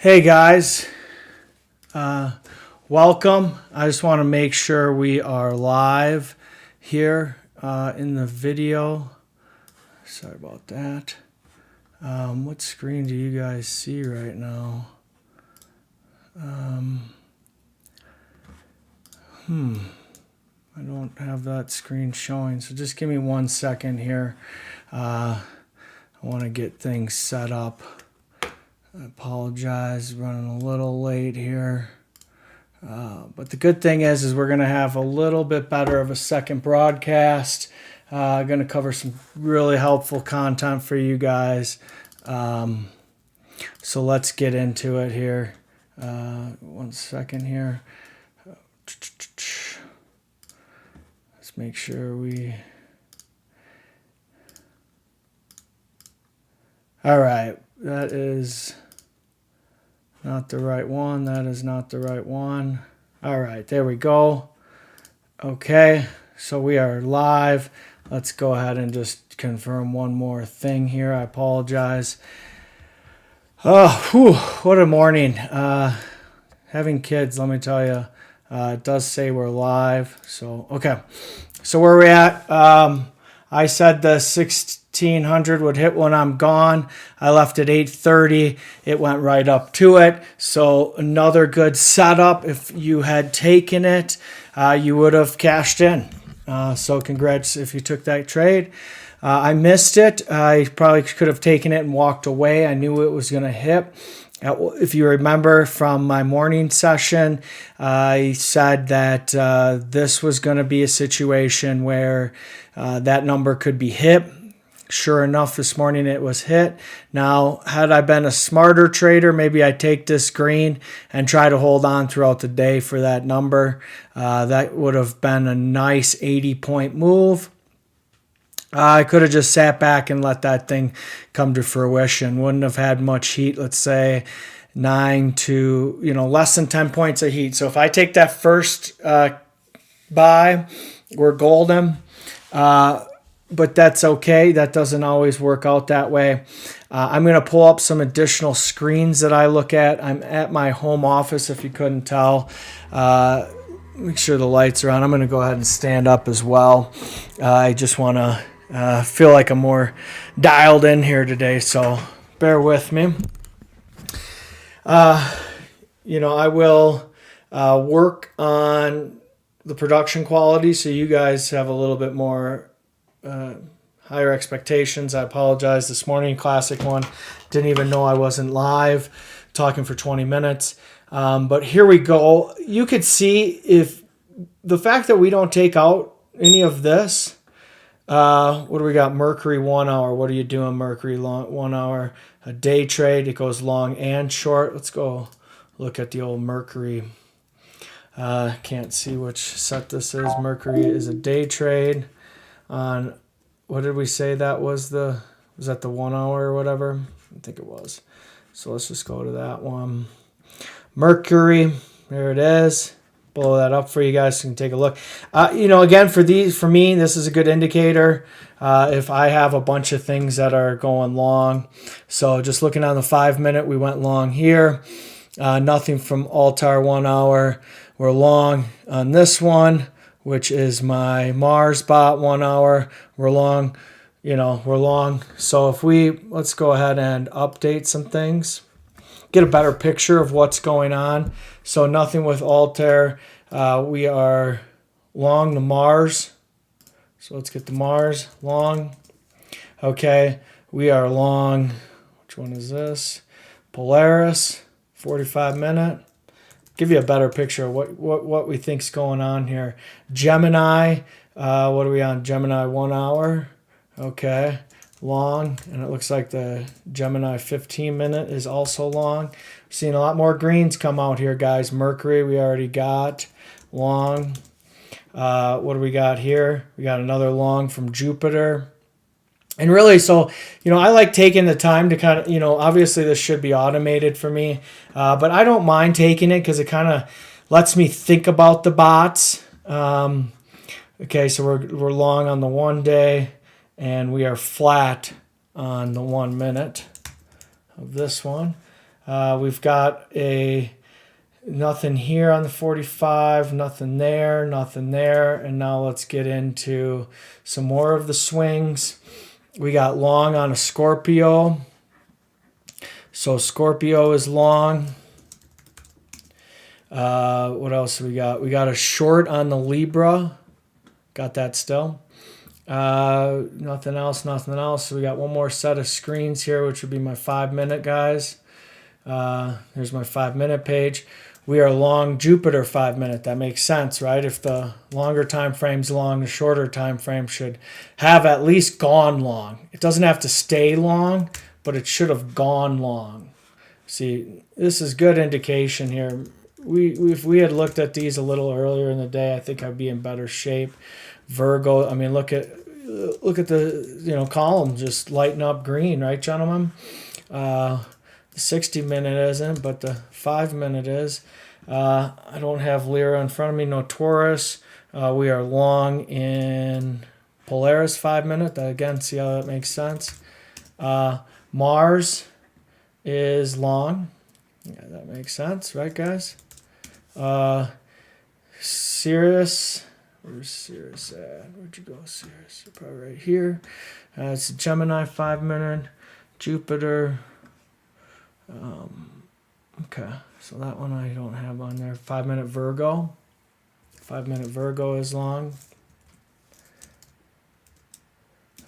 Hey guys, welcome. I just want to make sure we are live here in the video. Sorry about that. What screen do you guys see right now? I don't have that screen showing, so just give me 1 second here. I want to get things set up. I apologize, running a little late here. But the good thing is we're going to have a little bit better of a second broadcast. Going to cover some really helpful content for you guys. So let's get into it here. 1 second here. Let's make sure we... All right, that is not the right one. That is not the right one. All right, there we go. Okay, so we are live. Let's go ahead and just confirm one more thing here. I apologize. Oh, whew, what a morning. Having kids, let me tell you, it does say we're live. So, okay. So where are we at? I said the 1600 would hit when I'm gone. I left at 8:30. It went right up to it. So another good setup. If you had taken it, you would have cashed in. So congrats if you took that trade. I missed it. I probably could have taken it and walked away. I knew it was going to hit. If you remember from my morning session, I said that this was going to be a situation where that number could be hit. Sure enough, this morning it was hit. Now, had I been a smarter trader, maybe I'd take this green and try to hold on throughout the day for that number. That would have been a nice 80-point move. I could have just sat back and let that thing come to fruition. Wouldn't have had much heat, let's say 9 to, less than 10 points of heat. So if I take that first buy, we're golden. But that's okay. That doesn't always work out that way. I'm going to pull up some additional screens that I look at. I'm at my home office, if you couldn't tell. Make sure the lights are on. I'm going to go ahead and stand up as well. I just want to feel like I'm more dialed in here today, so bear with me. I will work on the production quality so you guys have a little bit more higher expectations. I apologize. This morning, classic one. Didn't even know I wasn't live, talking for 20 minutes. But here we go. You could see if the fact that we don't take out any of this. What do we got? Mercury 1 hour. What are you doing, Mercury? Long 1 hour. A day trade. It goes long and short. Let's go look at the old Mercury. Can't see which set this is. Mercury is a day trade. On what did we say that was was that the 1 hour or whatever? I think it was. So let's just go to that one. Mercury. There it is. Blow that up for you guys so you can take a look. Again, for me, this is a good indicator if I have a bunch of things that are going long. So just looking on the 5 minute, we went long here. Nothing from Altar 1 hour. We're long on this one, which is my Mars bot 1 hour. We're long, we're long. So let's go ahead and update some things. Get a better picture of what's going on. So nothing with Altair. We are long the Mars. So let's get the Mars long. Okay, we are long. Which one is this? Polaris, 45 minute. Give you a better picture of what we think's going on here. Gemini. What are we on? Gemini 1 hour. Okay. Long, and it looks like the Gemini 15 minute is also long. Seeing a lot more greens come out here, guys. Mercury we already got long. What do we got here? We got another long from Jupiter. And really, so, I like taking the time to kind of, obviously this should be automated for me, but I don't mind taking it because it kind of lets me think about the bots. Okay, so we're long on the 1 day. And we are flat on the 1 minute of this one. We've got nothing here on the 45, nothing there, and now let's get into some more of the swings. We got long on a Scorpio, so Scorpio is long. What else do we got? We got a short on the Libra, got that still. Nothing else. So we got one more set of screens here, which would be my 5-minute guys. Here's my 5-minute page. We are long Jupiter 5-minute. That makes sense, right? If the longer time frame's long, the shorter time frame should have at least gone long. It doesn't have to stay long, but it should have gone long. See, this is good indication here. If we had looked at these a little earlier in the day, I think I'd be in better shape. Virgo, I mean, look at the column just lighting up green, right, gentlemen? The 60-minute isn't, but the 5-minute is. I don't have Lyra in front of me, no Taurus. We are long in Polaris 5-minute. Again, see how that makes sense. Mars is long. Yeah, that makes sense, right, guys? Sirius. Where's Sirius at? Where'd you go, Sirius? You're probably right here. It's Gemini 5-minute. Jupiter. Okay, so that one I don't have on there. 5-minute Virgo. 5-minute Virgo is long.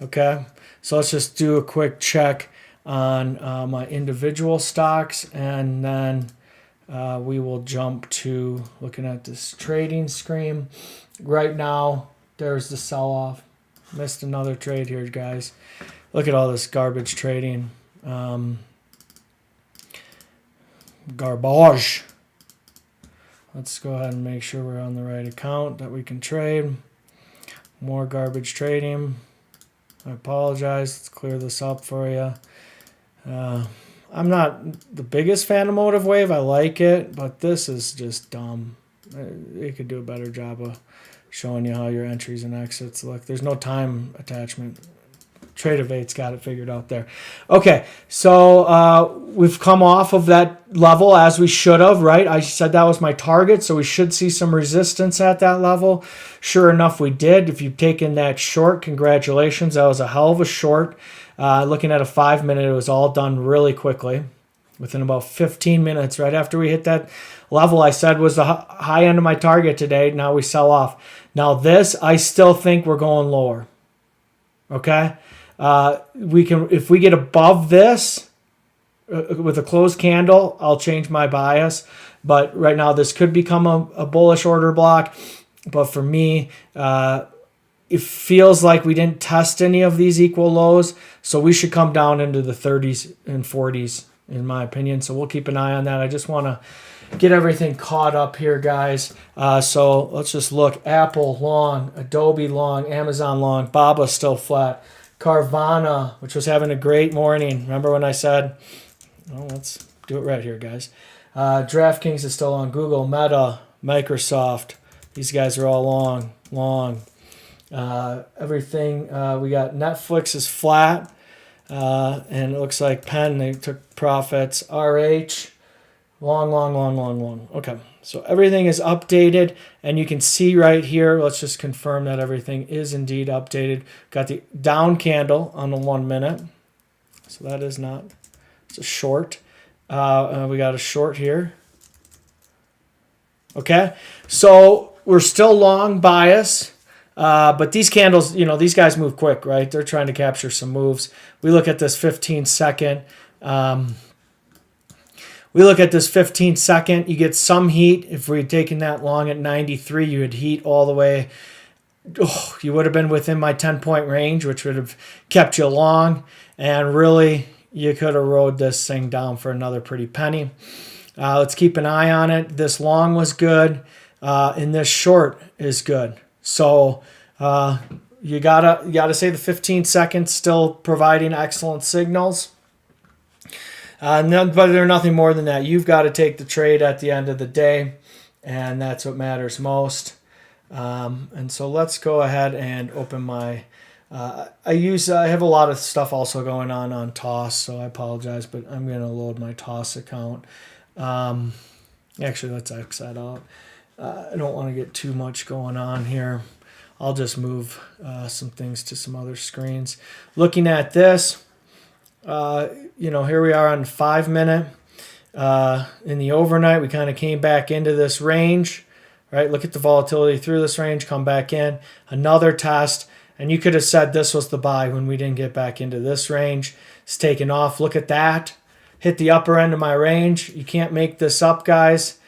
Okay, so let's just do a quick check on my individual stocks, and then we will jump to looking at this trading screen. Right now, there's the sell-off. Missed another trade here, guys. Look at all this garbage trading. Garbage. Let's go ahead and make sure we're on the right account that we can trade. More garbage trading. I apologize. Let's clear this up for you. I'm not the biggest fan of Motive Wave. I like it, but this is just dumb. It could do a better job of showing you how your entries and exits look. There's no time attachment. Trade-Avate's got it figured out there. Okay, so we've come off of that level as we should have, right? I said that was my target, so we should see some resistance at that level. Sure enough, we did. If you've taken that short, congratulations. That was a hell of a short. Looking at a 5-minute, it was all done really quickly. Within about 15 minutes, right after we hit that level, I said was the high end of my target today. Now we sell off. Now this, I still think we're going lower. Okay? If we get above this with a closed candle, I'll change my bias. But right now, this could become a bullish order block. But for me, it feels like we didn't test any of these equal lows. So we should come down into the 30s and 40s, in my opinion. So we'll keep an eye on that. I just want to get everything caught up here, guys. So let's just look. Apple long, Adobe long, Amazon long, Baba still flat. Carvana, which was having a great morning. Remember when I said, well, let's do it right here, guys. DraftKings is still on. Google, Meta, Microsoft. These guys are all long. Everything. We got Netflix is flat. And it looks like Penn, they took profits. RH, long. Okay, so everything is updated, and you can see right here, let's just confirm that everything is indeed updated. Got the down candle on the 1 minute, so that is not, it's a short. We got a short here. Okay, so we're still long bias. But these candles, these guys move quick, right? They're trying to capture some moves. We look at this 15-second. You get some heat. If we'd taken that long at 93, you would heat all the way. Oh, you would have been within my 10-point range, which would have kept you long. And really, you could have rode this thing down for another pretty penny. Let's keep an eye on it. This long was good, and this short is good. So you gotta say the 15 seconds still providing excellent signals. But they're nothing more than that. You've got to take the trade at the end of the day, and that's what matters most. And so let's go ahead and open my I have a lot of stuff also going on Toss, so I apologize, but I'm going to load my Toss account. Actually, let's X that out. I don't want to get too much going on here. I'll just move some things to some other screens. Looking at this, here we are on 5 minute. In the overnight, we kind of came back into this range, right? Look at the volatility through this range, come back in, another test. And you could have said this was the buy when we didn't get back into this range. It's taken off. Look at that. Hit the upper end of my range. You can't make this up, guys.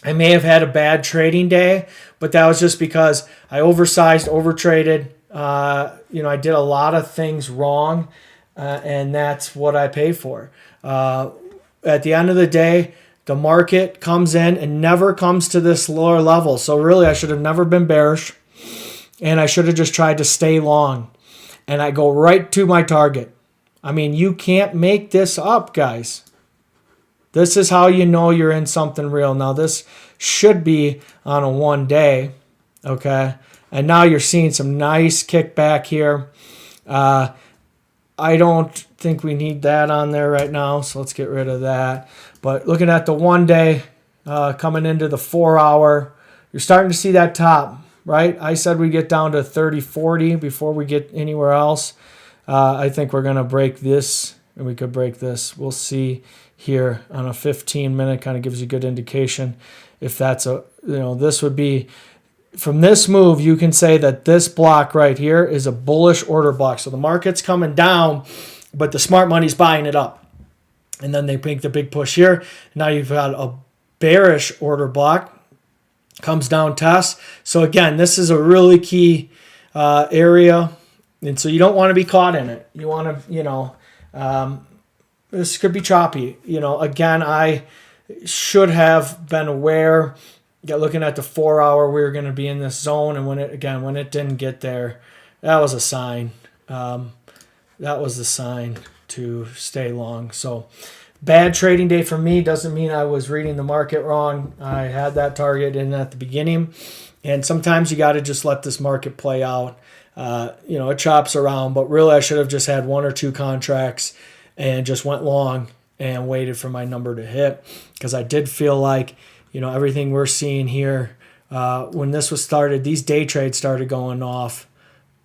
I may have had a bad trading day, but that was just because I oversized, overtraded. I did a lot of things wrong, and that's what I pay for. At the end of the day, the market comes in and never comes to this lower level. So really, I should have never been bearish, and I should have just tried to stay long. And I go right to my target. I mean, you can't make this up, guys. This is how you know you're in something real. Now, this should be on a 1 day, okay? And now you're seeing some nice kickback here. I don't think we need that on there right now, so let's get rid of that. But looking at the 1 day, coming into the 4 hour, you're starting to see that top, right? I said we get down to 30-40 before we get anywhere else. I think we're going to break this, and we could break this. We'll see here on a 15-minute, kind of gives you a good indication if that's this would be, from this move, you can say that this block right here is a bullish order block. So the market's coming down, but the smart money's buying it up. And then they make the big push here. Now you've got a bearish order block, comes down, tests. So again, this is a really key area. And so you don't want to be caught in it. You want to, this could be choppy. Again, I should have been aware. Looking at the 4 hour, we were going to be in this zone. And when it didn't get there, that was a sign. That was the sign to stay long. So bad trading day for me doesn't mean I was reading the market wrong. I had that target in at the beginning. And sometimes you got to just let this market play out. It chops around, but really I should have just had 1 or 2 contracts and just went long and waited for my number to hit, because I did feel like, everything we're seeing here, when this was started, these day trades started going off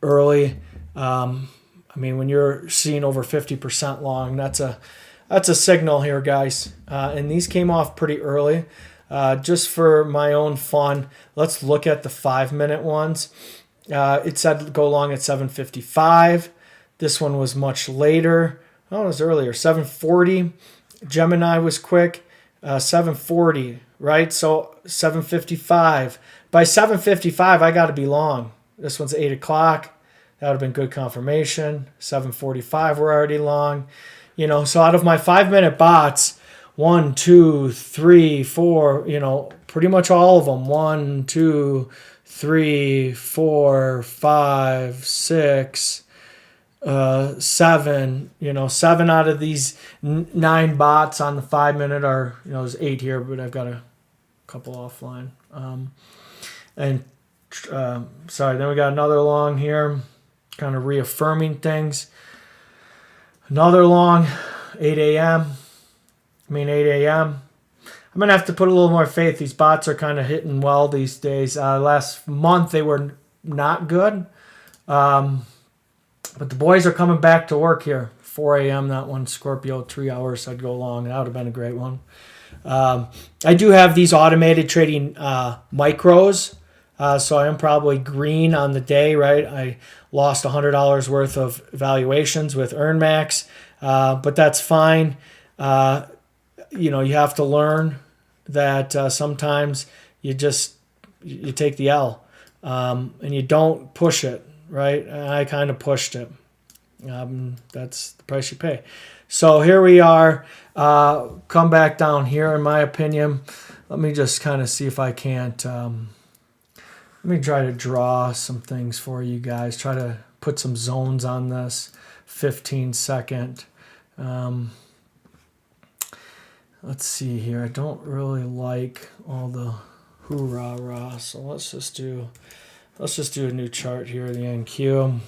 early. When you're seeing over 50% long, that's a signal here, guys. And these came off pretty early. Just for my own fun, let's look at the 5 minute ones. It said go long at 7:55. This one was much later. Oh, it was earlier. 7:40. Gemini was quick. 7:40, right? So 7:55. By 7:55, I got to be long. This one's 8 o'clock. That would have been good confirmation. 7:45, we're already long. So out of my 5 minute bots, 1, 2, 3, 4, pretty much all of them. 1, 2, 3, 4, 5, 6, 7. 7 out of these 9 bots on the 5 minute are, there's 8 here, but I've got a couple offline. Then we got another long here, kind of reaffirming things. Another long, 8 a.m. 8 a.m. I'm going to have to put a little more faith. These bots are kind of hitting well these days. Last month, they were not good. But the boys are coming back to work here. 4 a.m., that one, Scorpio, 3 hours, I'd go long. That would have been a great one. I do have these automated trading micros. So I am probably green on the day, right? I lost $100 worth of valuations with EarnMax, but that's fine. You have to learn that sometimes you take the L, and you don't push it, right? I kind of pushed it. That's the price you pay. So here we are. Come back down here, in my opinion. Let me just kind of see if I can't. Let me try to draw some things for you guys. Try to put some zones on this 15-second. Let's see here. I don't really like all the hoorah-rah, so let's just do let's just do a new chart here, the NQ.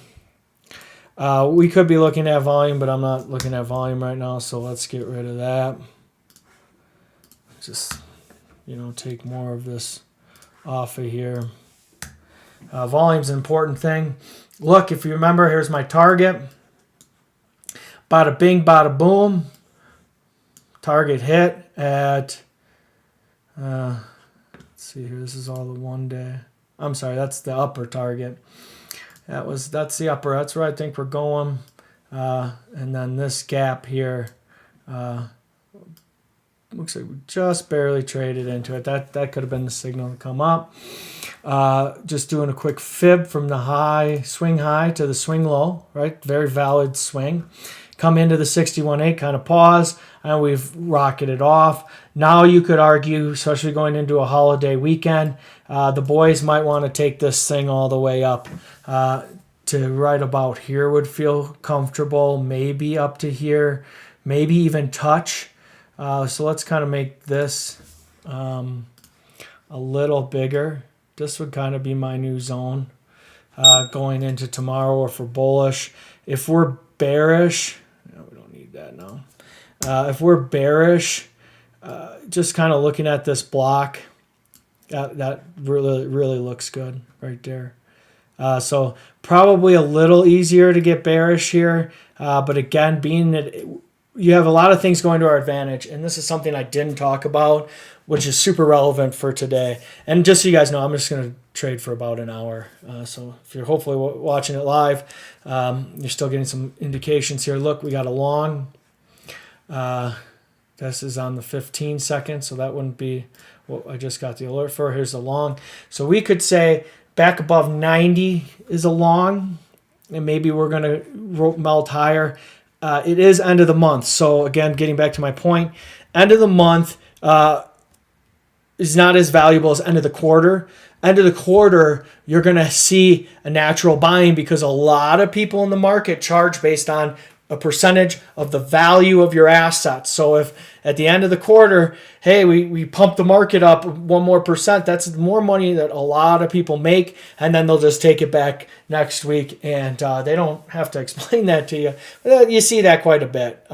We could be looking at volume, but I'm not looking at volume right now, so let's get rid of that. Just, take more of this off of here. Volume's an important thing. Look, if you remember, here's my target. Bada bing, bada boom. Target hit at, let's see here, this is all the 1 day. I'm sorry, that's the upper target. That's the upper, that's where I think we're going. And then this gap here, looks like we just barely traded into it. That could have been the signal to come up. Just doing a quick fib from the swing high to the swing low, right? Very valid swing. Come into the 61.8, kind of pause, and we've rocketed off. Now you could argue, especially going into a holiday weekend, the boys might want to take this thing all the way up to right about here would feel comfortable, maybe up to here, maybe even touch. So let's kind of make this a little bigger. This would kind of be my new zone going into tomorrow or for bullish. If we're bearish, no, we don't need that now. If we're bearish, just kind of looking at this block, that really looks good right there. So probably a little easier to get bearish here. But again, being that you have a lot of things going to our advantage, and this is something I didn't talk about, which is super relevant for today. And just so you guys know, I'm just going to trade for about an hour. So if you're hopefully watching it live, you're still getting some indications here. Look, we got a long. This is on the 15 seconds, so that wouldn't be what I just got the alert for. Here's the long. So we could say back above 90 is a long, and maybe we're going to melt higher. It is end of the month. So again, getting back to my point, end of the month is not as valuable as end of the quarter. End of the quarter, you're going to see a natural buying because a lot of people in the market charge based on a percentage of the value of your assets. So if at the end of the quarter, hey, we pump the market up 1 more percent, that's more money that a lot of people make, and then they'll just take it back next week, and they don't have to explain that to you. You see that quite a bit.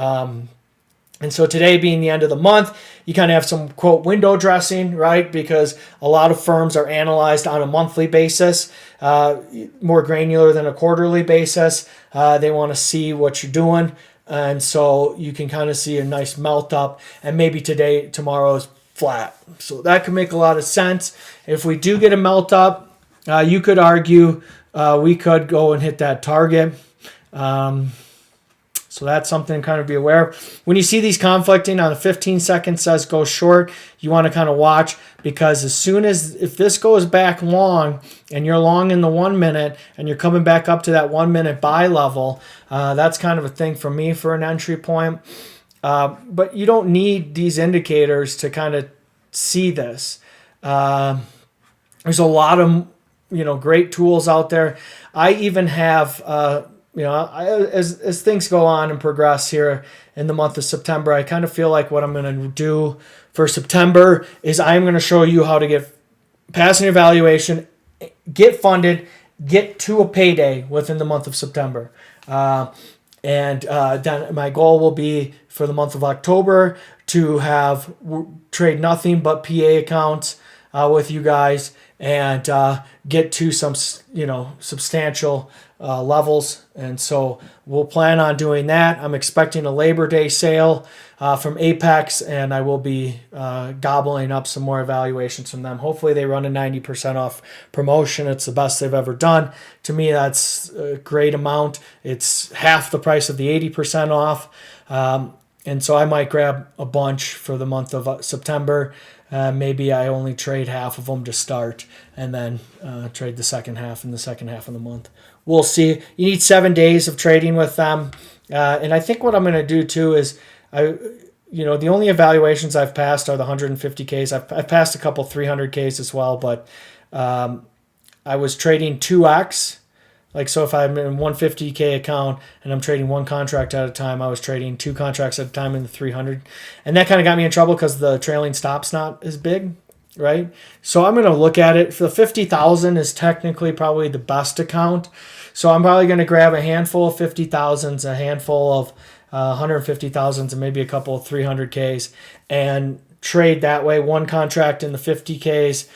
And so today being the end of the month, you kind of have some, quote, window dressing, right? Because a lot of firms are analyzed on a monthly basis, more granular than a quarterly basis. They want to see what you're doing. And so you can kind of see a nice melt up, and maybe tomorrow's flat. So that could make a lot of sense. If we do get a melt up, you could argue we could go and hit that target. So that's something to kind of be aware of. When you see these conflicting on the 15 seconds says go short, you want to kind of watch, because if this goes back long and you're long in the 1 minute and you're coming back up to that 1 minute buy level, that's kind of a thing for me for an entry point. But you don't need these indicators to kind of see this. There's a lot of great tools out there. I even have as things go on and progress here in the month of September, I kind of feel like what I'm going to do for September is I'm going to show you how to get past an evaluation, get funded, get to a payday within the month of September. And then my goal will be for the month of October to trade nothing but PA accounts with you guys, and get to some substantial levels. And so we'll plan on doing that. I'm expecting a Labor Day sale from Apex, and I will be gobbling up some more evaluations from them. Hopefully they run a 90% off promotion. It's the best they've ever done. To me, that's a great amount. It's half the price of the 80% off. And so I might grab a bunch for the month of September. Maybe I only trade half of them to start, and then trade the second half in the second half of the month. We'll see. You need 7 days of trading with them. And I think what I'm going to do too is, the only evaluations I've passed are the 150Ks. I've passed a couple 300Ks as well, but I was trading 2x. So if I'm in 150K account and I'm trading one contract at a time, I was trading 2 contracts at a time in the 300. And that kind of got me in trouble because the trailing stop's not as big. right? So I'm going to look at it. The 50,000 is technically probably the best account. So I'm probably going to grab a handful of 50,000s, a handful of 150,000s, and maybe a couple of 300Ks and trade that way. One contract in the 50Ks,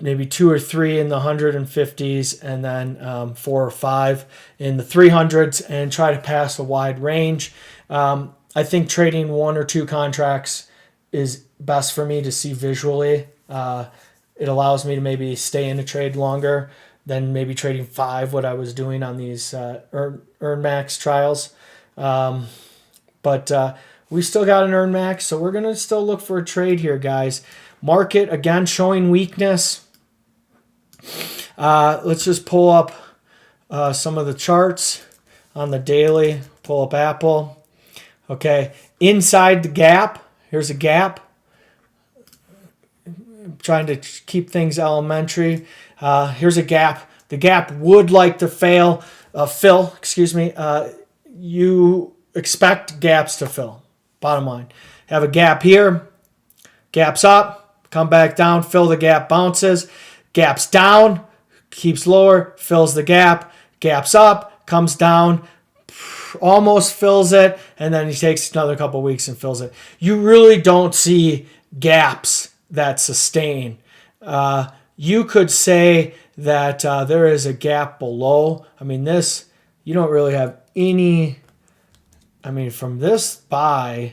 maybe 2 or 3 in the 150s, and then 4 or 5 in the 300s, and try to pass a wide range. I think trading 1 or 2 contracts is best for me to see visually. It allows me to maybe stay in a trade longer than maybe trading 5, what I was doing on these earn max trials. But we still got an earn max, so we're going to still look for a trade here, guys. Market, again, showing weakness. Let's just pull up some of the charts on the daily. Pull up Apple. Okay, inside the gap. Here's a gap. I'm trying to keep things elementary. Here's a gap. The gap would like to fill. You expect gaps to fill. Bottom line. Have a gap here. Gaps up. Come back down. Fill the gap. Bounces. Gaps down. Keeps lower. Fills the gap. Gaps up. Comes down. Almost fills it. And then he takes another couple weeks and fills it. You really don't see gaps that sustain. You could say that there is a gap below. I mean, this, you don't really have any, I mean, from this buy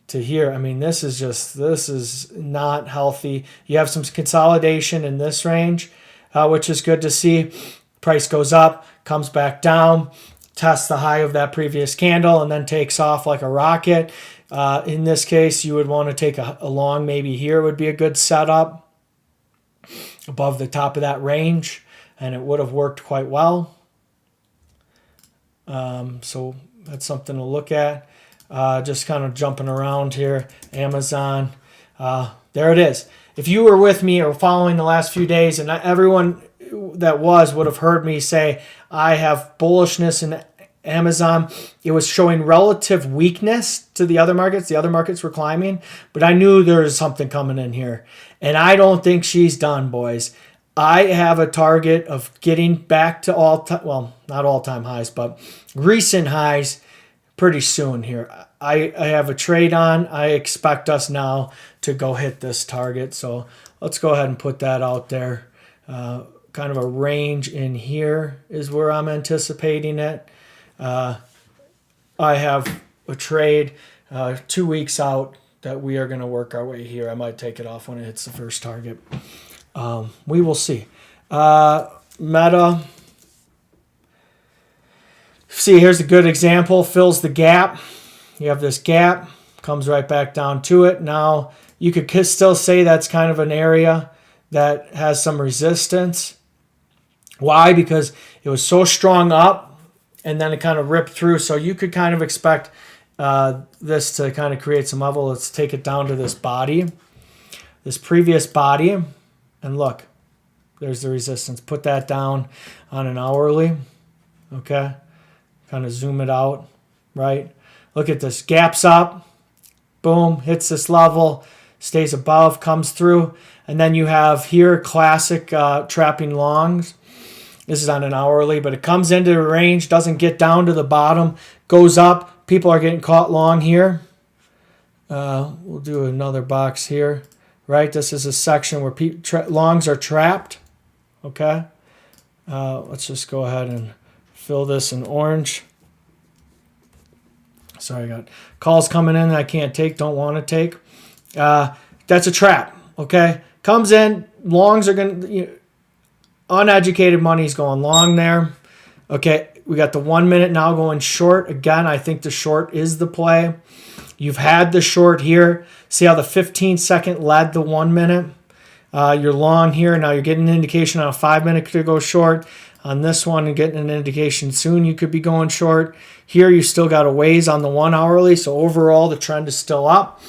to here, I mean, this is not healthy. You have some consolidation in this range, which is good to see. Price goes up, comes back down, tests the high of that previous candle, and then takes off like a rocket. In this case, you would want to take a long, maybe here would be a good setup above the top of that range, and it would have worked quite well. So that's something to look at. Just kind of jumping around here. Amazon, there it is. If you were with me or following the last few days, and everyone that would have heard me say I have bullishness in Amazon. It was showing relative weakness to the other markets. The other markets were climbing, but I knew there was something coming in here. And I don't think she's done, boys. I have a target of getting back to not all-time highs, but recent highs pretty soon here. I have a trade on. I expect us now to go hit this target. So let's go ahead and put that out there. Kind of a range in here is where I'm anticipating it. I have a trade 2 weeks out that we are going to work our way here. I might take it off when it hits the first target. We will see. Meta. See, here's a good example. Fills the gap. You have this gap. Comes right back down to it. Now, you could still say that's kind of an area that has some resistance. Why? Because it was so strong up, and then it kind of ripped through. So you could kind of expect this to kind of create some level. Let's take it down to this body, this previous body. And look, there's the resistance. Put that down on an hourly. Okay. Kind of zoom it out, right? Look at this. Gaps up. Boom. Hits this level. Stays above. Comes through. And then you have here classic trapping longs. This is on an hourly, but it comes into the range, doesn't get down to the bottom, goes up. People are getting caught long here. We'll do another box here, right? This is a section where longs are trapped, okay? Let's just go ahead and fill this in orange. Sorry, I got calls coming in that I can't take, don't want to take. That's a trap, okay? Comes in, longs are going to... Uneducated money's going long there. Okay, we got the 1 minute now going short. Again, I think the short is the play. You've had the short here. See how the 15-second led the 1 minute? You're long here. Now you're getting an indication on a 5 minute to go short. On this one, you're getting an indication soon you could be going short. Here, you still got a ways on the 1 hourly. So overall, the trend is still up.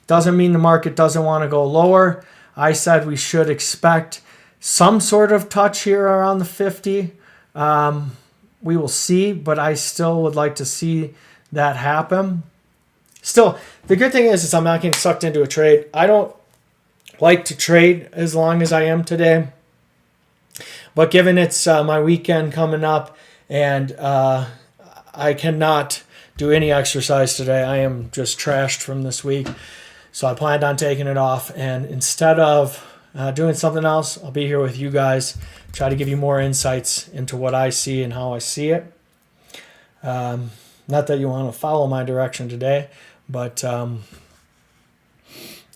Doesn't mean the market doesn't want to go lower. I said we should expect some sort of touch here around the 50. We will see, but I still would like to see that happen. Still, the good thing is I'm not getting sucked into a trade. I don't like to trade as long as I am today. But given it's my weekend coming up and I cannot do any exercise today, I am just trashed from this week. So I planned on taking it off. And instead of doing something else, I'll be here with you guys, try to give you more insights into what I see and how I see it. Not that you want to follow my direction today, but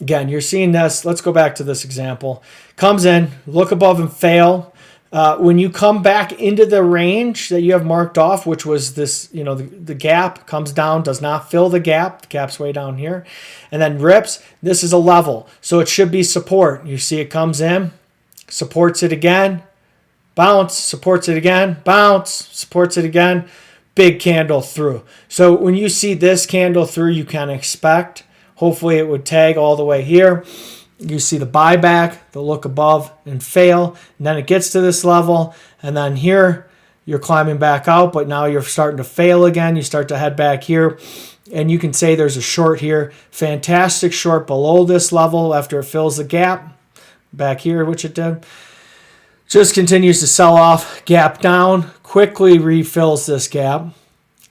again, you're seeing this. Let's go back to this example. Comes in, look above and fail. When you come back into the range that you have marked off, which was this, the gap comes down, does not fill the gap. The gap's way down here. And then rips. This is a level. So it should be support. You see it comes in, supports it again, bounce, supports it again, bounce, supports it again. Big candle through. So when you see this candle through, you can expect, hopefully it would tag all the way here. You see the buyback, the look above and fail, and then it gets to this level, and then here you're climbing back out, but now you're starting to fail again. You start to head back here, and you can say there's a short here. Fantastic short below this level after it fills the gap back here, which it did. Just continues to sell off, gap down, quickly refills this gap.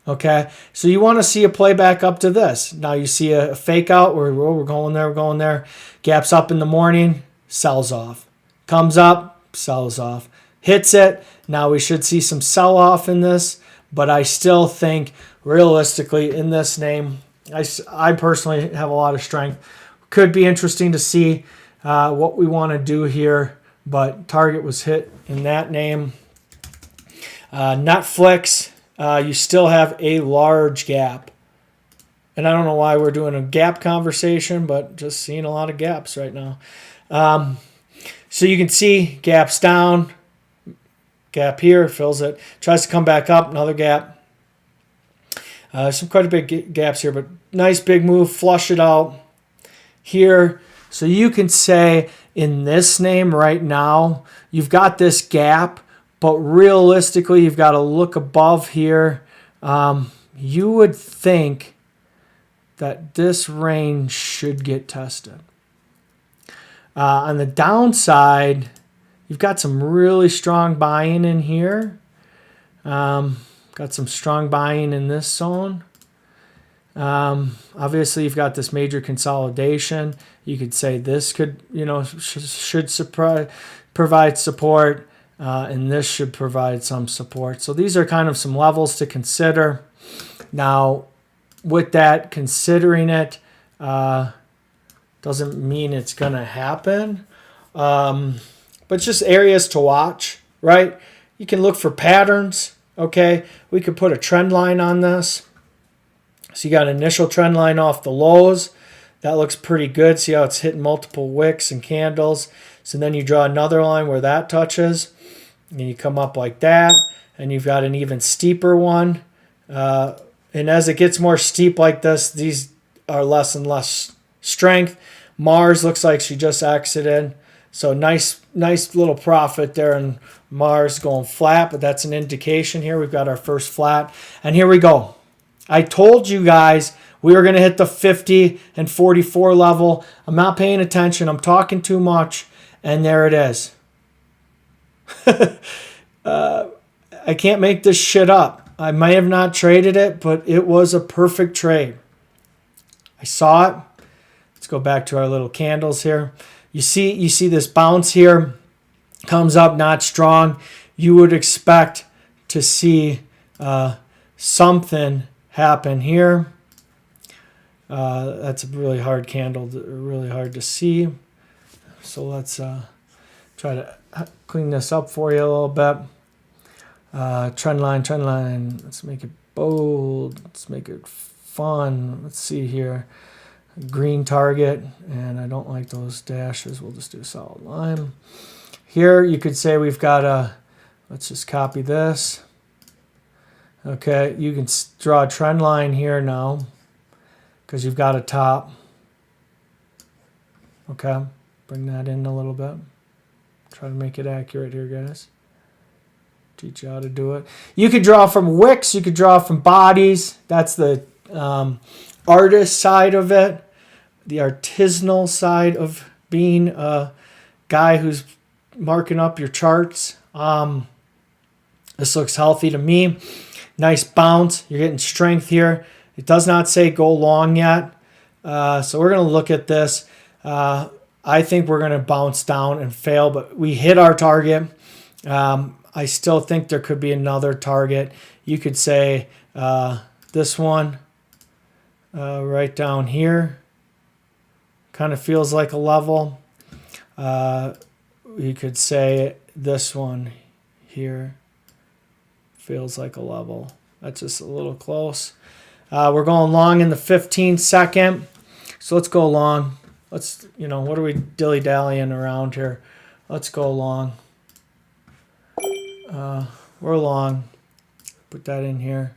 Okay, so you want to see a play back up to this. Now you see a fake out where we're going there, we're going there. Gaps up in the morning, sells off. Comes up, sells off. Hits it. Now we should see some sell off in this, but I still think realistically in this name, I personally have a lot of strength. Could be interesting to see what we want to do here. But target was hit in that name. Netflix, you still have a large gap. And I don't know why we're doing a gap conversation, but just seeing a lot of gaps right now. So you can see gaps down, gap here, fills it, tries to come back up, another gap. Some quite a big gaps here, but nice big move, flush it out here. So you can say in this name right now, you've got this gap, but realistically, you've got to look above here. You would think that this range should get tested. On the downside, you've got some really strong buying in here. Got some strong buying in this zone. Obviously, you've got this major consolidation. You could say this could, should provide support, and this should provide some support. So these are kind of some levels to consider. Now, with that, considering it doesn't mean it's going to happen, but just areas to watch, right? You can look for patterns, okay? We could put a trend line on this. So you got an initial trend line off the lows. That looks pretty good. See how it's hitting multiple wicks and candles. So then you draw another line where that touches. And you come up like that. And you've got an even steeper one. And as it gets more steep like this, these are less and less strength. Mars looks like she just exited. So nice little profit there. And Mars going flat. But that's an indication here. We've got our first flat. And here we go. I told you guys we were going to hit the 50 and 44 level. I'm not paying attention. I'm talking too much. And there it is. I can't make this shit up. I may have not traded it, but it was a perfect trade. I saw it. Let's go back to our little candles here. You see this bounce here. Comes up not strong. You would expect to see something happen here. That's a really hard candle, really hard to see. So let's try to clean this up for you a little bit. Trend line. Let's make it bold. Let's make it fun. Let's see here. Green target, and I don't like those dashes. We'll just do solid line. Here you could say we've got let's just copy this. Okay, you can draw a trend line here now because you've got a top. Okay, bring that in a little bit. Try to make it accurate here, guys. Teach you how to do it. You could draw from wicks. You could draw from bodies. That's the artist side of it, the artisanal side of being a guy who's marking up your charts. This looks healthy to me. Nice bounce. You're getting strength here. It does not say go long yet. So we're going to look at this. I think we're going to bounce down and fail, but we hit our target. I still think there could be another target. You could say this one right down here. Kind of feels like a level. You could say this one here feels like a level. That's just a little close. We're going long in the 15 second. So let's go long. Let's, what are we dilly-dallying around here? Let's go long. We're long. Put that in here.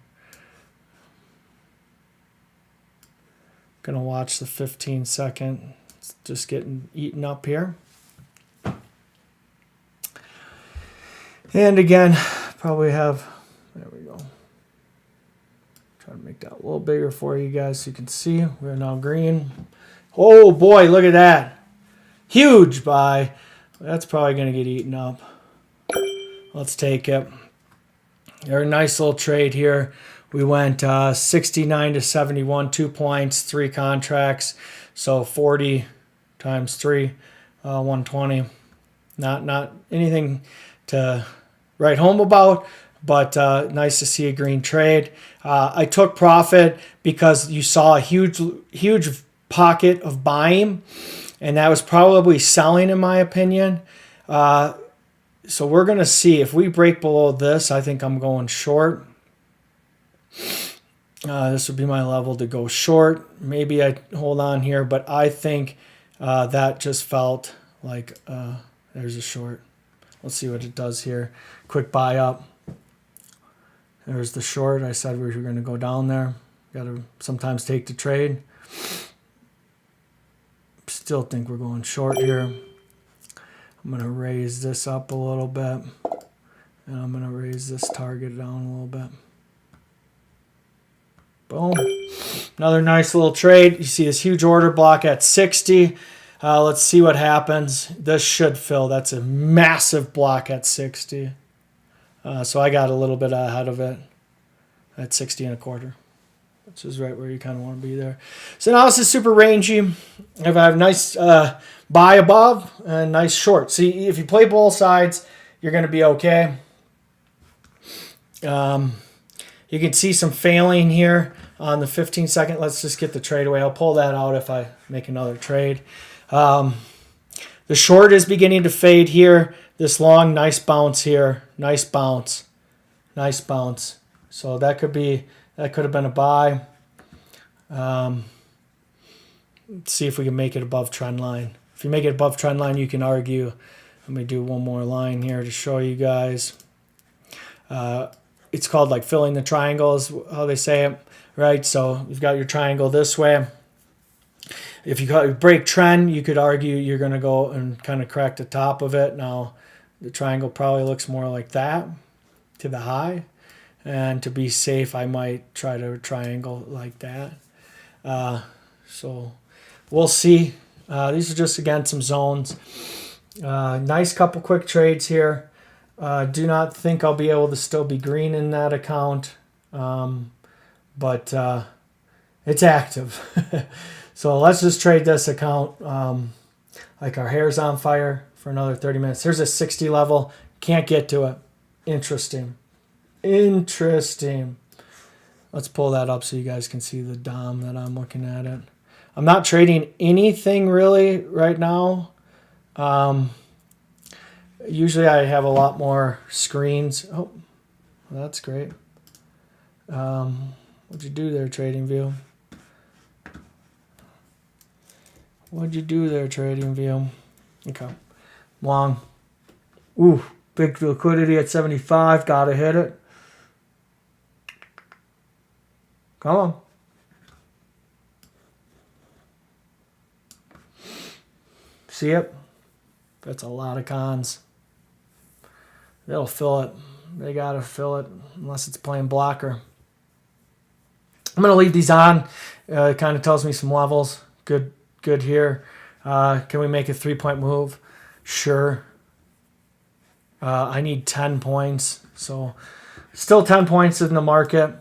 Gonna watch the 15 second. It's just getting eaten up here. And again, probably have, there we go. Try to make that a little bigger for you guys so you can see. We're now green. Oh boy, look at that. Huge buy. That's probably going to get eaten up. Let's take it. There's a nice little trade here. We went 69 to 71, 2 points, 3 contracts. So 40 times 3, 120. Not anything to write home about, but nice to see a green trade. I took profit because you saw a huge pocket of buying, and that was probably selling in my opinion. So we're going to see if we break below this. I think I'm going short. This would be my level to go short. Maybe I hold on here, but I think that just felt like there's a short. Let's see what it does here. Quick buy up. There's the short. I said we were going to go down there. Got to sometimes take the trade. Still think we're going short here. I'm going to raise this up a little bit. And I'm going to raise this target down a little bit. Boom. Another nice little trade. You see this huge order block at 60. Let's see what happens. This should fill. That's a massive block at 60. So I got a little bit ahead of it at 60 and a quarter, which is right where you kind of want to be there. So now this is super rangy. If I have a nice buy above and nice short. See, if you play both sides, you're going to be okay. You can see some failing here on the 15 second. Let's just get the trade away. I'll pull that out if I make another trade. The short is beginning to fade here. This long, nice bounce here. Nice bounce. Nice bounce. So that could have been a buy. Let's see if we can make it above trend line. If you make it above trend line, you can argue. Let me do one more line here to show you guys. It's called like filling the triangle is how they say it, right? So you've got your triangle this way. If you break trend, you could argue you're going to go and kind of crack the top of it. Now, the triangle probably looks more like that to the high. And to be safe, I might try to triangle like that. So we'll see. These are just, again, some zones. Nice couple quick trades here. Do not think I'll be able to still be green in that account. But it's active. So let's just trade this account like our hair's on fire for another 30 minutes. Here's a 60 level. Can't get to it. Interesting. Interesting. Let's pull that up so you guys can see the DOM that I'm looking at it. I'm not trading anything really right now. Usually I have a lot more screens. Oh, well, that's great. What'd you do there, TradingView? What'd you do there, TradingView? Okay. Long. Ooh, big liquidity at 75. Gotta hit it. Come on. See it? That's a lot of cons. They'll fill it. They gotta fill it unless it's plain blocker. I'm gonna leave these on. It kind of tells me some levels. Good here. Can we make a 3-point move? Sure. I need 10 points. So still 10 points in the market.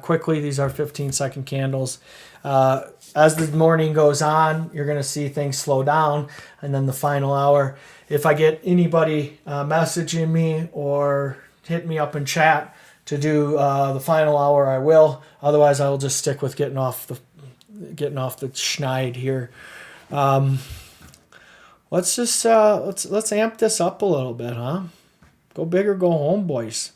Quickly, these are 15-second candles. As the morning goes on, you're going to see things slow down. And then the final hour, if I get anybody messaging me or hit me up in chat to do the final hour, I will. Otherwise, I will just stick with getting off the schneid here. Let's just let's amp this up a little bit, huh? Go big or go home, boys.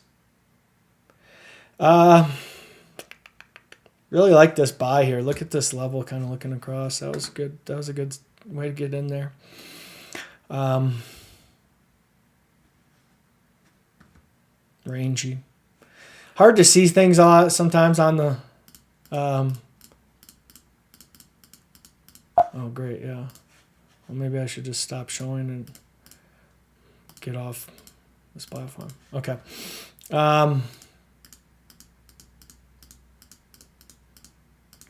Really like this buy here. Look at this level, kind of looking across. That was good. That was a good way to get in there. Rangy. Hard to see things a lot sometimes on the. Oh, great, yeah. Well, maybe I should just stop showing and get off this platform. Okay.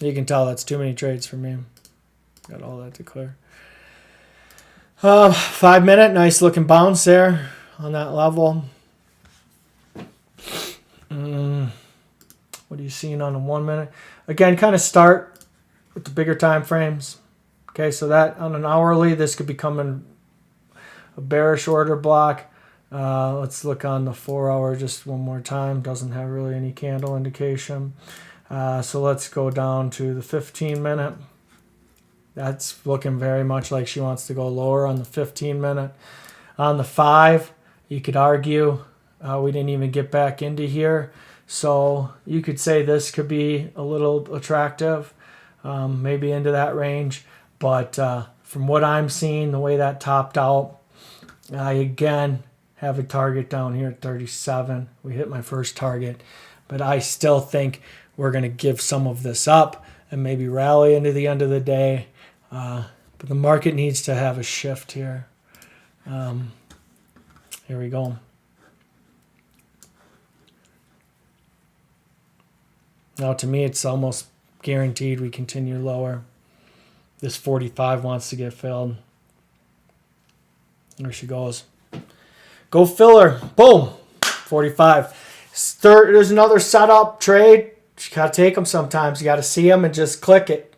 You can tell that's too many trades for me. Got all that to clear. 5 minute, nice looking bounce there on that level. What are you seeing on the 1 minute? Again, kind of start with the bigger time frames. Okay, so that on an hourly, this could become a bearish order block. Let's look on the 4 hour just one more time. Doesn't have really any candle indication. So let's go down to the 15 minute. That's looking very much like she wants to go lower on the 15 minute. On the 5, you could argue we didn't even get back into here. So you could say this could be a little attractive, maybe into that range. But from what I'm seeing, the way that topped out, I again have a target down here at 37. We hit my first target. But I still think we're going to give some of this up and maybe rally into the end of the day. But the market needs to have a shift here. Here we go. Now, to me, it's almost guaranteed we continue lower. This 45 wants to get filled. There she goes. Go filler. Boom. 45. There's another setup trade. You got to take them sometimes. You got to see them and just click it.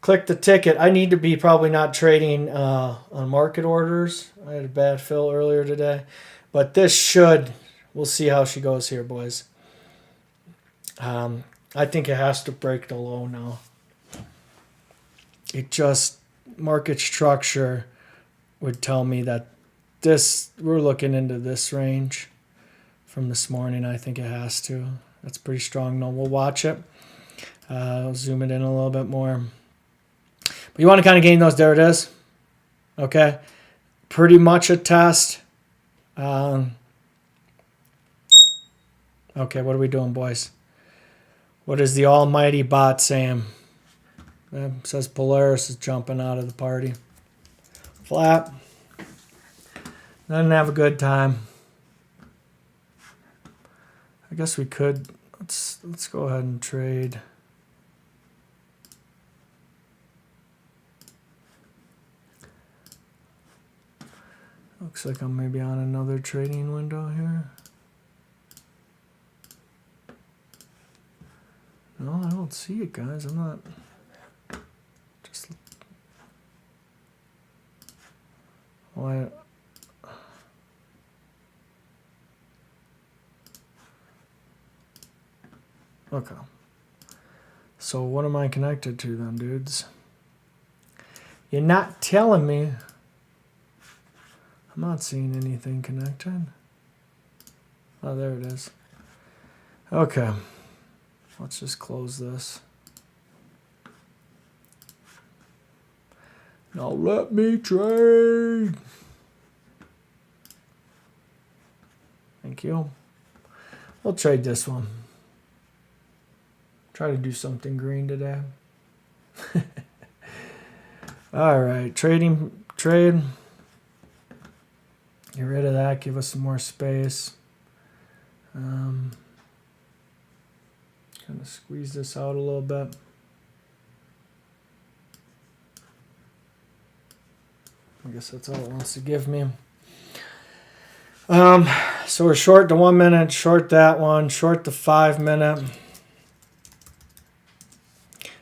Click the ticket. I need to be probably not trading on market orders. I had a bad fill earlier today. But this should. We'll see how she goes here, boys. I think it has to break the low now. It just, market structure would tell me that this, we're looking into this range from this morning. I think it has to. That's pretty strong. No, we'll watch it. I'll zoom it in a little bit more. But you want to kind of gain those. There it is. Okay. Pretty much a test. Okay, what are we doing, boys? What is the almighty bot saying? It says Polaris is jumping out of the party. Flat. Doesn't have a good time. I guess we could. Let's go ahead and trade. Looks like I'm maybe on another trading window here. No, I don't see it, guys. I'm not. Just. Why? Okay. So what am I connected to then, dudes? You're not telling me. I'm not seeing anything connected. Oh, there it is. Okay. Let's just close this. Now let me trade. Thank you. We'll trade this one. Try to do something green today. All right, trade. Get rid of that. Give us some more space. Kind of squeeze this out a little bit. I guess that's all it wants to give me. So we're short the 1 minute, short that one, short the 5 minute.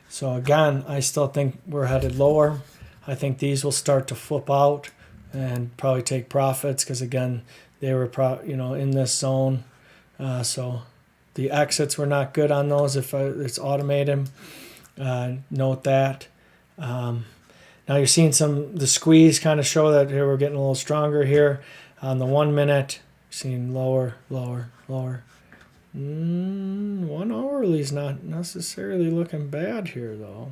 So again, I still think we're headed lower. I think these will start to flip out and probably take profits because again, they were in this zone. So the exits were not good on those if it's automated. Note that. Now you're seeing the squeeze kind of show that here we're getting a little stronger here. On the 1 minute, seeing lower, lower, lower. 1 hourly is not necessarily looking bad here, though.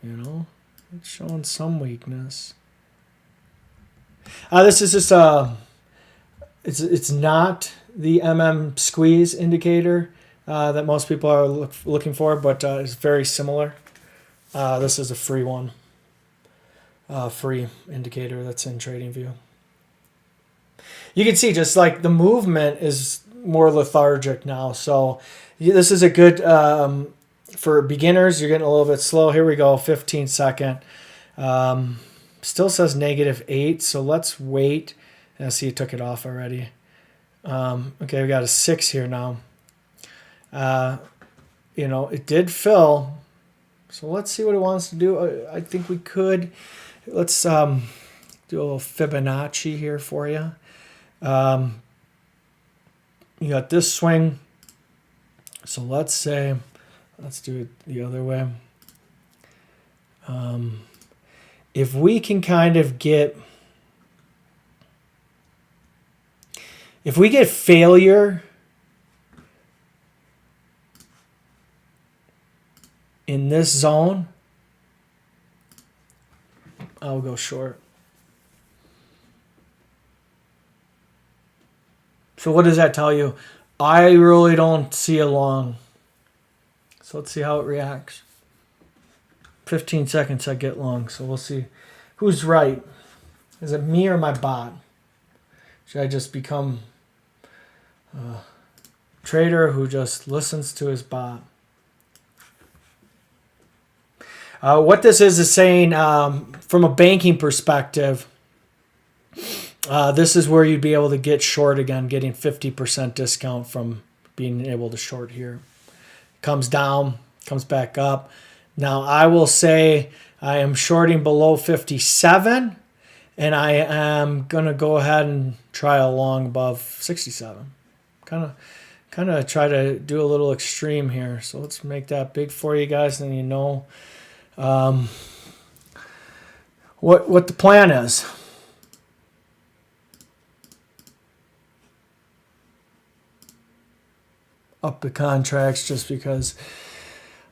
It's showing some weakness. This is just it's not the squeeze indicator that most people are looking for, but it's very similar. This is a free one. Free indicator that's in TradingView. You can see just like the movement is more lethargic now. So this is a good, for beginners, you're getting a little bit slow. Here we go, 15 second. Still says -8, so let's wait. I see it took it off already. Okay, we got a 6 here now. It did fill. So let's see what it wants to do. I think we could. Let's do a little Fibonacci here for you. You got this swing. So let's do it the other way. If we can kind of get failure in this zone, I'll go short. So what does that tell you? I really don't see a long. So let's see how it reacts. 15 seconds I get long, so we'll see who's right. Is it me or my bot? Should I just become a trader who just listens to his bot? What this is saying from a banking perspective, this is where you'd be able to get short again, getting 50% discount from being able to short here. Comes down, comes back up. Now I will say I am shorting below 57, and I am going to go ahead and try a long above 67. Kind of try to do a little extreme here. So let's make that big for you guys, and what the plan is. Up the contracts just because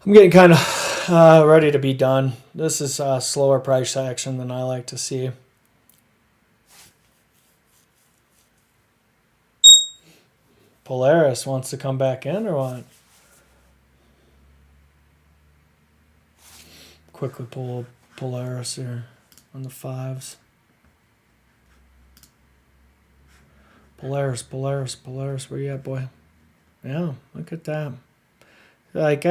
I'm getting kind of ready to be done. This is slower price action than I like to see. Polaris wants to come back in or what? Quickly pull Polaris here on the 5s. Polaris, where you at, boy? Yeah, look at that. Like,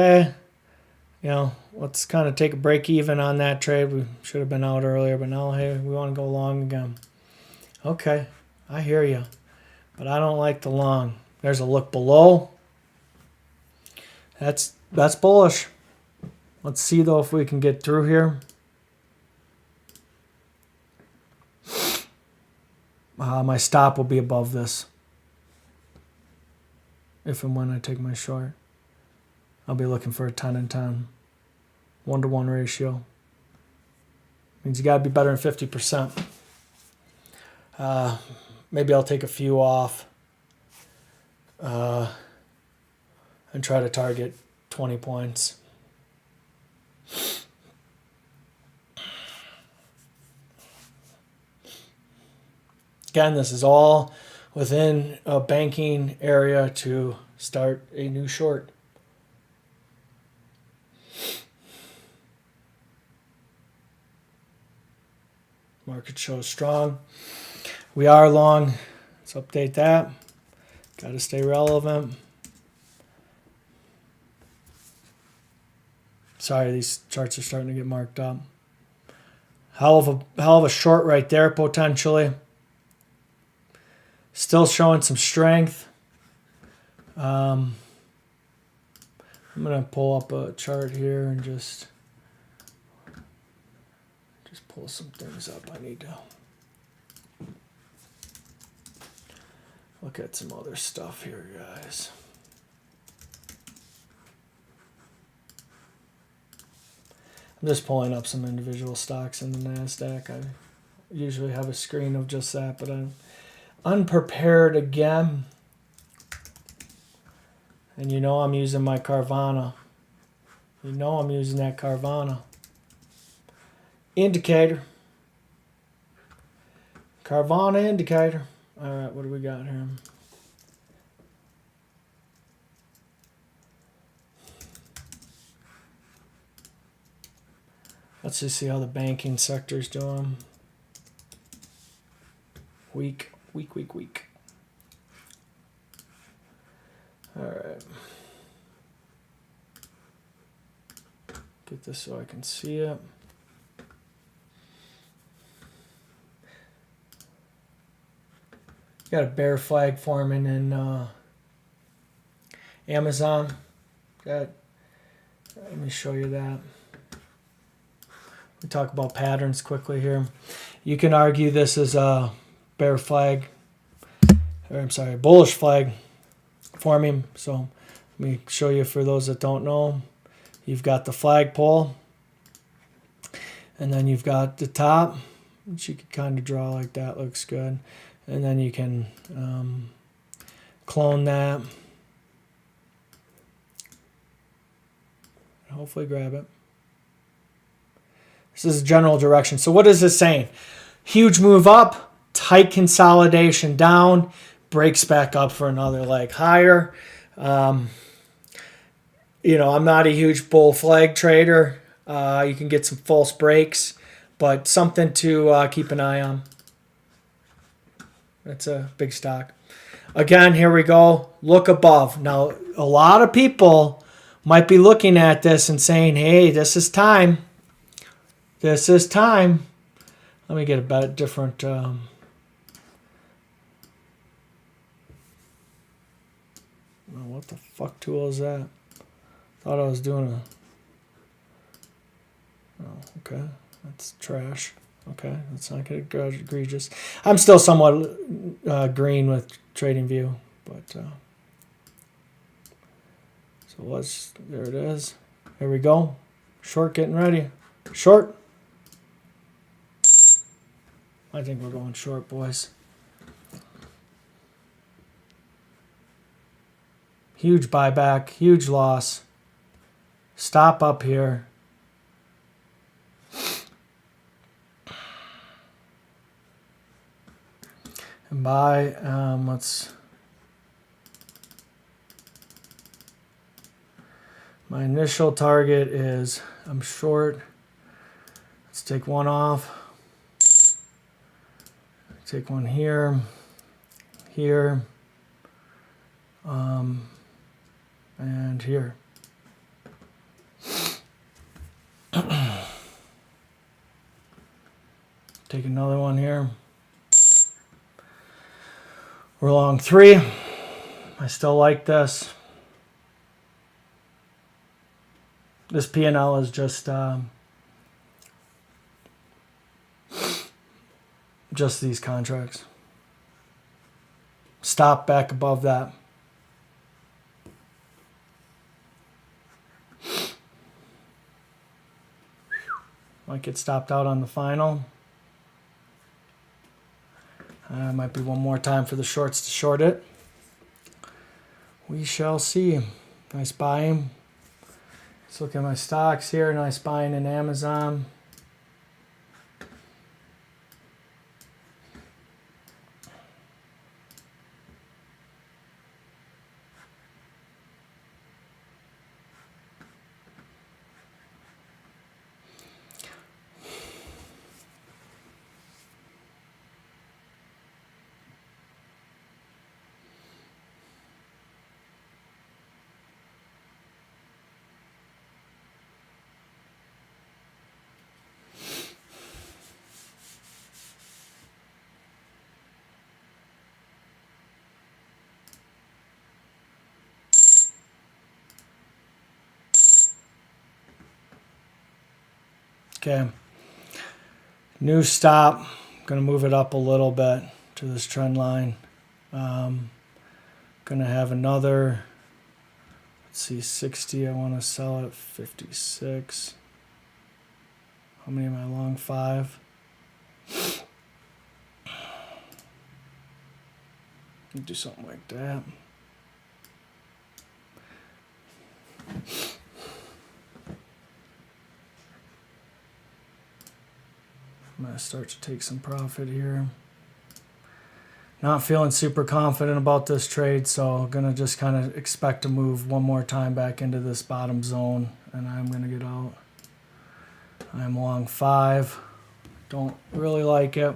let's kind of take a break even on that trade. We should have been out earlier, but now, hey, we want to go long again. Okay, I hear you, but I don't like the long. There's a look below. That's bullish. Let's see, though, if we can get through here. My stop will be above this. If and when I take my short, I'll be looking for a 10 and 10. 1-to-1 ratio. Means you got to be better than 50%. Maybe I'll take a few off and try to target 20 points. Again, this is all within a banking area to start a new short. Market shows strong. We are long. Let's update that. Got to stay relevant. Sorry, these charts are starting to get marked up. Hell of a short right there potentially. Still showing some strength. I'm going to pull up a chart here and just pull some things up. I need to look at some other stuff here, guys. I'm just pulling up some individual stocks in the NASDAQ. I usually have a screen of just that, but I'm unprepared again. And you know I'm using my Carvana. You know I'm using that Carvana. Indicator. Carvana indicator. All right, what do we got here? Let's just see how the banking sector's doing. Weak. All right. Get this so I can see it. Got a bear flag forming in Amazon. Let me show you that. We talk about patterns quickly here. You can argue this is a bear flag, or I'm sorry, bullish flag forming. So let me show you for those that don't know. You've got the flagpole, and then you've got the top, which you can kind of draw like that. Looks good. And then you can clone that. Hopefully grab it. This is general direction. So what is this saying? Huge move up, tight consolidation down, breaks back up for another leg higher. You know, I'm not a huge bull flag trader. You can get some false breaks, but something to keep an eye on. That's a big stock. Again, here we go. Look above. Now, a lot of people might be looking at this and saying, hey, this is time. This is time. Let me get a bit different. What the fuck tool is that? Thought I was doing a. Oh, okay. That's trash. Okay, let's not get egregious. I'm still somewhat green with TradingView, but so there it is. Here we go. Short getting ready. Short. I think we're going short, boys. Huge buyback, huge loss. Stop up here. And buy, my initial target is, I'm short. Let's take one off. Take one here, here, and here. Take another one here. We're long 3. I still like this. This P&L is just these contracts. Stop back above that. Might get stopped out on the final. Might be one more time for the shorts to short it. We shall see. Nice buying. Let's look at my stocks here. Nice buying in Amazon. Okay. New stop. Going to move it up a little bit to this trend line. Going to have another, let's see, 60. I want to sell at 56. How many am I long? 5. Do something like that. I'm going to start to take some profit here. Not feeling super confident about this trade, so I'm going to just kind of expect to move one more time back into this bottom zone, and I'm going to get out. I'm long 5. Don't really like it.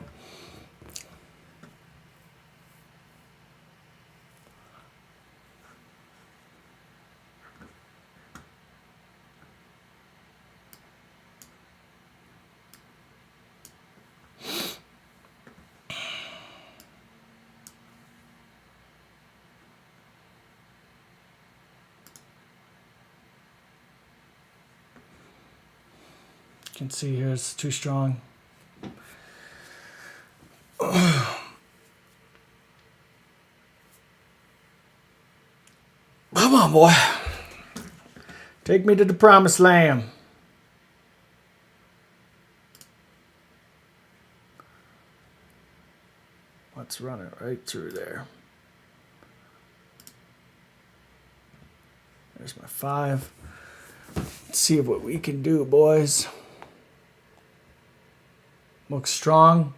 You can see here it's too strong. Come on, boy. Take me to the promised land. Let's run it right through there. There's my 5. Let's see what we can do, boys. Looks strong.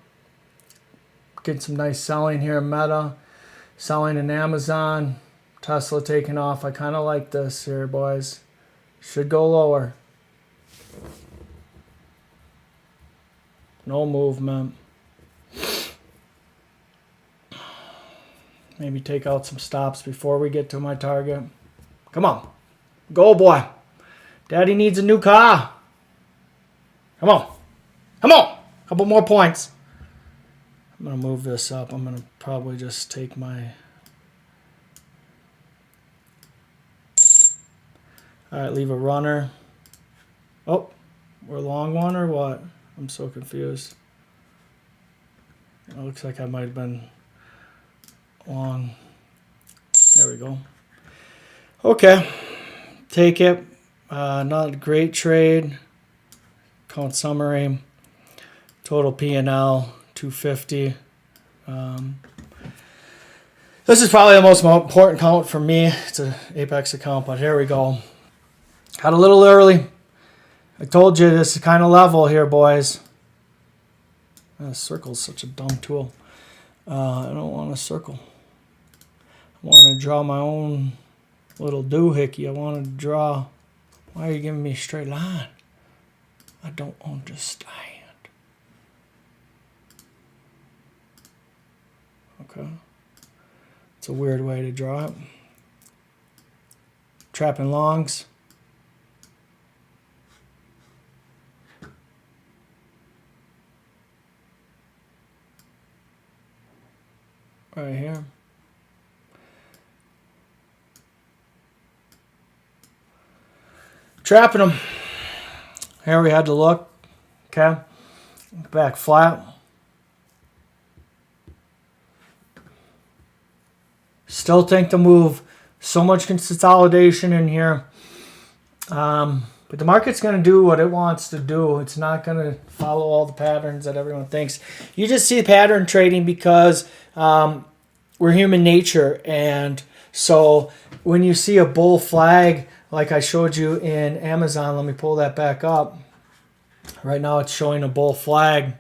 Getting some nice selling here in Meta. Selling in Amazon. Tesla taking off. I kind of like this here, boys. Should go lower. No movement. Maybe take out some stops before we get to my target. Come on. Go, boy. Daddy needs a new car. Come on. Come on. Couple more points. I'm going to move this up. I'm going to probably just take my... All right, leave a runner. Oh, we're long one or what? I'm so confused. It looks like I might have been long. There we go. Okay, take it. Not a great trade. Count summary. Total P&L 250. This is probably the most important count for me. It's an Apex account, but here we go. Got a little early. I told you this is kind of level here, boys. Circle's such a dumb tool. I don't want a circle. I want to draw my own little doohickey. I want to draw. Why are you giving me a straight line? I don't understand. Okay. It's a weird way to draw it. Trapping longs. Right here. Trapping them. Here we had to look. Okay. Back flat. Still think the move. So much consolidation in here. But the market's going to do what it wants to do. It's not going to follow all the patterns that everyone thinks. You just see pattern trading because we're human nature. And so when you see a bull flag, like I showed you in Amazon, let me pull that back up. Right now it's showing a bull flag.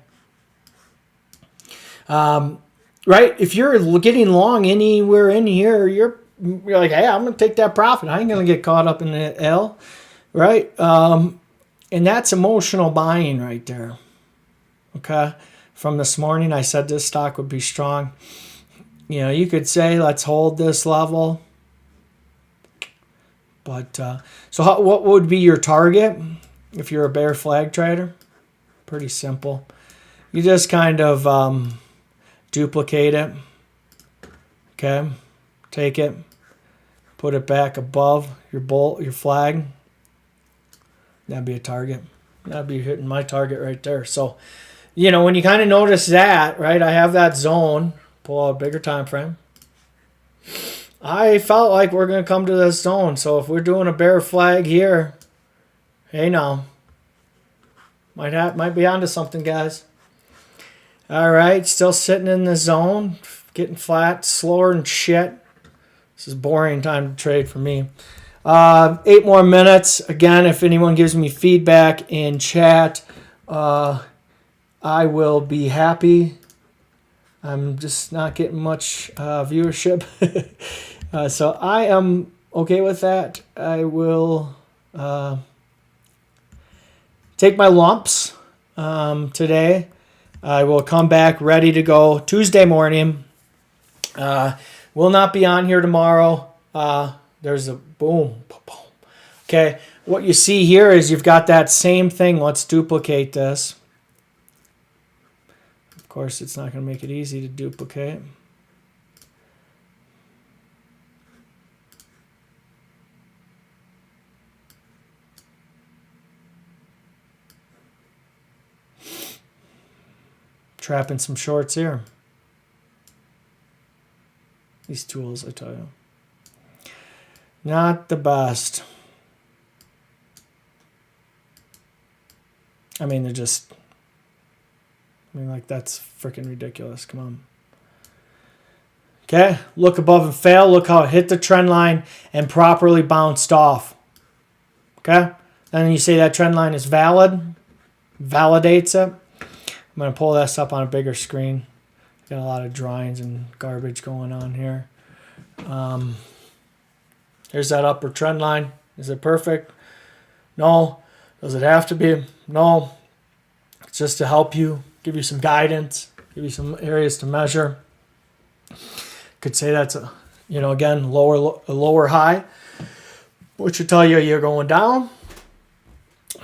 Right? If you're getting long anywhere in here, you're like, hey, I'm going to take that profit. I ain't going to get caught up in the L. Right? And that's emotional buying right there. Okay? From this morning, I said this stock would be strong. You know, you could say, let's hold this level. But, so what would be your target if you're a bear flag trader? Pretty simple. You just kind of duplicate it. Okay? Take it. Put it back above your flag. That'd be a target. That'd be hitting my target right there. So, you know, when you kind of notice that, right, I have that zone. Pull out a bigger time frame. I felt like we're going to come to this zone. So if we're doing a bear flag here, hey now, might be onto something, guys. All right, still sitting in the zone, getting flat, slower than shit. This is boring time to trade for me. 8 more minutes. Again, if anyone gives me feedback in chat, I will be happy. I'm just not getting much viewership. So I am okay with that. I will take my lumps today. I will come back ready to go Tuesday morning. Will not be on here tomorrow. There's a boom. Okay, what you see here is you've got that same thing. Let's duplicate this. Of course, it's not going to make it easy to duplicate. Trapping some shorts here. These tools, I tell you. Not the best. I mean, they're just... I mean, like, that's freaking ridiculous. Come on. Okay, look above and fail. Look how it hit the trend line and properly bounced off. Okay? Then you say that trend line is valid. Validates it. I'm going to pull this up on a bigger screen. Got a lot of drawings and garbage going on here. Here's that upper trend line. Is it perfect? No. Does it have to be? No. It's just to help you, give you some guidance, give you some areas to measure. Could say that's a, you know, again, a lower high, which would tell you you're going down.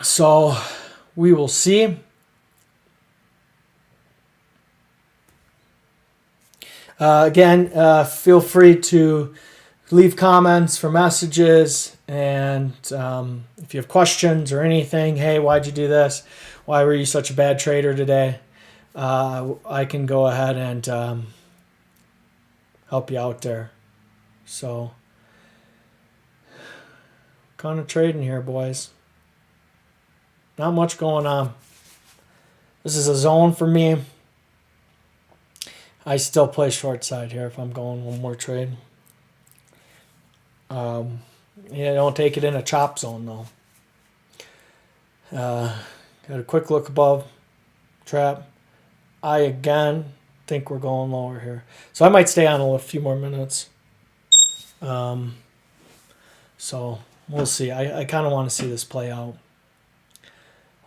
So we will see. Again, feel free to leave comments for messages, and if you have questions or anything, hey, why'd you do this? Why were you such a bad trader today? I can go ahead and help you out there. So, kind of trading here, boys. Not much going on. This is a zone for me. I still play short side here if I'm going one more trade. Yeah, don't take it in a chop zone though. Got a quick look above trap. I again think we're going lower here, so I might stay on a few more minutes. So we'll see. I kind of want to see this play out.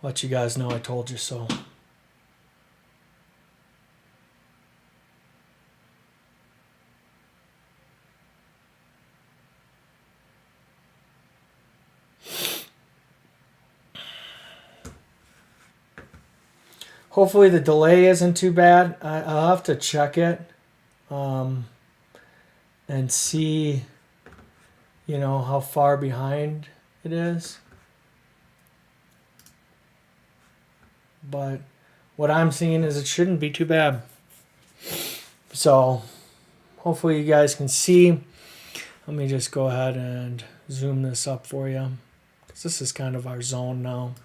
Let you guys know I told you so. Hopefully the delay isn't too bad. I'll have to check it and see, you know, how far behind it is. But what I'm seeing is it shouldn't be too bad. So hopefully you guys can see. Let me just go ahead and zoom this up for you, because this is kind of our zone now.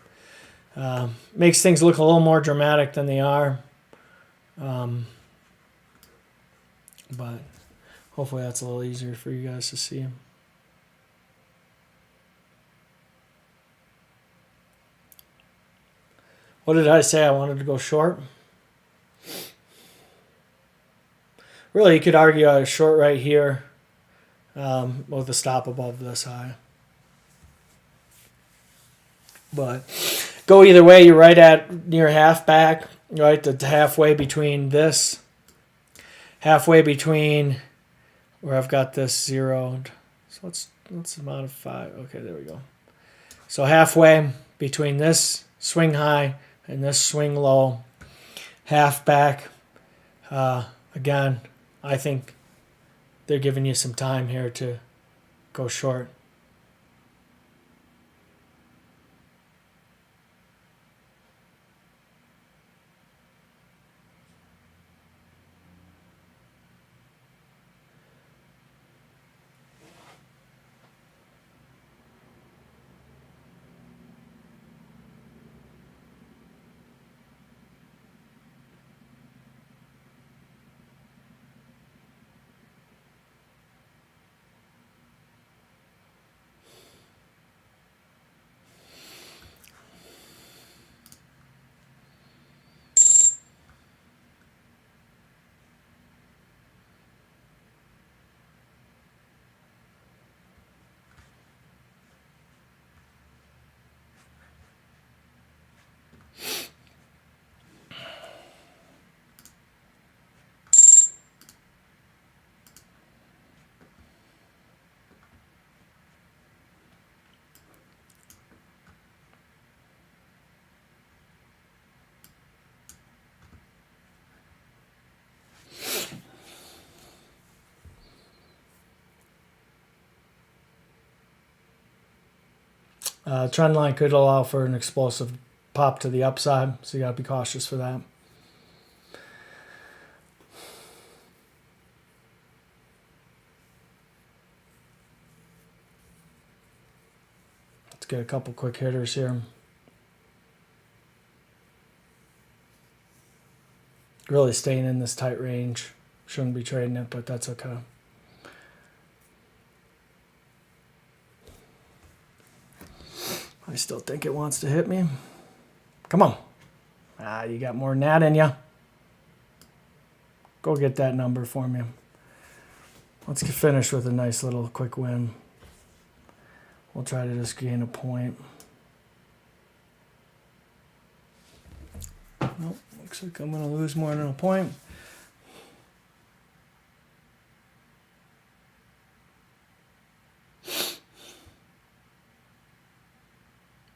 Makes things look a little more dramatic than they are. But hopefully that's a little easier for you guys to see. What did I say? I wanted to go short. Really, you could argue a short right here with a stop above this high. But go either way. You're right at near half back, right? The halfway between this, halfway between where I've got this zeroed. So let's modify. Okay, there we go. So halfway between this swing high and this swing low, half back. Again, I think they're giving you some time here to go short. Trend line could allow for an explosive pop to the upside, so you got to be cautious for that. Let's get a couple quick hitters here. Really staying in this tight range. Shouldn't be trading it, but that's okay. I still think it wants to hit me. Come on. You got more than that in ya. Go get that number for me. Let's get finished with a nice little quick win. We'll try to just gain a point. Nope, looks like I'm going to lose more than a point.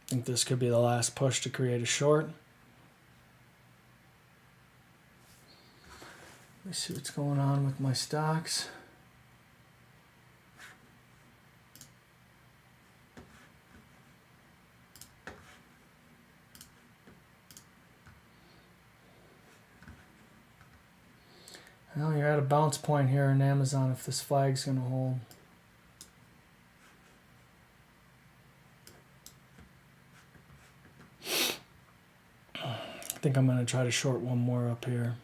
I think this could be the last push to create a short. Let me see what's going on with my stocks. Well, you're at a bounce point here in Amazon if this flag's going to hold. I think I'm going to try to short one more up here.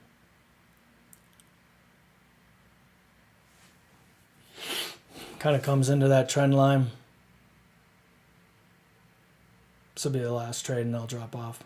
Kind of comes into that trend line. This will be the last trade and I'll drop off.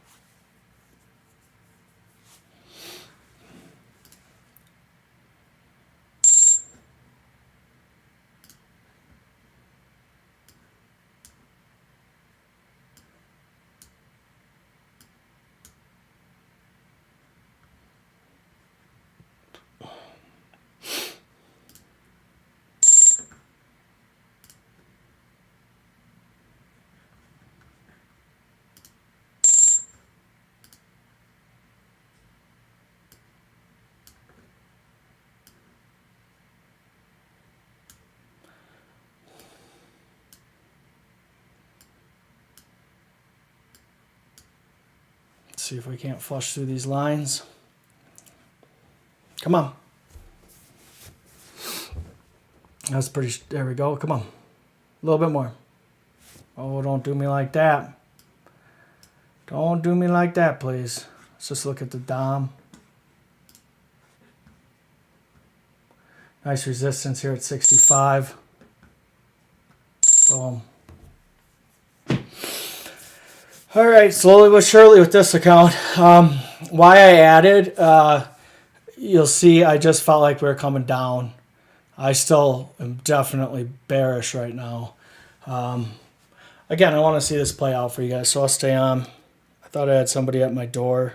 See if we can't flush through these lines. Come on. That's pretty, there we go. Come on. A little bit more. Oh, don't do me like that. Don't do me like that, please. Let's just look at the DOM. Nice resistance here at 65. Boom. All right, slowly but surely with this account. Why I added, you'll see I just felt like we were coming down. I still am definitely bearish right now. Again, I want to see this play out for you guys, so I'll stay on. I thought I had somebody at my door.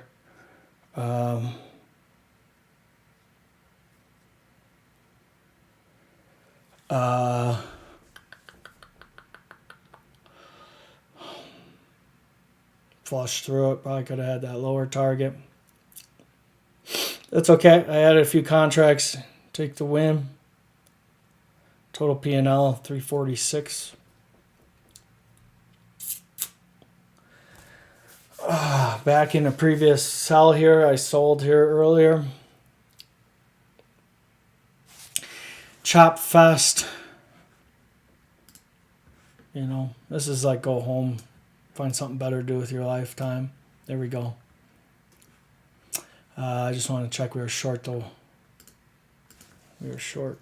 Flush through it. Probably could have had that lower target. That's okay. I added a few contracts. Take the win. Total P&L 346. Back in the previous sell here, I sold here earlier. Chop fest. You know, this is like go home. Find something better to do with your lifetime. There we go. I just want to check we were short though. We are short.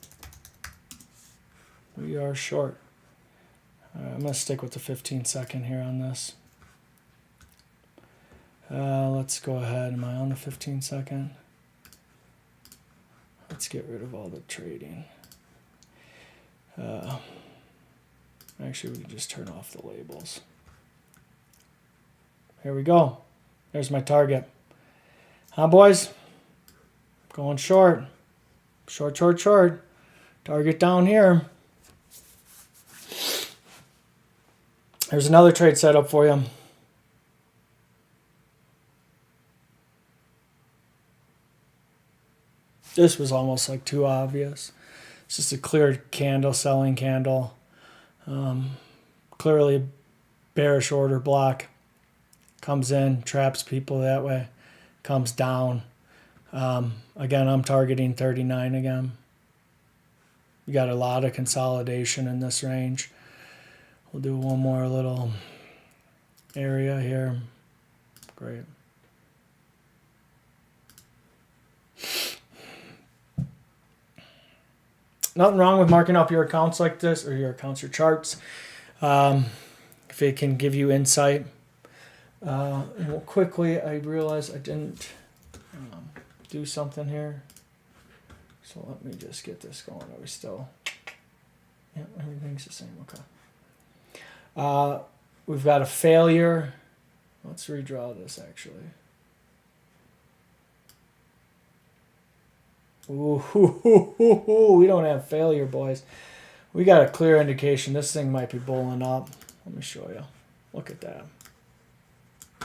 We are short. I'm going to stick with the 15-second here on this. Let's go ahead. Am I on the 15-second? Let's get rid of all the trading. Actually, we can just turn off the labels. Here we go. There's my target. Huh, boys? Going short. Short, short, short. Target down here. There's another trade set up for you. This was almost like too obvious. It's just a clear candle, selling candle. Clearly bearish order block. Comes in, traps people that way, comes down. Again, I'm targeting 39 again. You got a lot of consolidation in this range. We'll do one more little area here. Great. Nothing wrong with marking up your accounts like this, or your accounts, your charts, if it can give you insight. And well, quickly, I realized I didn't do something here. So let me just get this going. Are we still? Yeah, everything's the same. Okay. We've got a failure. Let's redraw this actually. Ooh, we don't have failure, boys. We got a clear indication this thing might be bowling up. Let me show you. Look at that.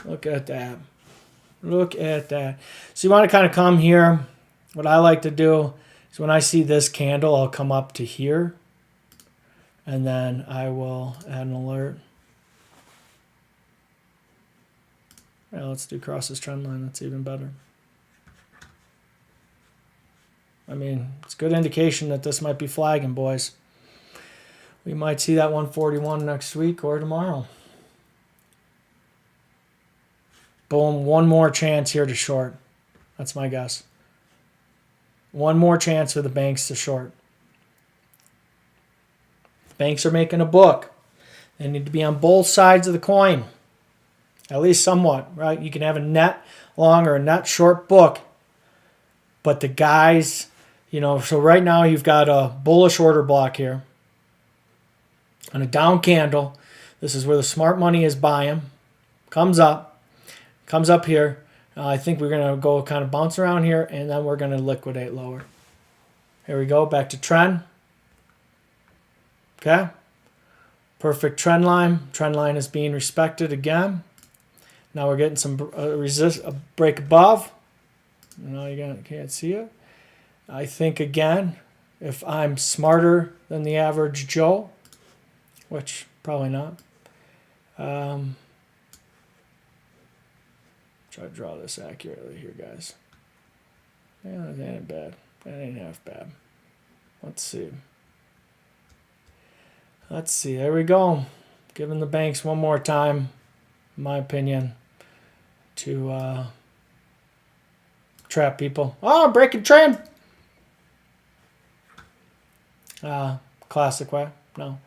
Look at that. Look at that. So you want to kind of come here. What I like to do is when I see this candle, I'll come up to here. And then I will add an alert. Yeah, let's do cross this trend line. That's even better. I mean, it's a good indication that this might be flagging, boys. We might see that 141 next week or tomorrow. Boom, one more chance here to short. That's my guess. One more chance for the banks to short. Banks are making a book. They need to be on both sides of the coin. At least somewhat, right? You can have a net long or a net short book. But the guys, you know, so right now you've got a bullish order block here. On a down candle. This is where the smart money is buying. Comes up here. I think we're going to go kind of bounce around here, and then we're going to liquidate lower. Here we go, back to trend. Okay. Perfect trend line. Trend line is being respected again. Now we're getting some a break above. No, you can't see it. I think, again, if I'm smarter than the average Joe, which probably not, try to draw this accurately here, guys. Yeah, that ain't bad. That ain't half bad. Let's see. Let's see. There we go. Giving the banks one more time, in my opinion, to trap people. Oh, breaking trend. Classic way. No.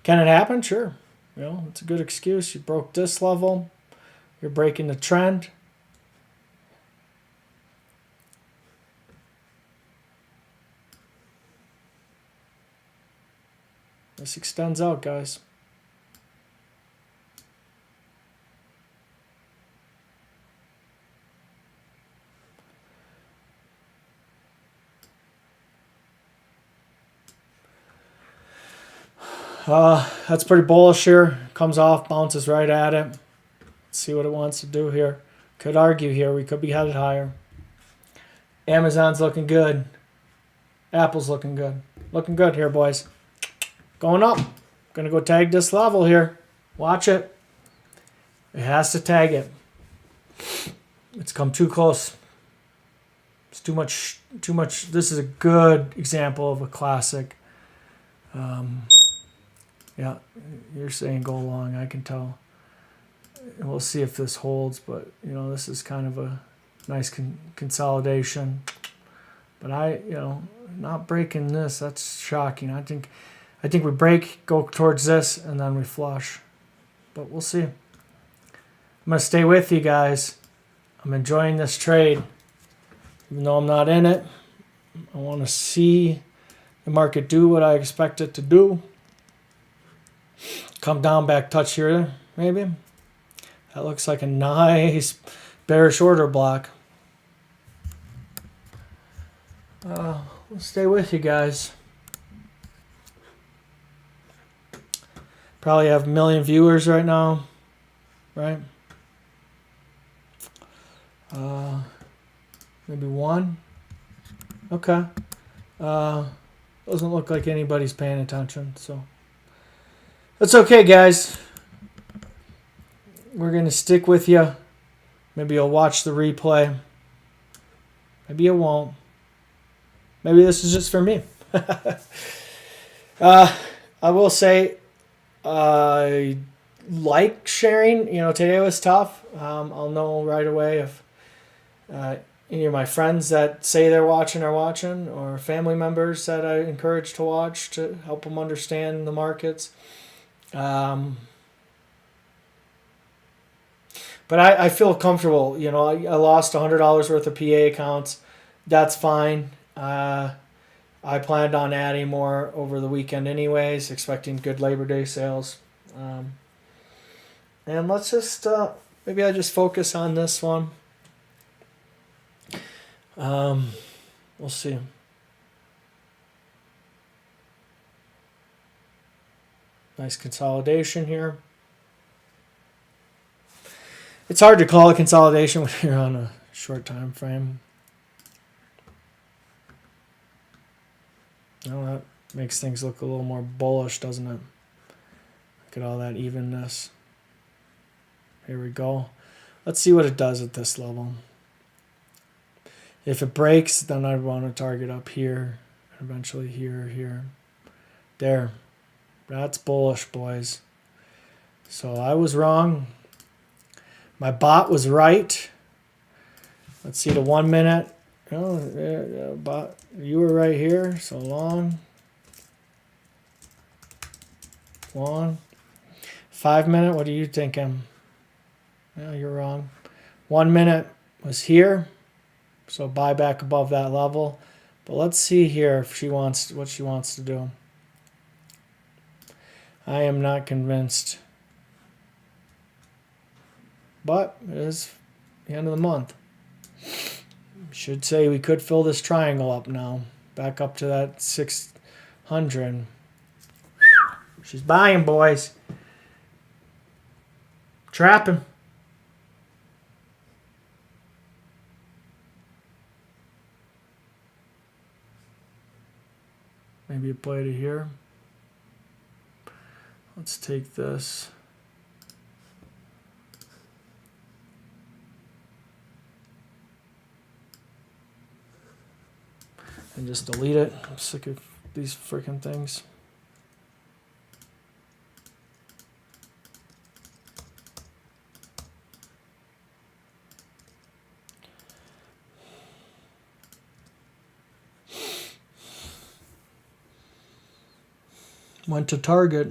Can it happen? Sure. You know, it's a good excuse. You broke this level. You're breaking the trend. This extends out, guys. That's pretty bullish here. Comes off, bounces right at it. Let's see what it wants to do here. Could argue here. We could be headed higher. Amazon's looking good. Apple's looking good. Looking good here, boys. Going up. Gonna go tag this level here. Watch it. It has to tag it. It's come too close. It's too much. This is a good example of a classic. Yeah, you're saying go long. I can tell. We'll see if this holds, but you know, this is kind of a nice consolidation. But not breaking this. That's shocking. I think we break, go towards this, and then we flush. But we'll see. I'm gonna stay with you guys. I'm enjoying this trade, even though I'm not in it. I want to see the market do what I expect it to do. Come down, back touch here, maybe. That looks like a nice bearish order block. We'll stay with you guys. Probably have a million viewers right now, right? Maybe one. Okay. Doesn't look like anybody's paying attention, so. That's okay, guys. we're going to stick with you. Maybe you'll watch the replay. Maybe you won't. Maybe this is just for me. I will say I like sharing. Today was tough. I'll know right away if any of my friends that say they're watching are watching, or family members that I encourage to watch to help them understand the markets. But I feel comfortable. I lost $100 worth of PA accounts. That's fine. I planned on adding more over the weekend anyways, expecting good Labor Day sales. And let's just, maybe I just focus on this one. We'll see. Nice consolidation here. It's hard to call a consolidation when you're on a short time frame. That makes things look a little more bullish, doesn't it? Look at all that evenness. Here we go. Let's see what it does at this level. If it breaks, then I'd want to target up here, eventually here. There. That's bullish, boys. So I was wrong. My bot was right. Let's see the 1 minute. Oh, bot, you were right here. So long. 5 minute. What are you thinking? No, you're wrong. 1 minute was here. So buy back above that level. But let's see here if what she wants to do. I am not convinced. But it is the end of the month. Should say we could fill this triangle up now. Back up to that 600. She's buying, boys. Trapping. Maybe a play to here. Let's take this. And just delete it. I'm sick of these freaking things. Went to target.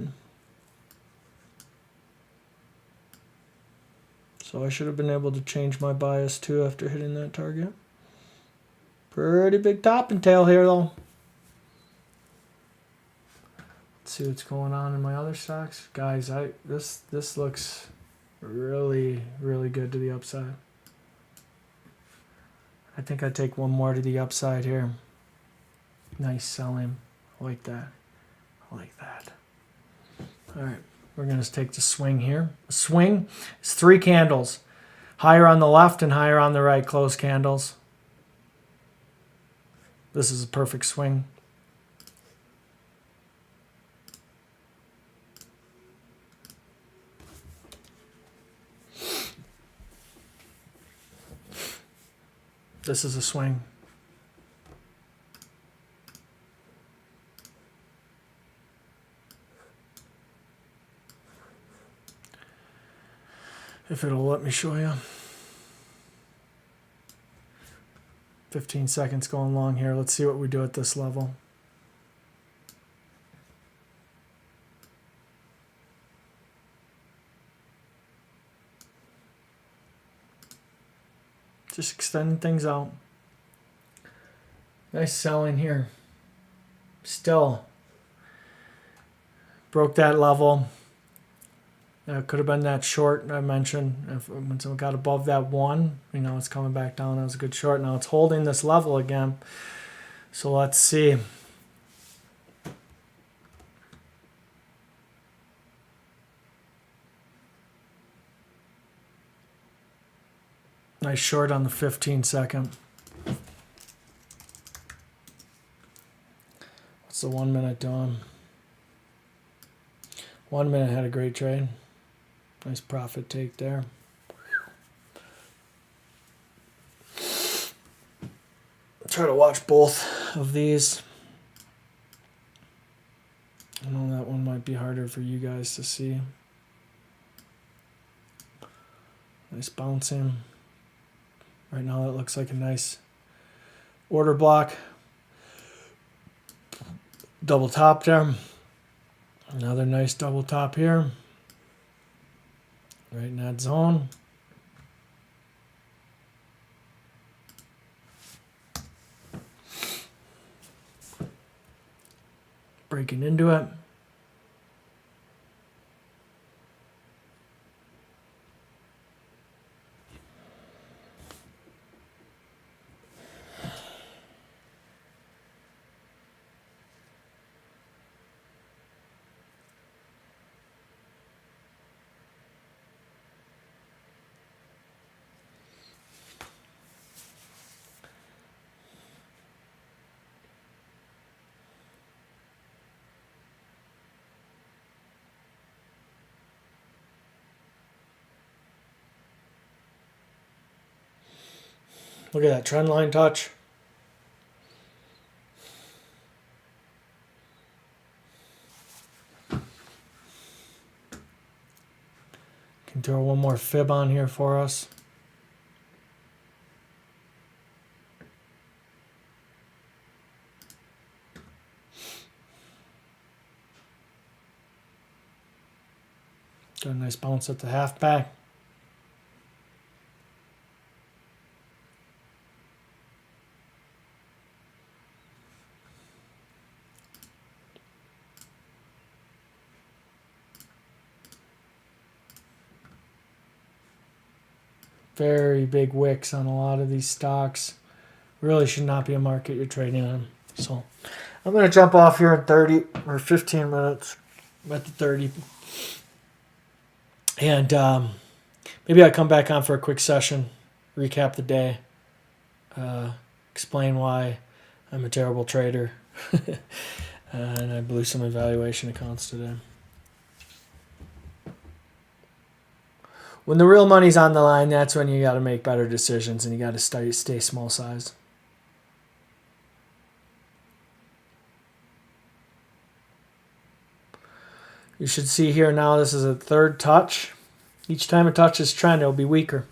So I should have been able to change my bias too after hitting that target. Pretty big top and tail here though. Let's see what's going on in my other stocks. Guys, this looks really, really good to the upside. I think I'd take one more to the upside here. Nice selling. I like that. I like that. All right, we're going to take the swing here. A swing is 3 candles. Higher on the left and higher on the right, closed candles. This is a perfect swing. This is a swing. If it'll let me show you. 15 seconds going long here. Let's see what we do at this level. Just extending things out. Nice selling here. Still broke that level. Could have been that short I mentioned. When someone got above that 1, it's coming back down. That was a good short. Now it's holding this level again. So let's see. Nice short on the 15 second. What's the 1 minute doing? 1 minute had a great trade. Nice profit take there. Try to watch both of these. I know that one might be harder for you guys to see. Nice bouncing. Right now that looks like a nice order block. Double top there. Another nice double top here. Right in that zone. Breaking into it. Look at that trend line touch. Can throw one more fib on here for us. Got a nice bounce at the halfback. Very big wicks on a lot of these stocks. Really should not be a market you're trading on. So I'm going to jump off here in 30 or 15 minutes. I'm at the 30. And maybe I'll come back on for a quick session, recap the day, explain why I'm a terrible trader. And I blew some evaluation accounts today. When the real money's on the line, that's when you got to make better decisions and you got to stay small size. You should see here now this is a third touch. Each time it touches trend, it'll be weaker.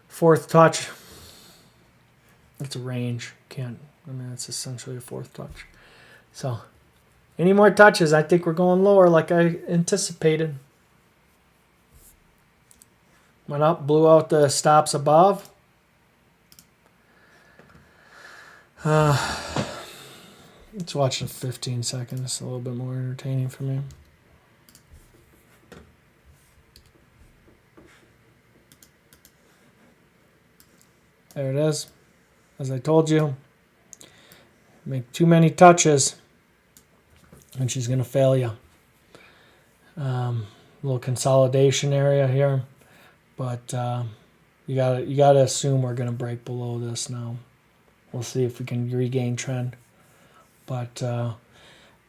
Fourth touch. It's a range. It's essentially a fourth touch. So, any more touches, I think we're going lower like I anticipated. Went up, blew out the stops above. Let's watch the 15 seconds. A little bit more entertaining for me. There it is. As I told you, make too many touches and she's going to fail you. Little consolidation area here, but you gotta assume we're going to break below this now. We'll see if we can regain trend, but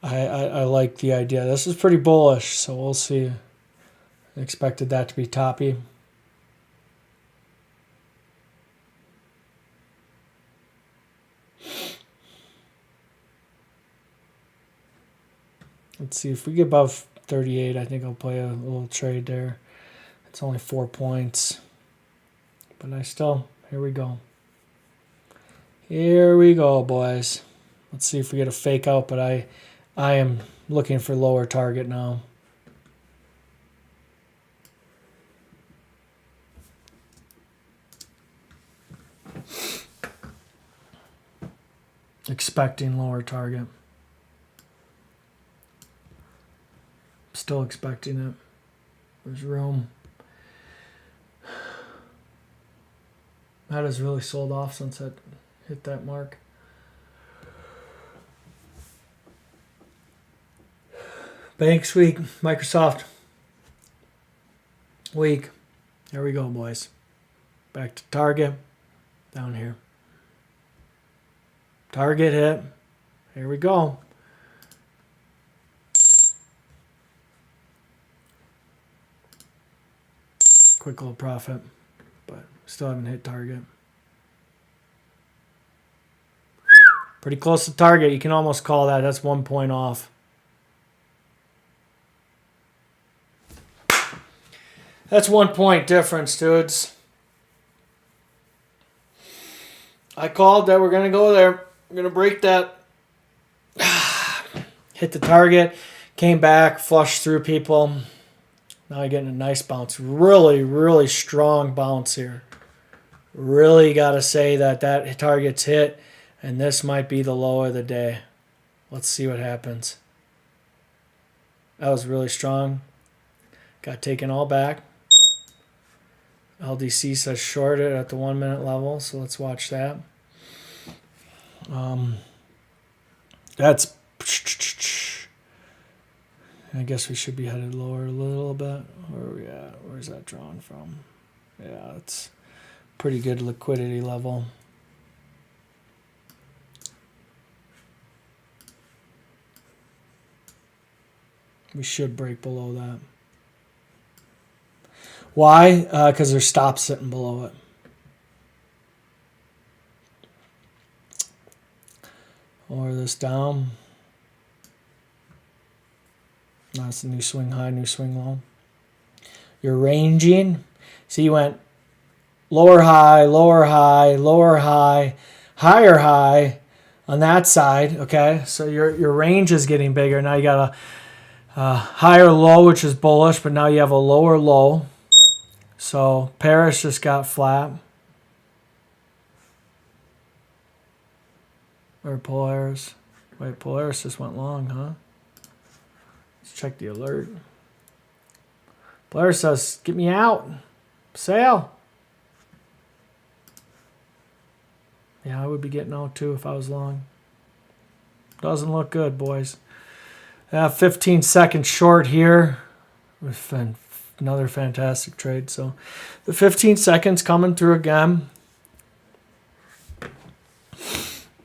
I like the idea. This is pretty bullish, so we'll see. I expected that to be toppy. Let's see if we get above 38. I think I'll play a little trade there. It's only 4 points, but here we go. Here we go, boys. Let's see if we get a fake out, but I am looking for lower target now. Expecting lower target. Still expecting it. There's room. That has really sold off since it hit that mark. Banks week, Microsoft week. There we go, boys. Back to target. Down here. Target hit. Here we go. Quick little profit, but still haven't hit target. Pretty close to target. You can almost call that. That's 1 point off. That's 1 point difference, dudes. I called that we're going to go there. We're going to break that. Hit the target. Came back. Flushed through people. Now you're getting a nice bounce. Really, really strong bounce here. Really got to say that target's hit. And this might be the low of the day. Let's see what happens. That was really strong. Got taken all back. LDC says shorted at the 1 minute level. So let's watch that. That's... I guess we should be headed lower a little bit. Where are we at? Where's that drawn from? Yeah, it's pretty good liquidity level. We should break below that. Why? Because there's stops sitting below it. Lower this down. That's the new swing high, new swing low. You're ranging. So you went lower high, lower high, lower high, higher high on that side. Okay, so your range is getting bigger. Now you got a higher low, which is bullish, but now you have a lower low. So Paris just got flat. Or Polaris. Wait, Polaris just went long, huh? Let's check the alert. Polaris says, get me out. Sale. Yeah, I would be getting out too if I was long. Doesn't look good, boys. 15 seconds short here. Another fantastic trade. So the 15 seconds coming through again.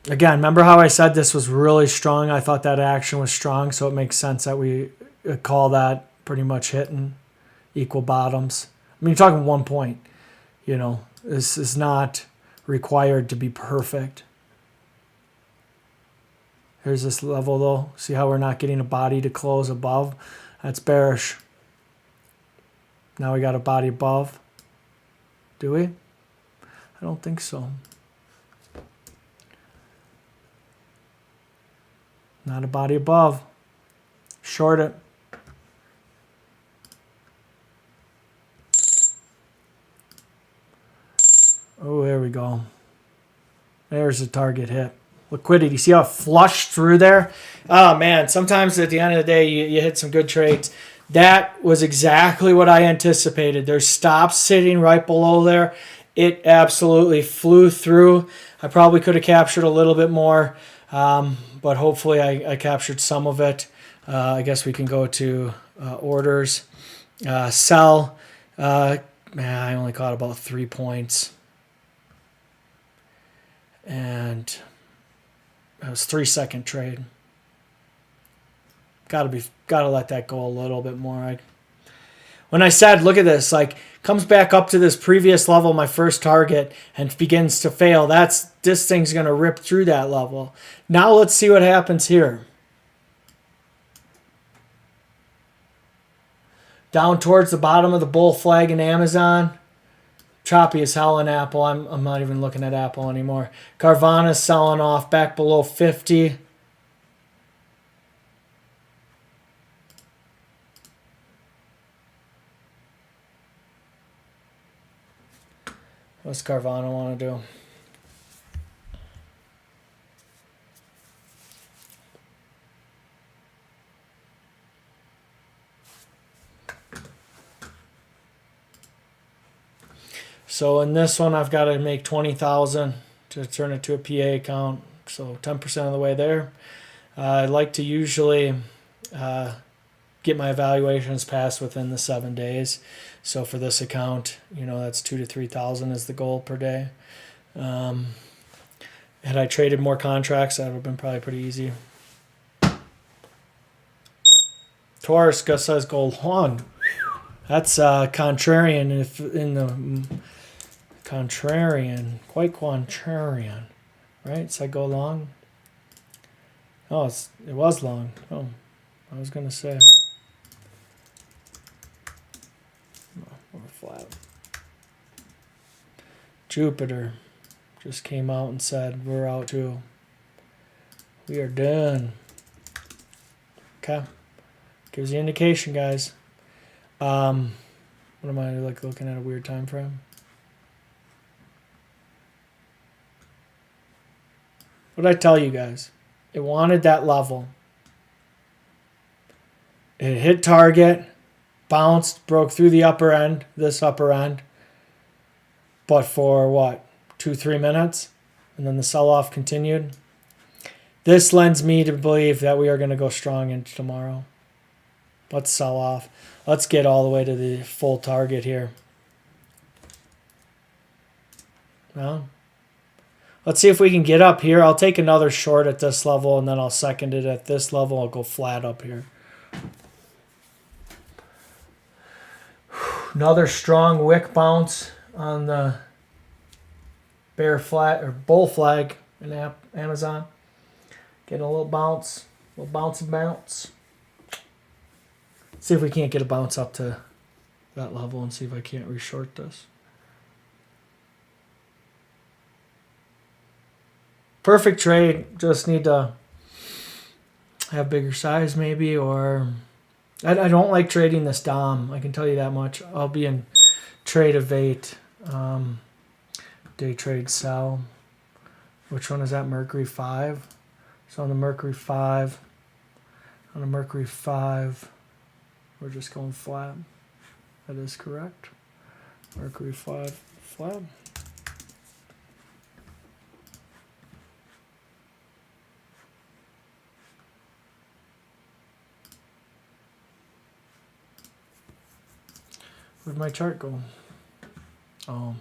Again, remember how I said this was really strong? I thought that action was strong, so it makes sense that we call that pretty much hitting equal bottoms. I mean, you're talking 1 point. You know, this is not required to be perfect. Here's this level, though. See how we're not getting a body to close above? That's bearish. Now we got a body above. Do we? I don't think so. Not a body above. Short it. Oh, there we go. There's the target hit. Liquidity. See how it flushed through there? Oh, man. Sometimes at the end of the day, you hit some good trades. That was exactly what I anticipated. There's stops sitting right below there. It absolutely flew through. I probably could have captured a little bit more, but hopefully I captured some of it. I guess we can go to orders. Sell. Man, I only caught about 3 points. And it was 3 second trade. Gotta let that go a little bit more. When I said, look at this, like comes back up to this previous level, my first target, and begins to fail. This thing's gonna rip through that level. Now let's see what happens here. Down towards the bottom of the bull flag in Amazon. Choppy as hell in Apple. I'm not even looking at Apple anymore. Carvana's selling off back below 50. What's Carvana want to do? So in this one, I've got to make 20,000 to turn it to a PA account. So 10% of the way there. I like to usually get my evaluations passed within the 7 days. So for this account, you know, that's 2,000 to 3,000 is the goal per day. Had I traded more contracts, that would have been probably pretty easy. Taurus, Gus says gold one. That's contrarian, if in the contrarian, quite contrarian, right? So I go long. Oh, it was long. Oh, I was gonna say. Or flat. Jupiter just came out and said we're out too. We are done. Okay, gives you indication, guys. What am I like looking at a weird time frame? What did I tell you guys? It wanted that level. It hit target, bounced, broke through the upper end, this upper end. But for what, 2-3 minutes? And then the sell-off continued. This lends me to believe that we are going to go strong into tomorrow. Let's sell off. Let's get all the way to the full target here. Well, let's see if we can get up here. I'll take another short at this level, and then I'll second it at this level. I'll go flat up here. Another strong wick bounce on the bear flag or bull flag in Amazon. Getting a little bounce, a little bouncy bounce. See if we can't get a bounce up to that level and see if I can't reshort this. Perfect trade. Just need to have bigger size maybe, or I don't like trading this Dom. I can tell you that much. I'll be in trade of 8. Day trade sell. Which one is that? Mercury 5. So on the Mercury 5, we're just going flat. That is correct. Mercury 5 flat. Where'd my chart go? Oh.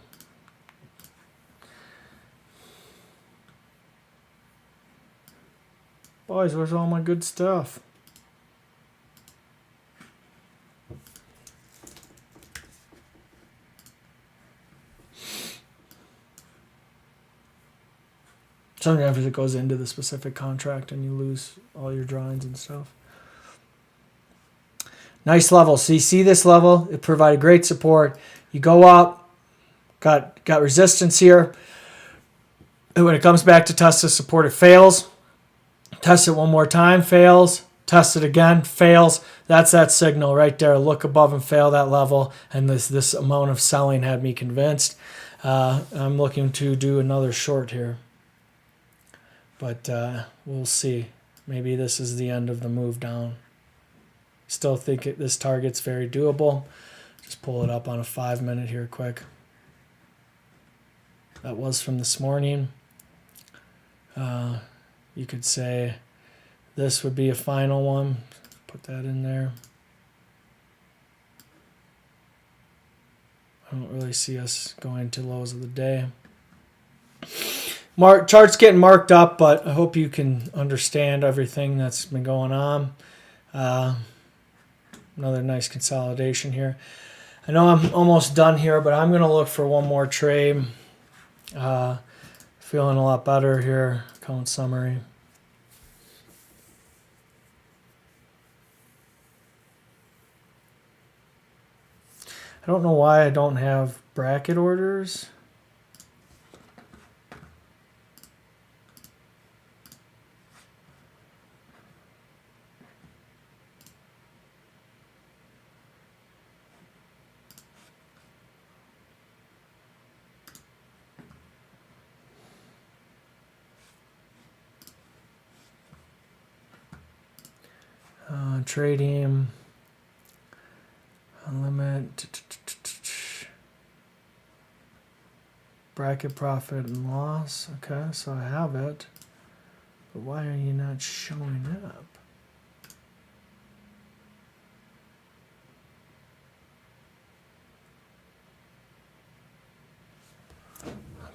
Boys, where's all my good stuff? Sometimes it goes into the specific contract and you lose all your drawings and stuff. Nice level. So you see this level? It provided great support. You go up, got resistance here. And when it comes back to test the support, it fails. Test it one more time, fails. Test it again, fails. That's that signal right there. Look above and fail that level. And this amount of selling had me convinced. I'm looking to do another short here. But we'll see. Maybe this is the end of the move down. Still think this target's very doable. Just pull it up on a 5-minute here quick. That was from this morning. You could say this would be a final one. Put that in there. I don't really see us going to lows of the day. Chart's getting marked up, but I hope you can understand everything that's been going on. Another nice consolidation here. I know I'm almost done here, but I'm going to look for one more trade. Feeling a lot better here. Account summary. I don't know why I don't have bracket orders. Trading, limit, bracket profit and loss. Okay, so I have it, but why are you not showing up?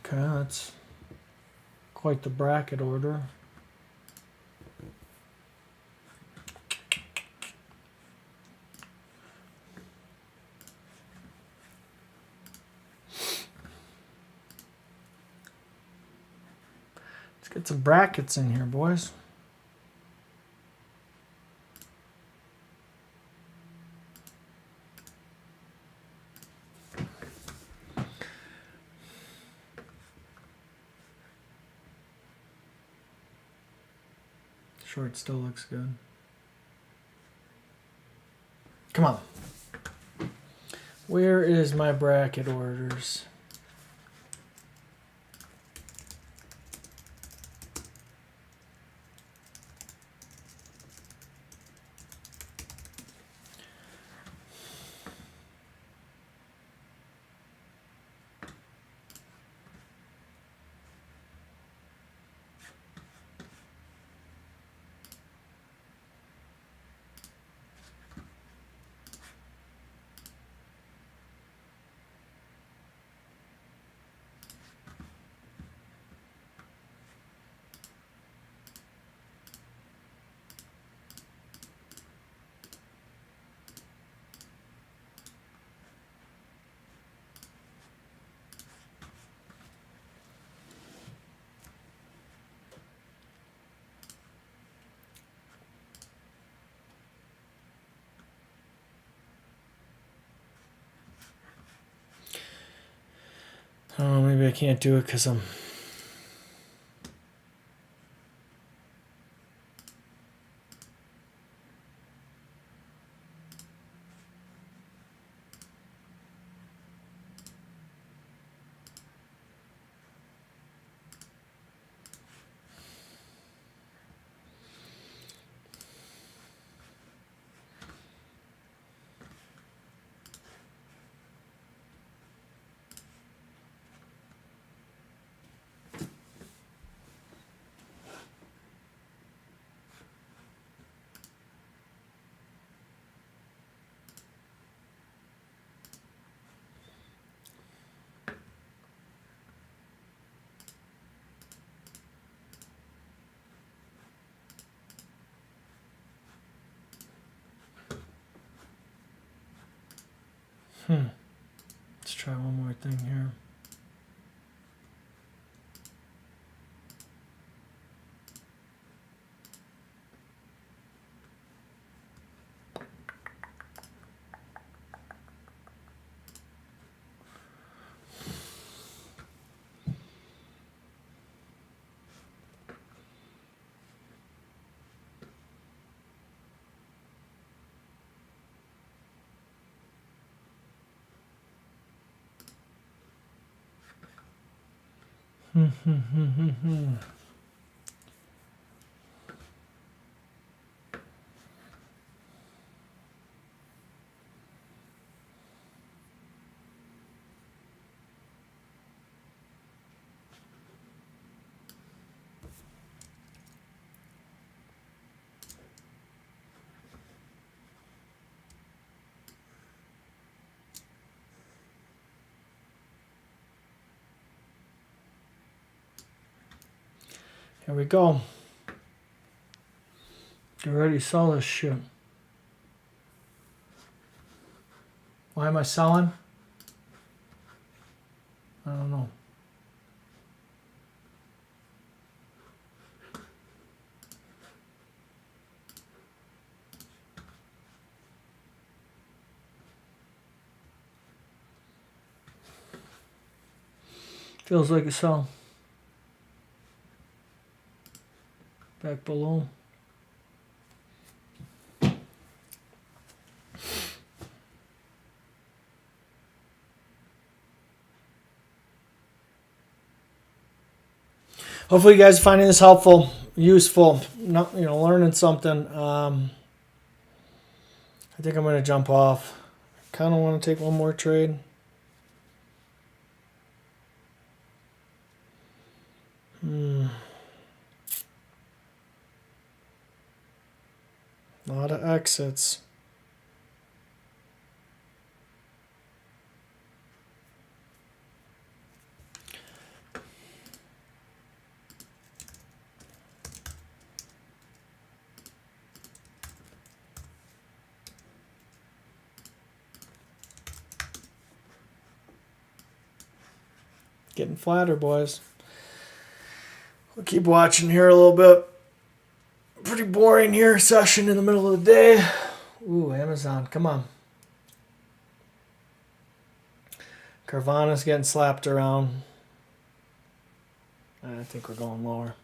Okay, that's quite the bracket order. Let's get some brackets in here, boys. Short still looks good. Come on. Where is my bracket orders? Oh, maybe I can't do it because I'm... Let's try one more thing here. Here we go. You already saw this shit. Why am I selling? I don't know. Feels like a sell. Back below. Hopefully you guys are finding this helpful, useful, not, learning something. I think I'm going to jump off. Kind of want to take one more trade. A lot of exits. getting flatter, boys. We'll keep watching here a little bit. Pretty boring here session in the middle of the day. Ooh, Amazon, come on. Carvana's getting slapped around. I think we're going lower.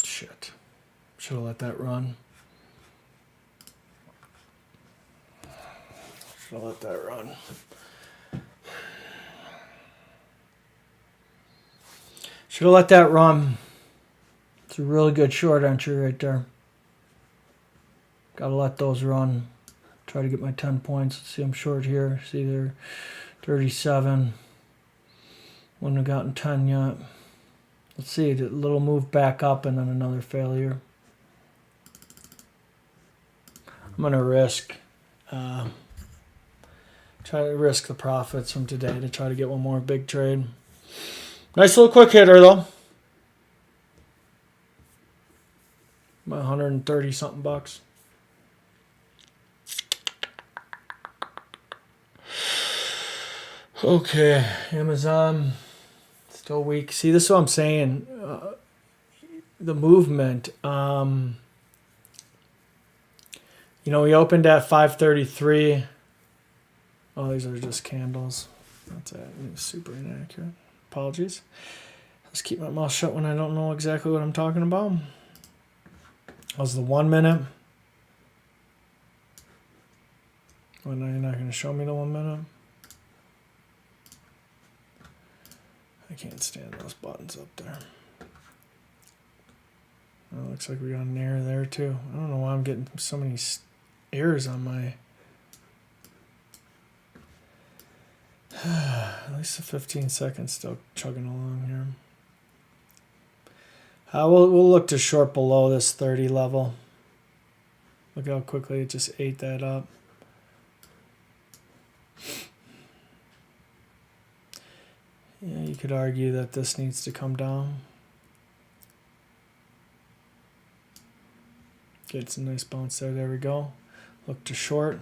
Shit. Should have let that run. Should have let that run. Should have let that run. It's a really good short entry right there. Gotta let those run. Try to get my 10 points. Let's see, I'm short here. See there, 37. Wouldn't have gotten 10 yet. Let's see, a little move back up and then another failure. I'm going to risk. Try to risk the profits from today to try to get one more big trade. Nice little quick hitter though. About 130 something bucks. Okay, Amazon. Still weak. See, this is what I'm saying. The movement. You know, we opened at 533. Oh, these are just candles. That's super inaccurate. Apologies. Let's keep my mouth shut when I don't know exactly what I'm talking about. That was the 1 minute. Well, now you're not going to show me the 1 minute. I can't stand those buttons up there. Oh, looks like we got an error there too. I don't know why I'm getting so many errors on my... At least the 15 seconds still chugging along here. We'll look to short below this 30 level. Look how quickly it just ate that up. Yeah, you could argue that this needs to come down. Get some nice bounce there. There we go. Look to short.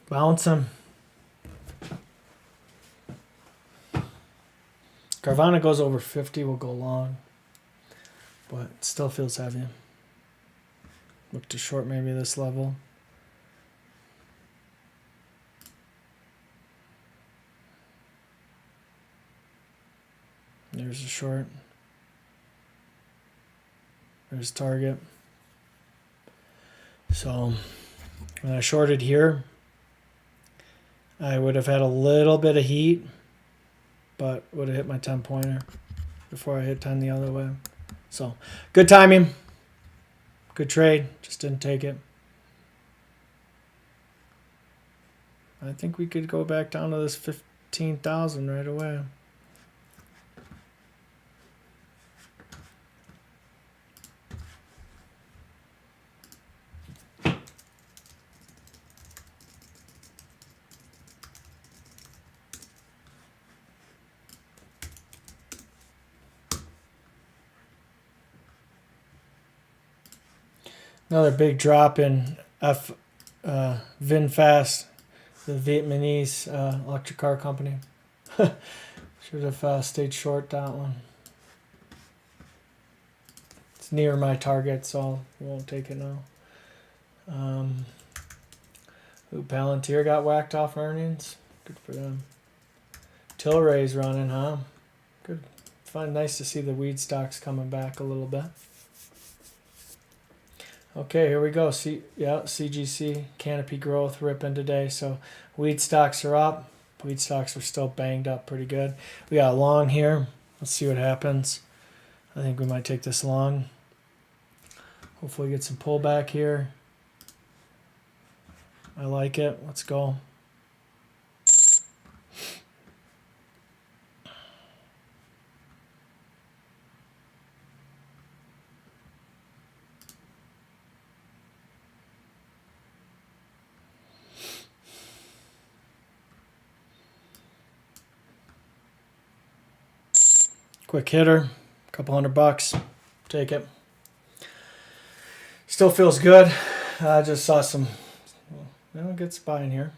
Bounce him. Carvana goes over 50, we'll go long. But it still feels heavy. Look to short maybe this level. There's a short. There's target. So when I shorted here, I would have had a little bit of heat, but would have hit my 10 pointer before I hit 10 the other way. So good timing. Good trade. Just didn't take it. I think we could go back down to this 15,000 right away. Another big drop in VinFast, the Vietnamese electric car company. Should have stayed short that one. It's near my target, so I won't take it now. Palantir got whacked off earnings. Good for them. Tilray's running, huh? Good. Fun. Nice to see the weed stocks coming back a little bit. Okay, here we go. CGC, Canopy Growth ripping today. So weed stocks are up. Weed stocks are still banged up pretty good. We got a long here. Let's see what happens. I think we might take this long. Hopefully get some pullback here. I like it. Let's go. Quick hitter, couple $100, take it. Still feels good. I just saw some, get some buy in here.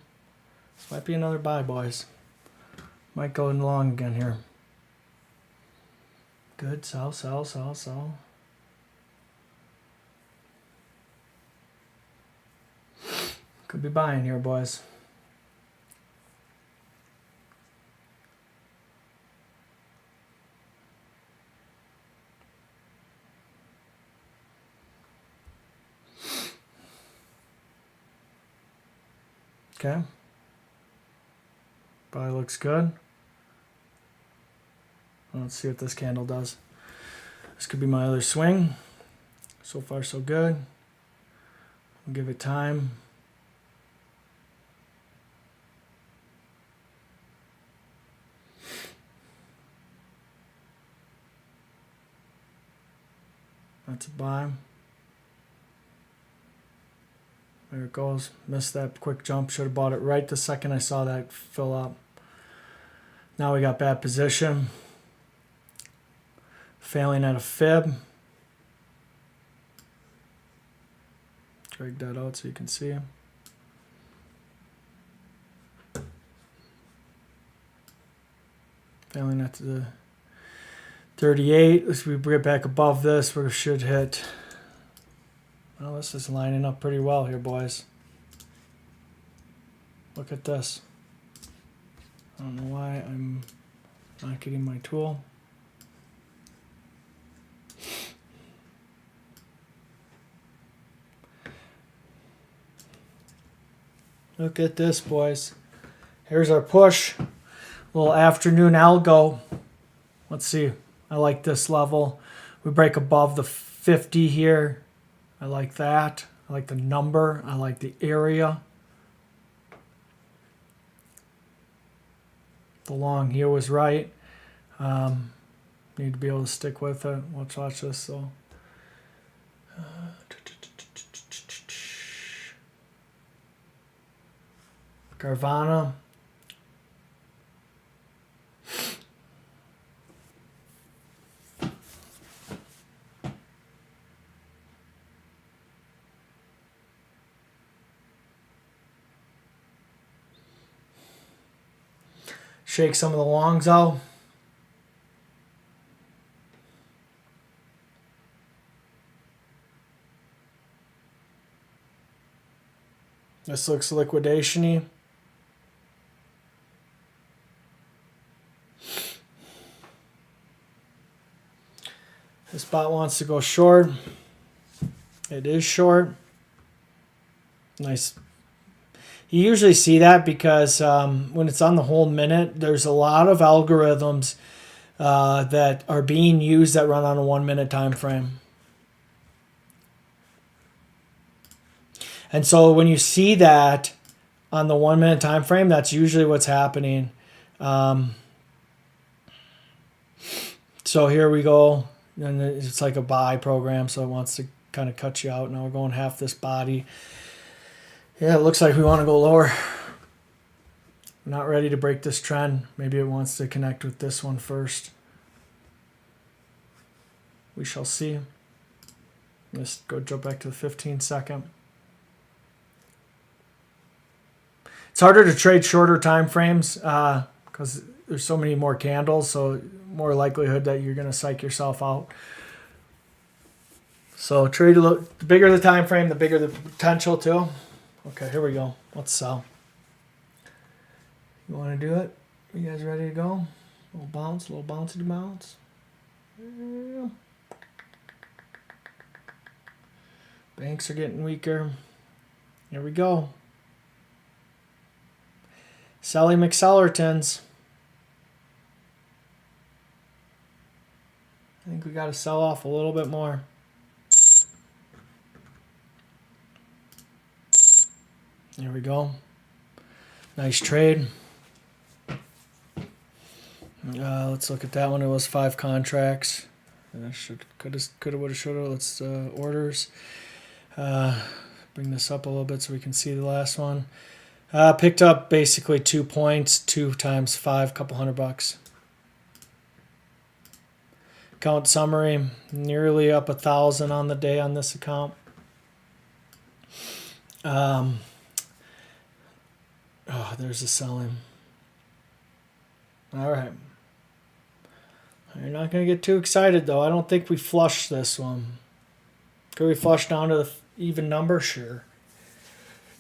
This might be another buy, boys. Might go in long again here. Good, sell. Could be buying here, boys. Okay. Buy looks good. Let's see what this candle does. This could be my other swing. So far, so good. I'll give it time. That's a buy. There it goes. Missed that quick jump. Should have bought it right the second I saw that fill up. Now we got bad position. Failing at a fib. Drag that out so you can see. Failing at the 38. Let's we get back above this. We should hit. Well, this is lining up pretty well here, boys. Look at this. I don't know why I'm not getting my tool. Look at this, boys. Here's our push. Little afternoon algo. Let's see. I like this level. We break above the 50 here. I like that. I like the number. I like the area. The long here was right. Need to be able to stick with it. Let's watch this though. Carvana. Shake some of the longs out. This looks liquidation-y. This bot wants to go short. It is short. Nice. You usually see that because when it's on the whole minute, there's a lot of algorithms that are being used that run on a 1 minute time frame. And so when you see that on the 1 minute time frame, that's usually what's happening. So here we go. And it's like a buy program, so it wants to kind of cut you out. Now we're going half this body. Yeah, it looks like we want to go lower. We're not ready to break this trend. Maybe it wants to connect with this one first. We shall see. Let's go jump back to the 15-second. It's harder to trade shorter time frames because there's so many more candles, so more likelihood that you're going to psych yourself out. So trade a little, the bigger the time frame, the bigger the potential too. Okay, here we go. Let's sell. You want to do it? You guys ready to go? Little bounce, little bouncy bounce. Yeah. Banks are getting weaker. Here we go. Sally McSellertons. I think we got to sell off a little bit more. There we go. Nice trade. Let's look at that one. It was 5 contracts. And I could have, would have, should have. Let's orders. Bring this up a little bit so we can see the last one. Picked up basically 2 points. 2 times 5, couple $100. Account summary, nearly up 1,000 on the day on this account. Oh, there's the selling. All right. You're not going to get too excited, though. I don't think we flushed this one. Could we flush down to the even number? Sure.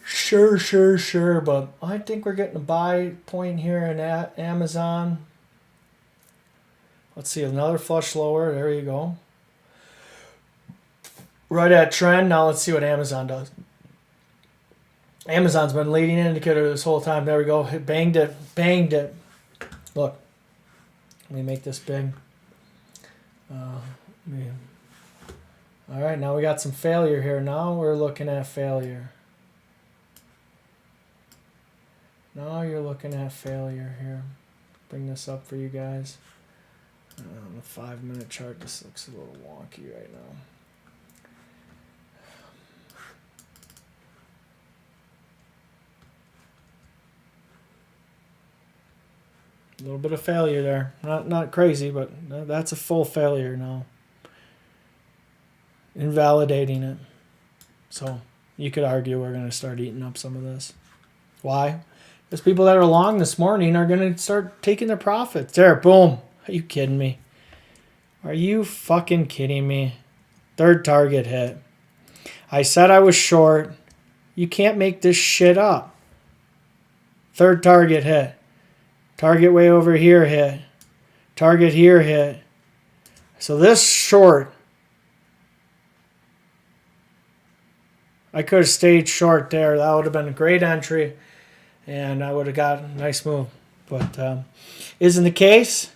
Sure. But I think we're getting a buy point here in Amazon. Let's see, another flush lower. There you go. Right at trend. Now let's see what Amazon does. Amazon's been leading indicator this whole time. There we go. It banged it. Banged it. Look. Let me make this big. All right, now we got some failure here. Now we're looking at failure. Now you're looking at failure here. Bring this up for you guys. On the 5-minute chart, this looks a little wonky right now. A little bit of failure there. Not crazy, but that's a full failure now. Invalidating it. So you could argue we're going to start eating up some of this. Why? Because people that are long this morning are going to start taking their profits. There, boom. Are you kidding me? Are you fucking kidding me? Third target hit. I said I was short. You can't make this shit up. Third target hit. Target way over here hit. Target here hit. So this short, I could have stayed short there. That would have been a great entry, and I would have got a nice move. But isn't the case.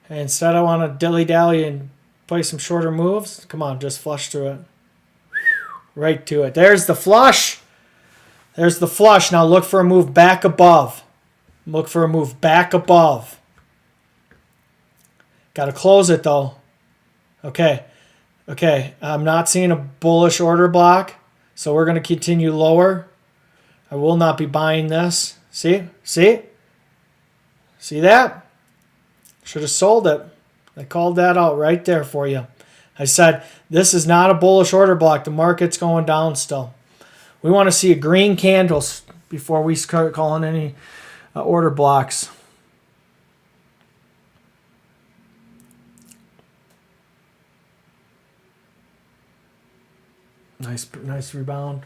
Instead, I want to dilly-dally and play some shorter moves. Come on, just flush through it. Right to it. There's the flush. There's the flush. Now look for a move back above. Look for a move back above. Got to close it, though. Okay. I'm not seeing a bullish order block, so we're going to continue lower. I will not be buying this. See? See that? Should have sold it. I called that out right there for you. I said, this is not a bullish order block. The market's going down still. We want to see a green candle before we start calling any order blocks. Nice rebound.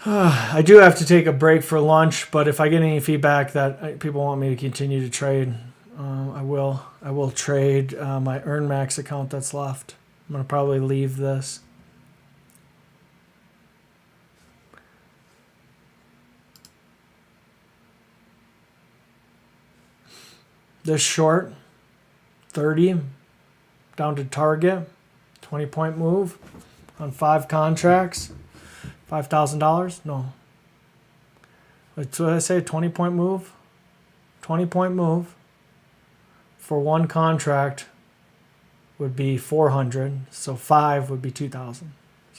I do have to take a break for lunch, but if I get any feedback that people want me to continue to trade, I will. I will trade my EarnMax account that's left. I'm going to probably leave this. This short, 30, down to target, 20-point move on 5 contracts. $5,000? No. What did I say? 20-point move? 20-point move for 1 contract would be $400. So 5 would be $2,000. So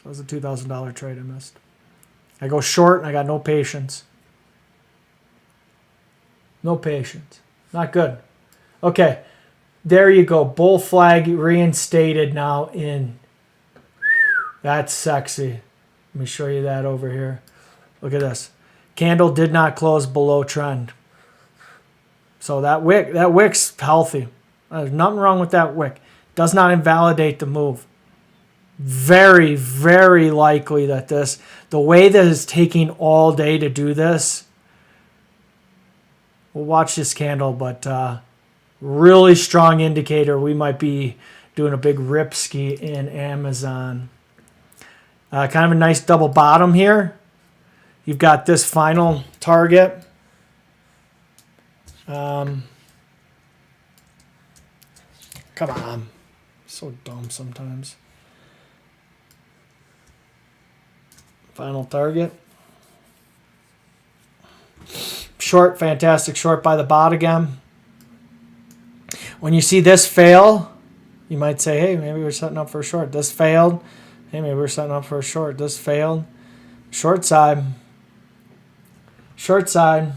it was a $2,000 trade I missed. I go short and I got no patience. No patience. Not good. Okay. There you go. Bull flag reinstated now in. That's sexy. Let me show you that over here. Look at this. Candle did not close below trend. So that wick's healthy. There's nothing wrong with that wick. Does not invalidate the move. Very, very likely that the way that it's taking all day to do this, we'll watch this candle, but really strong indicator we might be doing a big rip ski in Amazon. Kind of a nice double bottom here. You've got this final target. Come on. So dumb sometimes. Final target. Short, fantastic short by the bot again. When you see this fail, you might say, hey, maybe we're setting up for a short. This failed. Hey, maybe we're setting up for a short. This failed. Short side. Short side.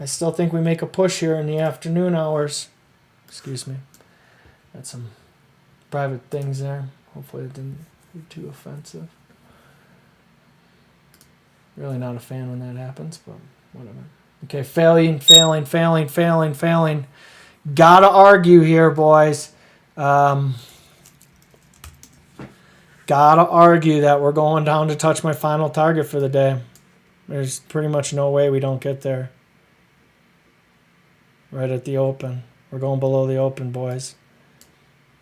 I still think we make a push here in the afternoon hours. Excuse me. Got some private things there. Hopefully it didn't be too offensive. Really not a fan when that happens, but whatever. Okay, failing. Gotta argue here, boys. Gotta argue that we're going down to touch my final target for the day. There's pretty much no way we don't get there. Right at the open. We're going below the open, boys.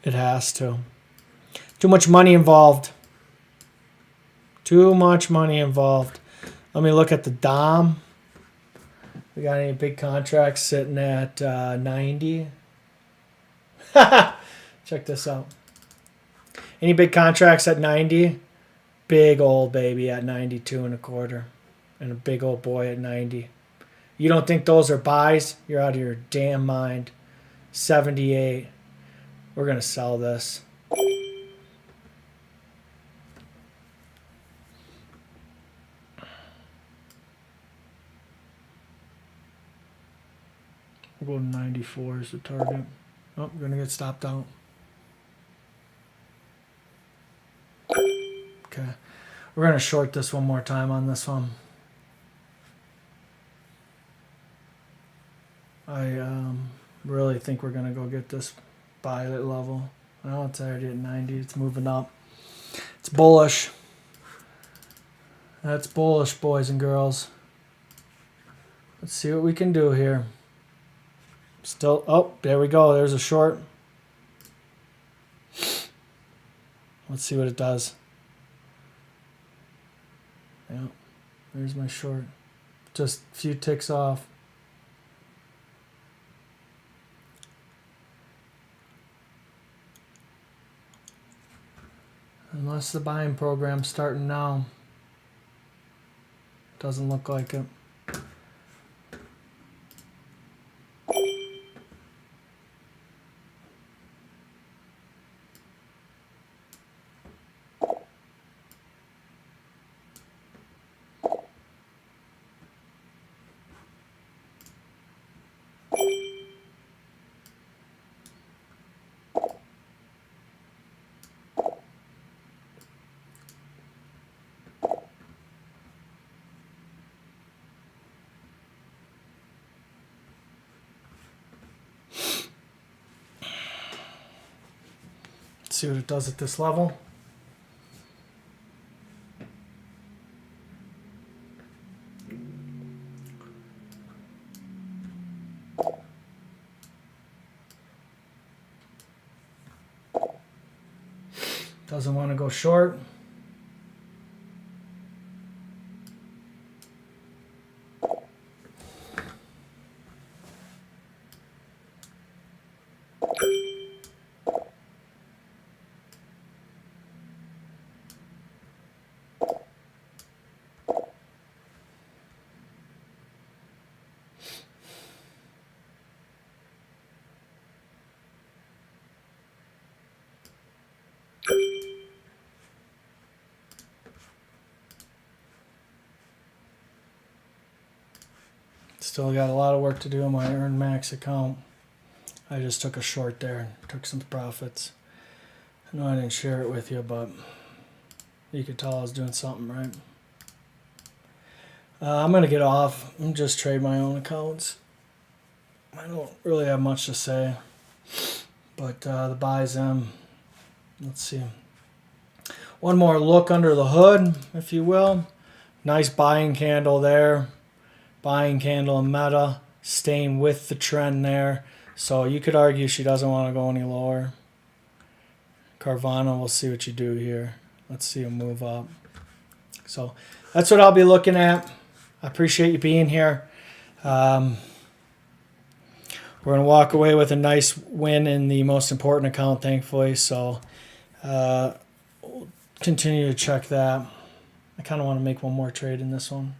It has to. Too much money involved. Too much money involved. Let me look at the DOM. We got any big contracts sitting at 90? Check this out. Any big contracts at 90? Big old baby at 92 and a quarter. And a big old boy at 90. You don't think those are buys? You're out of your damn mind. 78. We're going to sell this. We'll go 94 is the target. Oh, we're going to get stopped out. Okay. We're going to short this one more time on this one. I really think we're going to go get this buy at level. Well, it's already at 90. It's moving up. It's bullish. That's bullish, boys and girls. Let's see what we can do here. Still, oh, there we go. There's a short. Let's see what it does. Yeah, there's my short. Just a few ticks off. Unless the buying program's starting now. Doesn't look like it. See what it does at this level. Doesn't want to go short. Still got a lot of work to do on my earned max account. I just took a short there and took some profits. I know I didn't share it with you, but you could tell I was doing something right. I'm going to get off and just trade my own accounts. I don't really have much to say, but the buys in. Let's see. One more look under the hood, if you will. Nice buying candle there. Buying candle in Meta, staying with the trend there. So you could argue she doesn't want to go any lower. Carvana, we'll see what you do here. Let's see a move up. So that's what I'll be looking at. I appreciate you being here. We're going to walk away with a nice win in the most important account, thankfully. So we'll continue to check that. I kind of want to make one more trade in this one.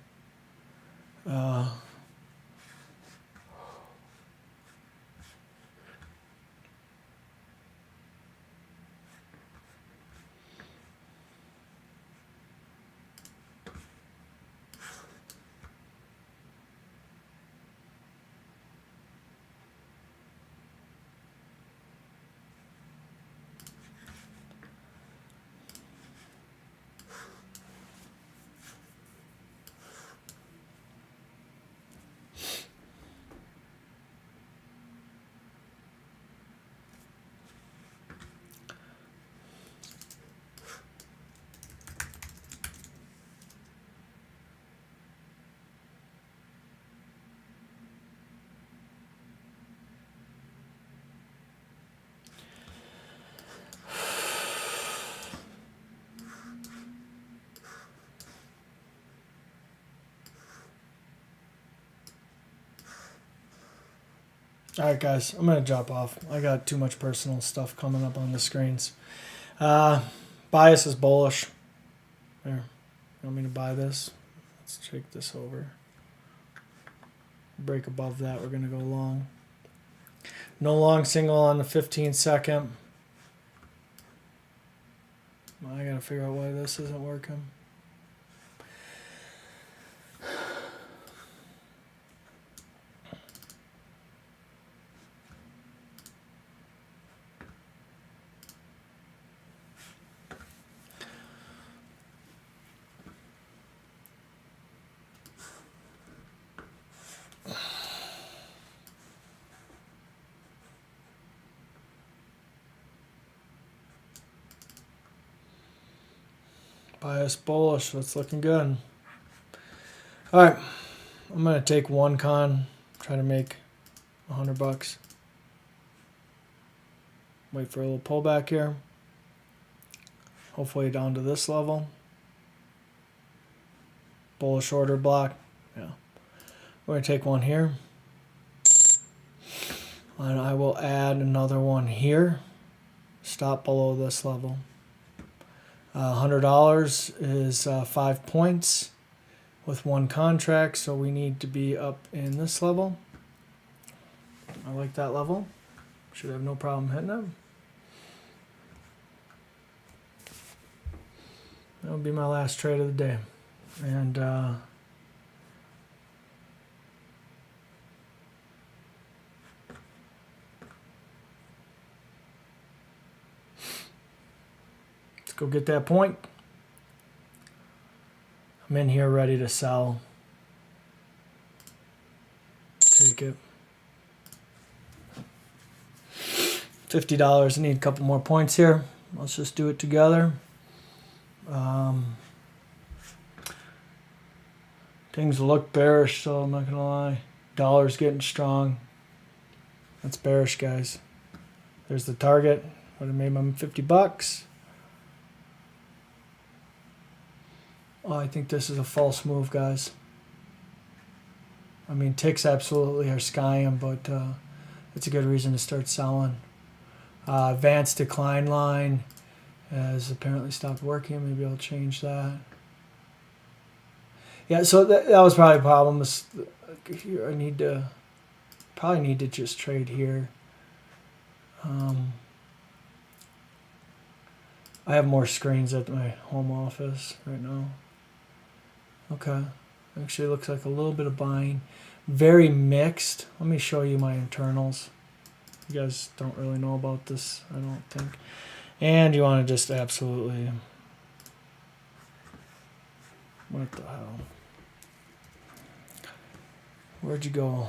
All right, guys, I'm going to drop off. I got too much personal stuff coming up on the screens. Bias is bullish. There. You want me to buy this? Let's take this over. Break above that, we're going to go long. No long single on the 15-second. I got to figure out why this isn't working. Bias bullish, that's looking good. All right, I'm gonna take one con, try to make $100. Wait for a little pullback here. Hopefully down to this level. Bullish order block. Yeah, we're gonna take one here, and I will add another one here. Stop below this level. $100 is 5 points with one contract, so we need to be up in this level. I like that level. Should have no problem hitting it. That'll be my last trade of the day. And go get that point. I'm in here ready to sell. Take it. $50. I need a couple more points here. Let's just do it together. Things look bearish, so I'm not gonna lie. Dollar's getting strong. That's bearish, guys. There's the target. Would have made my $50. Oh, I think this is a false move, guys. I mean, ticks absolutely are skying, but it's a good reason to start selling. Advanced decline line has apparently stopped working. Maybe I'll change that. Yeah, so that was probably a problem. I probably need to just trade here. I have more screens at my home office right now. Okay, actually looks like a little bit of buying. Very mixed. Let me show you my internals. You guys don't really know about this, I don't think. And you want to just absolutely... What the hell? Where'd you go?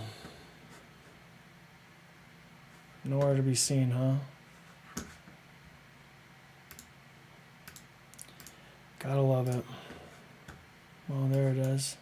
Nowhere to be seen, huh? Gotta love it. Well, there it is.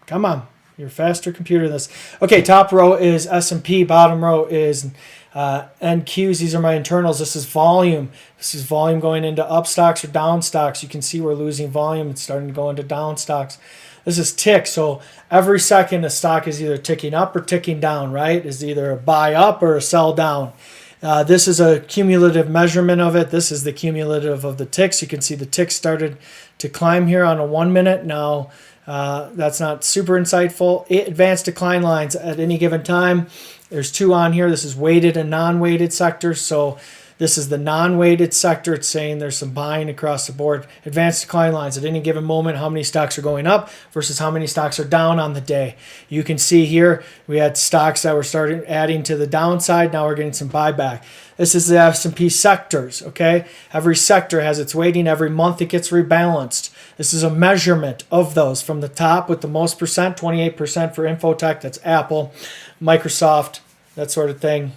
Come on. You're a faster computer than this. Okay, top row is S&P. Bottom row is NQs. These are my internals. This is volume. This is volume going into up stocks or down stocks. You can see we're losing volume. It's starting to go into down stocks. This is tick. So every second a stock is either ticking up or ticking down, right? It's either a buy up or a sell down. This is a cumulative measurement of it. This is the cumulative of the ticks. You can see the ticks started to climb here on a 1 minute. Now, that's not super insightful. Advanced decline lines at any given time. There's two on here. This is weighted and non-weighted sectors. So this is the non-weighted sector. It's saying there's some buying across the board. Advanced decline lines at any given moment, how many stocks are going up versus how many stocks are down on the day. You can see here we had stocks that were starting adding to the downside. Now we're getting some buyback. This is the S&P sectors, okay? Every sector has its weighting. Every month it gets rebalanced. This is a measurement of those from the top with the most percent, 28% for Infotech. That's Apple, Microsoft, that sort of thing.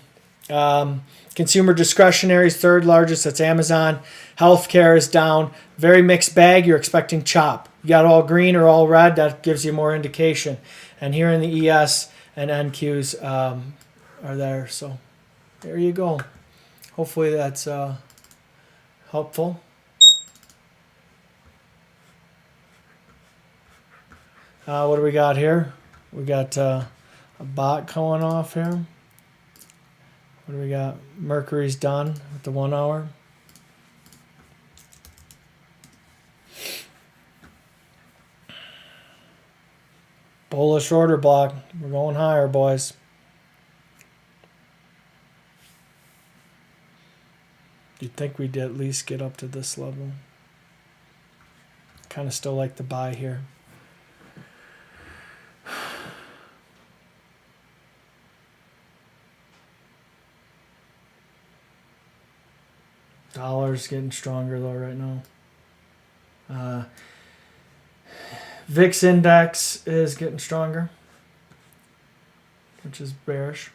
Consumer discretionary is third largest. That's Amazon. Healthcare is down. Very mixed bag. You're expecting chop. You got all green or all red. That gives you more indication. And here in the ES and NQs are there. So there you go. Hopefully that's helpful. What do we got here? We got a bot going off here. What do we got? Mercury's done with the 1 hour. Bullish order block. We're going higher, boys. You'd think we'd at least get up to this level. Kind of still like the buy here. Dollar's getting stronger though right now. VIX index is getting stronger, which is bearish.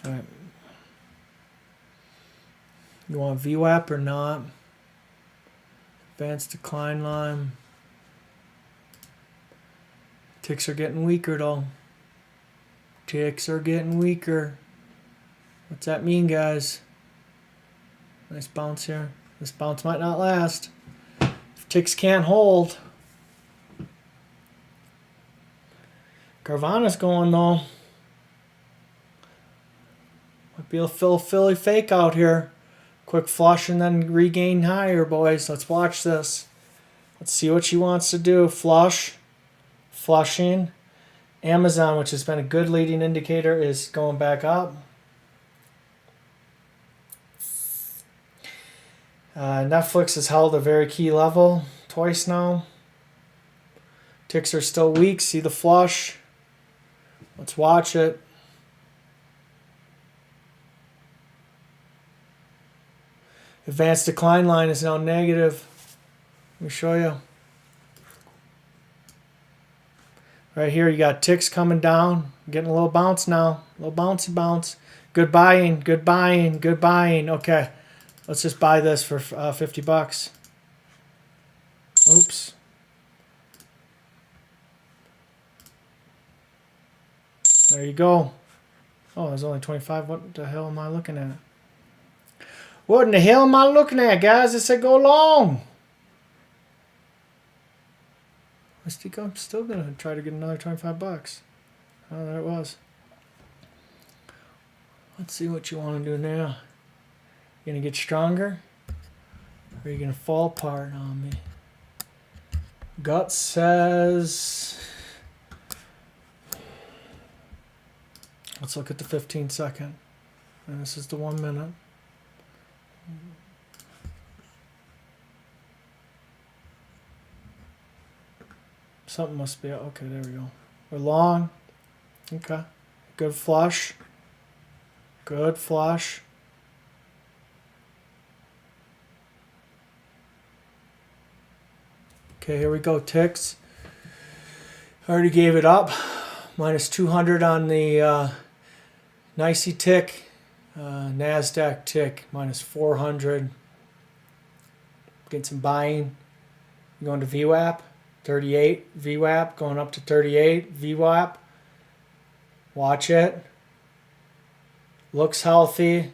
All right. You want VWAP or not? Advanced decline line. Ticks are getting weaker though. Ticks are getting weaker. What's that mean, guys? Nice bounce here. This bounce might not last. If ticks can't hold. Carvana's going though. Might be a Philly fake out here. Quick flush and then regain higher, boys. Let's watch this. Let's see what she wants to do. Flush. Flushing. Amazon, which has been a good leading indicator, is going back up. Netflix has held a very key level twice now. Ticks are still weak. See the flush. Let's watch it. Advanced decline line is now negative. Let me show you. Right here, you got ticks coming down. Getting a little bounce now. A little bouncy bounce. Good buying, good buying, good buying. Okay, let's just buy this for 50 bucks. Oops. There you go. Oh, there's only 25. What the hell am I looking at? What in the hell am I looking at, guys? It said go long. I think I'm still going to try to get another 25 bucks. Oh, there it was. Let's see what you want to do now. You going to get stronger? Or are you going to fall apart on me? Gut says... Let's look at the 15-second. And this is the 1 minute. Something must be, okay, there we go. We're long. Okay. Good flush. Good flush. Okay, here we go, ticks. I already gave it up. Minus 200 on the NYSE tick. NASDAQ tick, minus 400. Getting some buying. Going to VWAP, 38. VWAP, going up to 38. VWAP. Watch it. Looks healthy.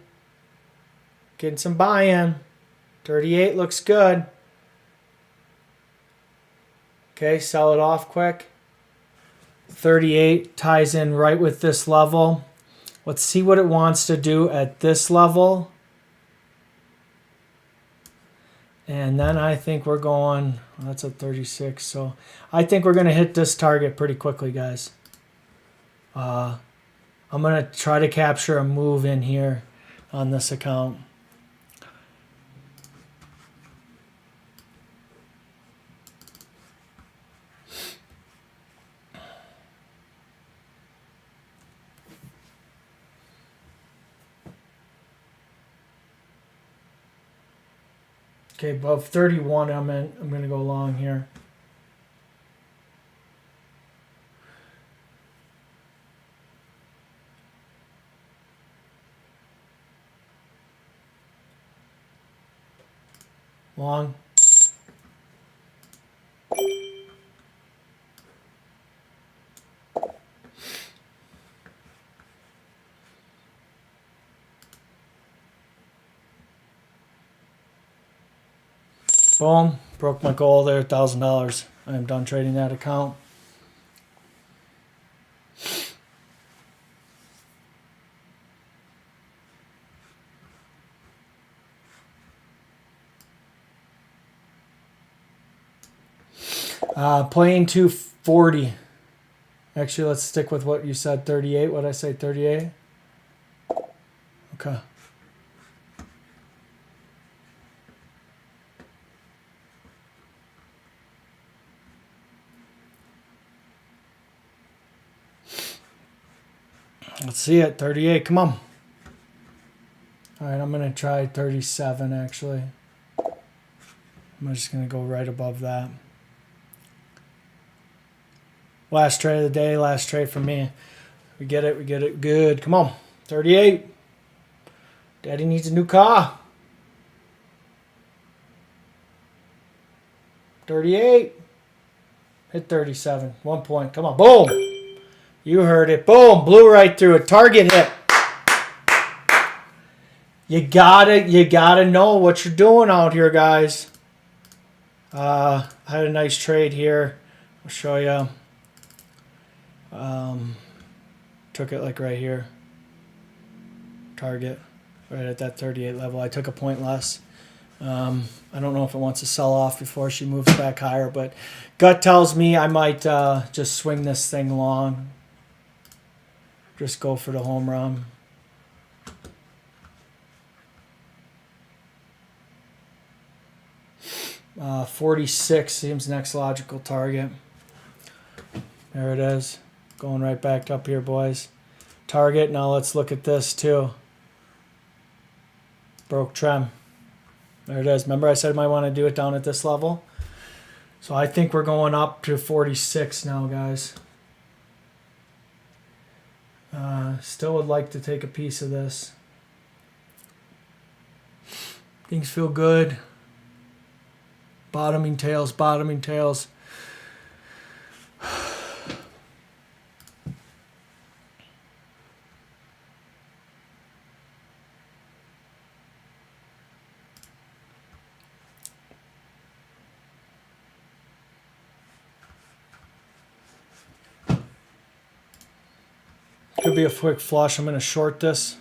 Getting some buy-in. 38 looks good. Okay, sell it off quick. 38 ties in right with this level. Let's see what it wants to do at this level. And then I think we're going, well, that's at 36. So I think we're going to hit this target pretty quickly, guys. I'm going to try to capture a move in here on this account. Okay, above 31, I'm going to go long here. Long. Boom. Broke my goal there, $1,000. I am done trading that account. Playing 240. Actually, let's stick with what you said, 38. What did I say, 38? Okay. Let's see it, 38. Come on. All right, I'm going to try 37, actually. I'm just going to go right above that. Last trade of the day, last trade for me. We get it, we get it. Good. Come on. 38. Daddy needs a new car. 38. Hit 37. 1 point. Come on. Boom. You heard it. Boom. Blew right through it. Target hit. You gotta know what you're doing out here, guys. I had a nice trade here. I'll show you. Took it like right here. Target. Right at that 38 level. I took a point less. I don't know if it wants to sell off before she moves back higher, but gut tells me I might just swing this thing long. Just go for the home run. Uh, 46 seems next logical target. There it is. Going right back up here, boys. Target. Now let's look at this too. Broke trend. There it is. Remember I said I might want to do it down at this level? So I think we're going up to 46 now, guys. Still would like to take a piece of this. Things feel good. Bottoming tails, bottoming tails. Could be a quick flush. I'm going to short this.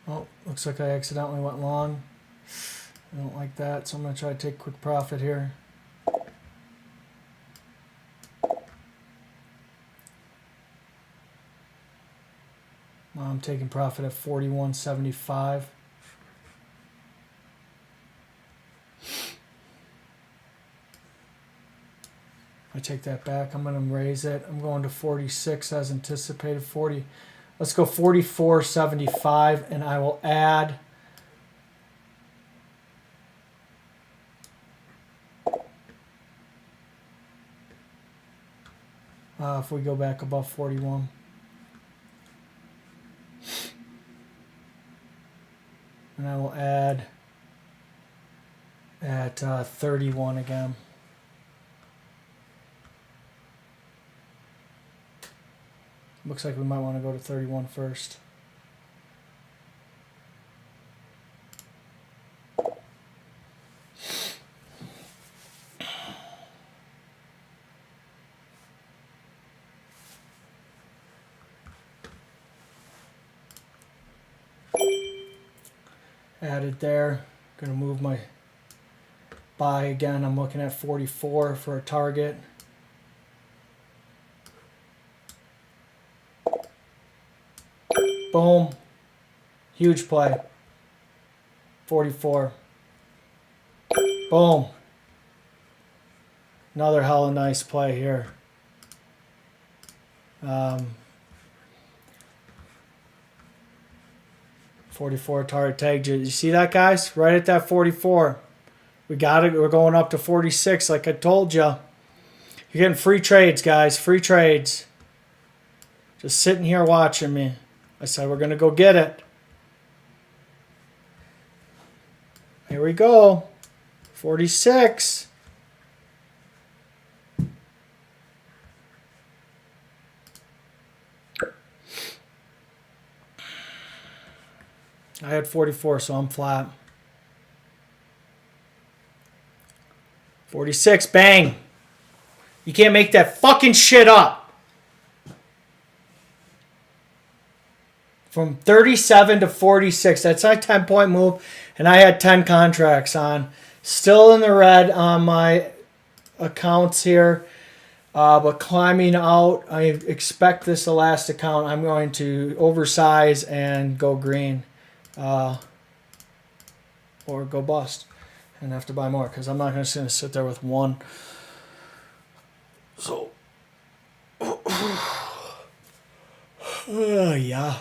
Oh, looks like I accidentally went long. I don't like that, so I'm going to try to take a quick profit here. I'm taking profit at 41.75. I take that back. I'm going to raise it. I'm going to 46 as anticipated. 40. Let's go 44.75, and I will add if we go back above 41. And I will add at 31 again. Looks like we might want to go to 31 first. Added there. Going to move my buy again. I'm looking at 44 for a target. Boom. Huge play. 44. Boom. Another hella nice play here. 44 target tag. You see that, guys? Right at that 44. We got it. We're going up to 46 like I told you. You're getting free trades, guys. Free trades. Just sitting here watching me. I said we're going to go get it. Here we go. 46. I had 44, so I'm flat. 46, bang. You can't make that fucking shit up. From 37 to 46. That's a 10-point move. And I had 10 contracts on. Still in the red on my accounts here. But climbing out, I expect this last account. I'm going to oversize and go green. Or go bust. And have to buy more. Because I'm not just going to sit there with one. So. Yeah.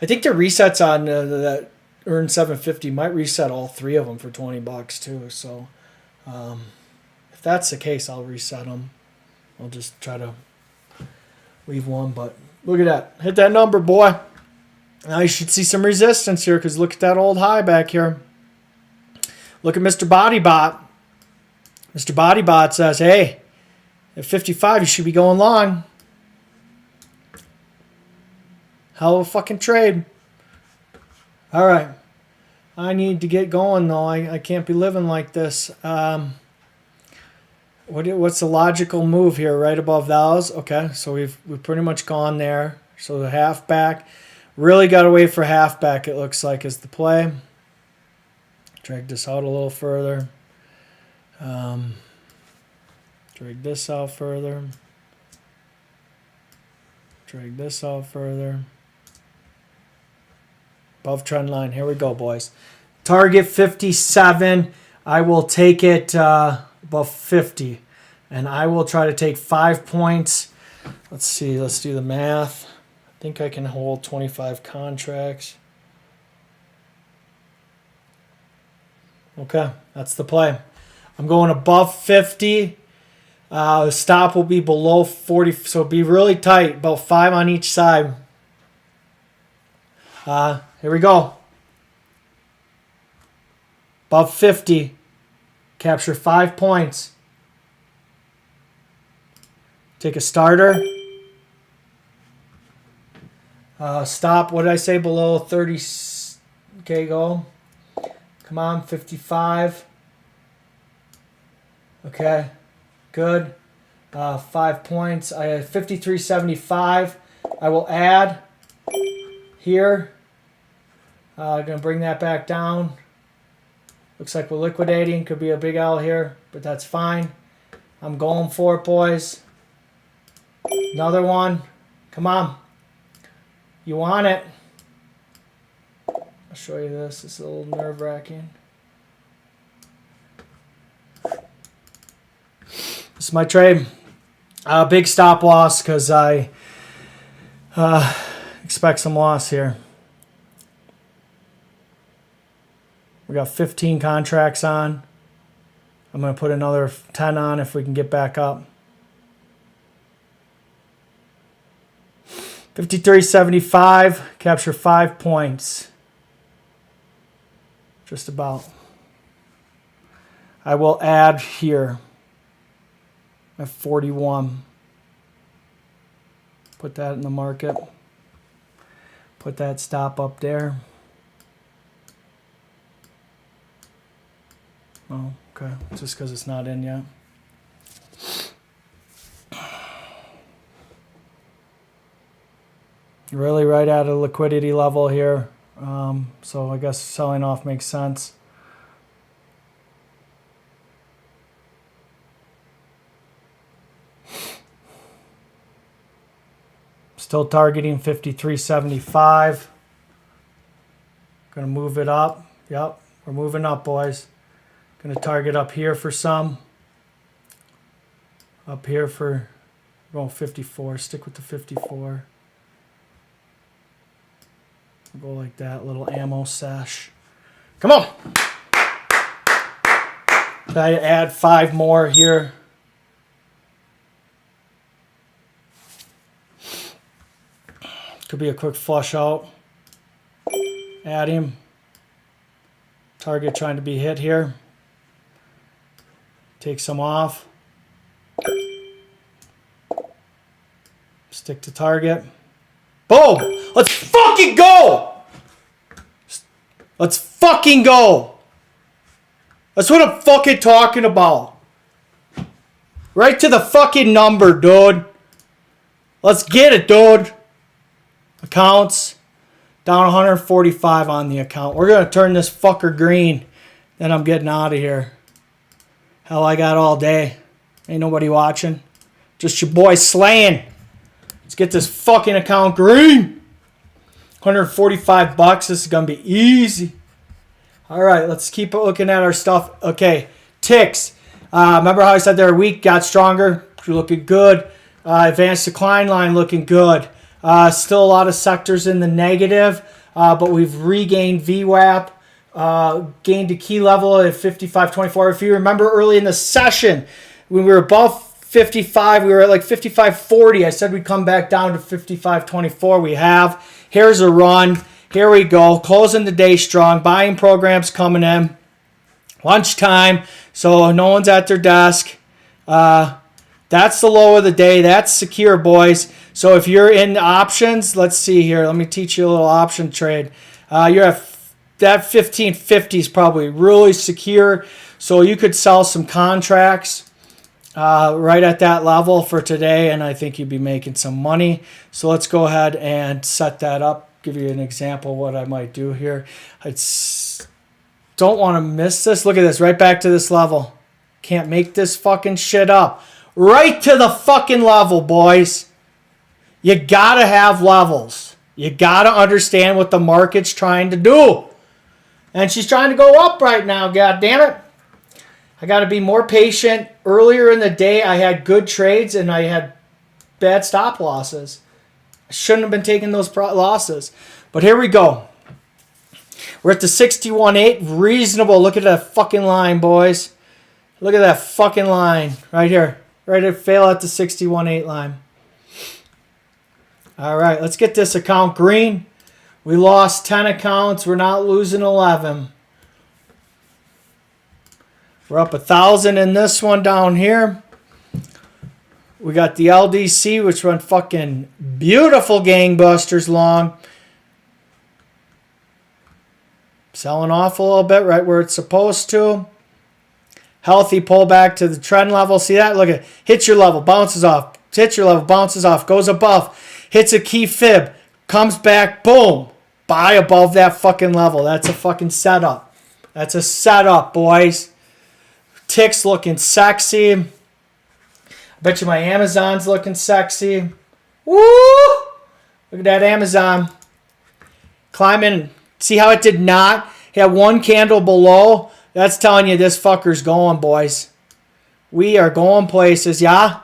I think the resets on that earn 750 might reset all three of them for $20 too. So if that's the case, I'll reset them. I'll just try to leave one. But look at that. Hit that number, boy. Now you should see some resistance here because look at that old high back here. Look at Mr. Bodybot. Mr. Bodybot says, hey, at 55, you should be going long. Hell of a fucking trade. All right. I need to get going, though. I can't be living like this. What's the logical move here? Right above those? Okay, so we've pretty much gone there. So the halfback. Really got to wait for halfback, it looks like, is the play. Drag this out a little further. Drag this out further. Drag this out further. Above trend line. Here we go, boys. Target 57. I will take it above 50. And I will try to take 5 points. Let's see. Let's do the math. I think I can hold 25 contracts. Okay, that's the play. I'm going above 50. The stop will be below 40. So it'll be really tight. About 5 on each side. Here we go. Above 50. Capture 5 points. Take a starter. Stop, what did I say, below 30? Okay, go. Come on, 55. Okay, good. 5 points. I had 53.75. I will add here. Going to bring that back down. Looks like we're liquidating. Could be a big L here, but that's fine. I'm going for it, boys. Another one. Come on. You want it. show you this. It's a little nerve-wracking. This is my trade. Big stop loss because I expect some loss here. We got 15 contracts on. I'm going to put another 10 on if we can get back up. 53.75, capture 5 points. Just about. I will add here at 41. Put that in the market. Put that stop up there. Oh, okay. Just because it's not in yet. Really right at a liquidity level here. So I guess selling off makes sense. Still targeting 53.75. Gonna move it up. Yep, we're moving up, boys. Gonna target up here for some. Up here for, going 54. Stick with the 54. We'll go like that, little ammo sesh. Come on. I add 5 more here. Could be a quick flush out. Add him. Target trying to be hit here. Take some off. Stick to target. Boom! Let's fucking go! Let's fucking go! That's what I'm fucking talking about. Right to the fucking number, dude. Let's get it, dude. Accounts. Down 145 on the account. We're going to turn this fucker green. Then I'm getting out of here. Hell, I got all day. Ain't nobody watching. Just your boy slaying. Let's get this fucking account green. 145 bucks. This is going to be easy. All right, let's keep looking at our stuff. Okay, ticks. Remember how I said they're weak, got stronger? Looking good. Advanced decline line looking good. Still a lot of sectors in the negative, but we've regained VWAP, gained a key level at 55.24. If you remember early in the session, when we were above 55, we were at like 55.40. I said we'd come back down to 55.24. We have. Here's a run. Here we go. Closing the day strong. Buying programs coming in. Lunchtime, so no one's at their desk. That's the low of the day. That's secure, boys. So if you're in options, let's see here. Let me teach you a little option trade. You're at that 1550 is probably really secure. So you could sell some contracts right at that level for today, and I think you'd be making some money. So let's go ahead and set that up. Give you an example of what I might do here. I don't want to miss this. Look at this. Right back to this level. Can't make this fucking shit up. Right to the fucking level, boys. You gotta have levels. You gotta understand what the market's trying to do. And she's trying to go up right now, god damn it. I gotta be more patient. Earlier in the day, I had good trades and I had bad stop losses. I shouldn't have been taking those losses. But here we go. We're at the 61.8. Reasonable. Look at that fucking line, boys. Look at that fucking line right here. Right to fail at the 61.8 line. All right, let's get this account green. We lost 10 accounts. We're not losing 11. We're up 1,000 in this one down here. We got the LDC, which went fucking beautiful gangbusters long. Selling off a little bit right where it's supposed to. Healthy pullback to the trend level. See that? Look at it. Hits your level, bounces off. Hits your level, bounces off, goes above. Hits a key fib. Comes back, boom. Buy above that fucking level. That's a fucking setup. That's a setup, boys. Ticks looking sexy. I bet you my Amazon's looking sexy. Woo! Look at that Amazon. Climbing See how it did not? It had one candle below. That's telling you this fucker's going, boys. We are going places, yeah?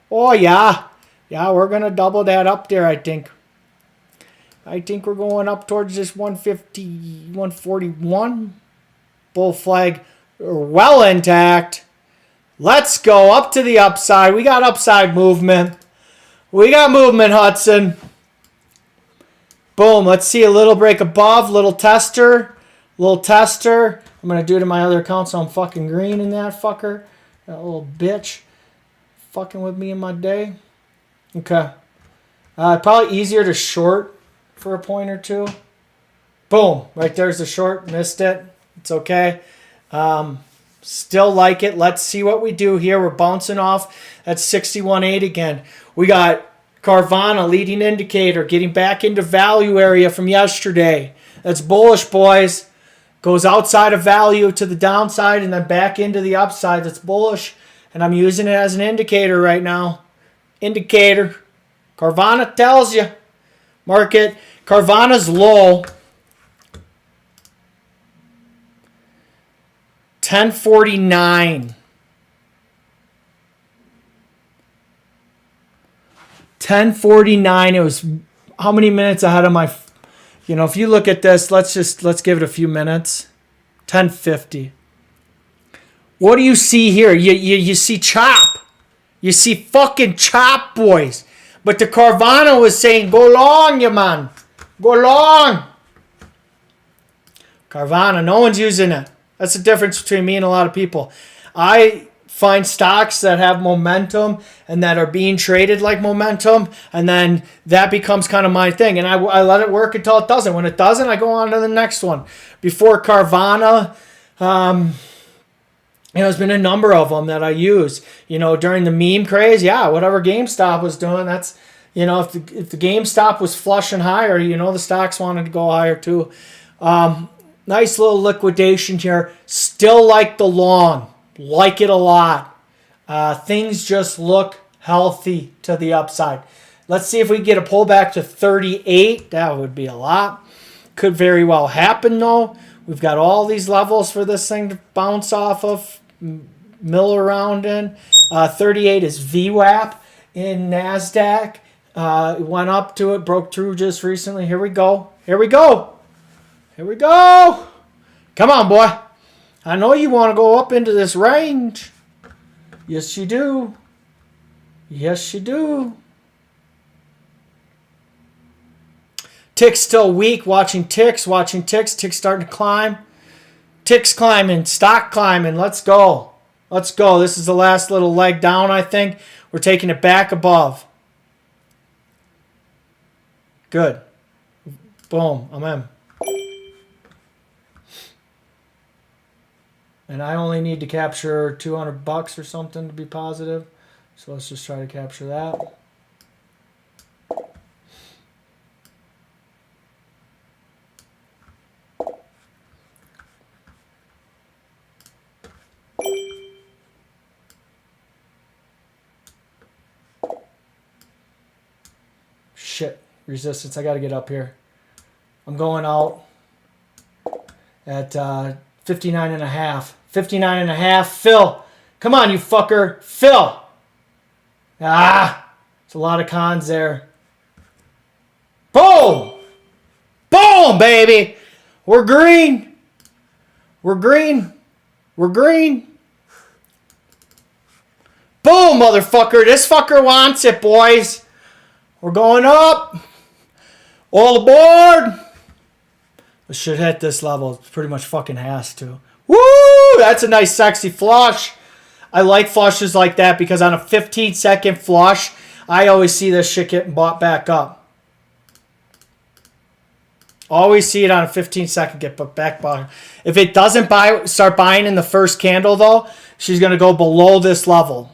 Oh, yeah. Yeah, we're going to double that up there, I think. I think we're going up towards this 150, 141. Bull flag well intact. Let's go up to the upside. We got upside movement. We got movement, Hudson. Boom. Let's see a little break above. Little tester. Little tester. I'm going to do it to my other account so I'm fucking green in that fucker. That little bitch. Fucking with me in my day. Okay. Probably easier to short for a point or two. Boom. Right there's the short. Missed it. It's okay. Still like it. Let's see what we do here. We're bouncing off at 61.8 again. We got Carvana, leading indicator, getting back into value area from yesterday. That's bullish, boys. Goes outside of value to the downside and then back into the upside. That's bullish. And I'm using it as an indicator right now. Indicator. Carvana tells you. Market. Carvana's low. 1049. 1049. It was how many minutes ahead of my, if you look at this, let's give it a few minutes. 1050. What do you see here? You see chop. You see fucking chop, boys. But the Carvana was saying, go long, you man. Go long. Carvana, no one's using it. That's the difference between me and a lot of people. I find stocks that have momentum and that are being traded like momentum, and then that becomes kind of my thing. And I let it work until it doesn't. When it doesn't, I go on to the next one. Before Carvana, there's been a number of them that I use. During the meme craze, yeah, whatever GameStop was doing, that's, if the GameStop was flushing higher, the stocks wanted to go higher too. Nice little liquidation here. Still like the long. Like it a lot. Things just look healthy to the upside. Let's see if we can get a pullback to 38. That would be a lot. Could very well happen, though. We've got all these levels for this thing to bounce off of, mill around in. 38 is VWAP in NASDAQ. It went up to it, broke through just recently. Here we go. Here we go. Here we go. Come on, boy. I know you want to go up into this range. Yes, you do. Yes, you do. Tick's still weak. Watching ticks. Tick's starting to climb. Tick's climbing. Stock climbing. Let's go. Let's go. This is the last little leg down, I think. We're taking it back above. Good. Boom. I'm in. And I only need to capture $200 or something to be positive. So let's just try to capture that. Shit. Resistance. I got to get up here. I'm going out at 59 and a half. 59 and a half. Fill. Come on, you fucker. Fill. It's a lot of cons there. Boom. Boom, baby. We're green. We're green. We're green. Boom, motherfucker. This fucker wants it, boys. We're going up. All aboard. It should hit this level. It pretty much fucking has to. Woo! That's a nice sexy flush. I like flushes like that because on a 15-second flush, I always see this shit getting bought back up. Always see it on a 15-second get put back by. If it doesn't start buying in the first candle, though, she's going to go below this level.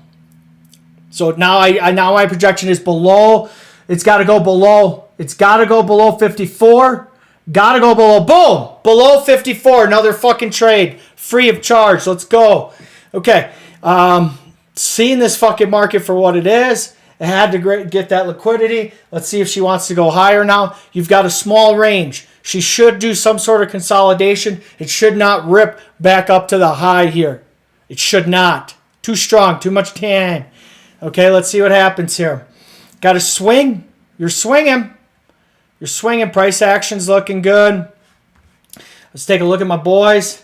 So now now my projection is below. It's got to go below. It's got to go below 54. Got to go below. Boom! Below 54. Another fucking trade. Free of charge. Let's go. Okay. Seeing this fucking market for what it is. It had to get that liquidity. Let's see if she wants to go higher now. You've got a small range. She should do some sort of consolidation. It should not rip back up to the high here. It should not. Too strong, too much tan. Okay, let's see what happens here. Got to swing. You're swinging. You're swinging. Price action's looking good. Let's take a look at my boys.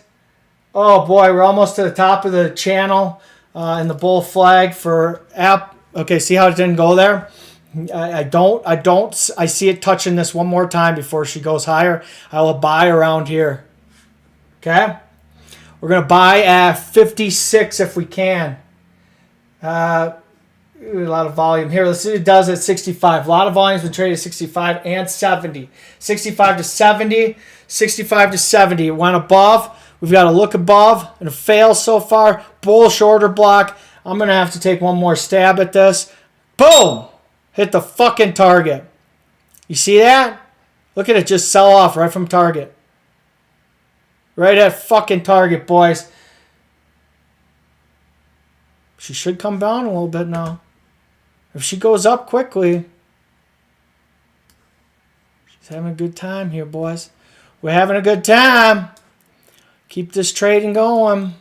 Oh boy, we're almost to the top of the channel in the bull flag for app. Okay, see how it didn't go there? I see it touching this one more time before she goes higher. I will buy around here. Okay? We're going to buy at 56 if we can. A lot of volume here. Let's see what it does at 65. A lot of volume's been traded at 65 and 70. 65 to 70. 65 to 70. It went above. We've got to look above and it fails so far. Bullish order block. I'm going to have to take one more stab at this. Boom! Hit the fucking target. You see that? Look at it just sell off right from target. Right at fucking target, boys. She should come down a little bit now. If she goes up quickly. She's having a good time here, boys. We're having a good time. Keep this trading going.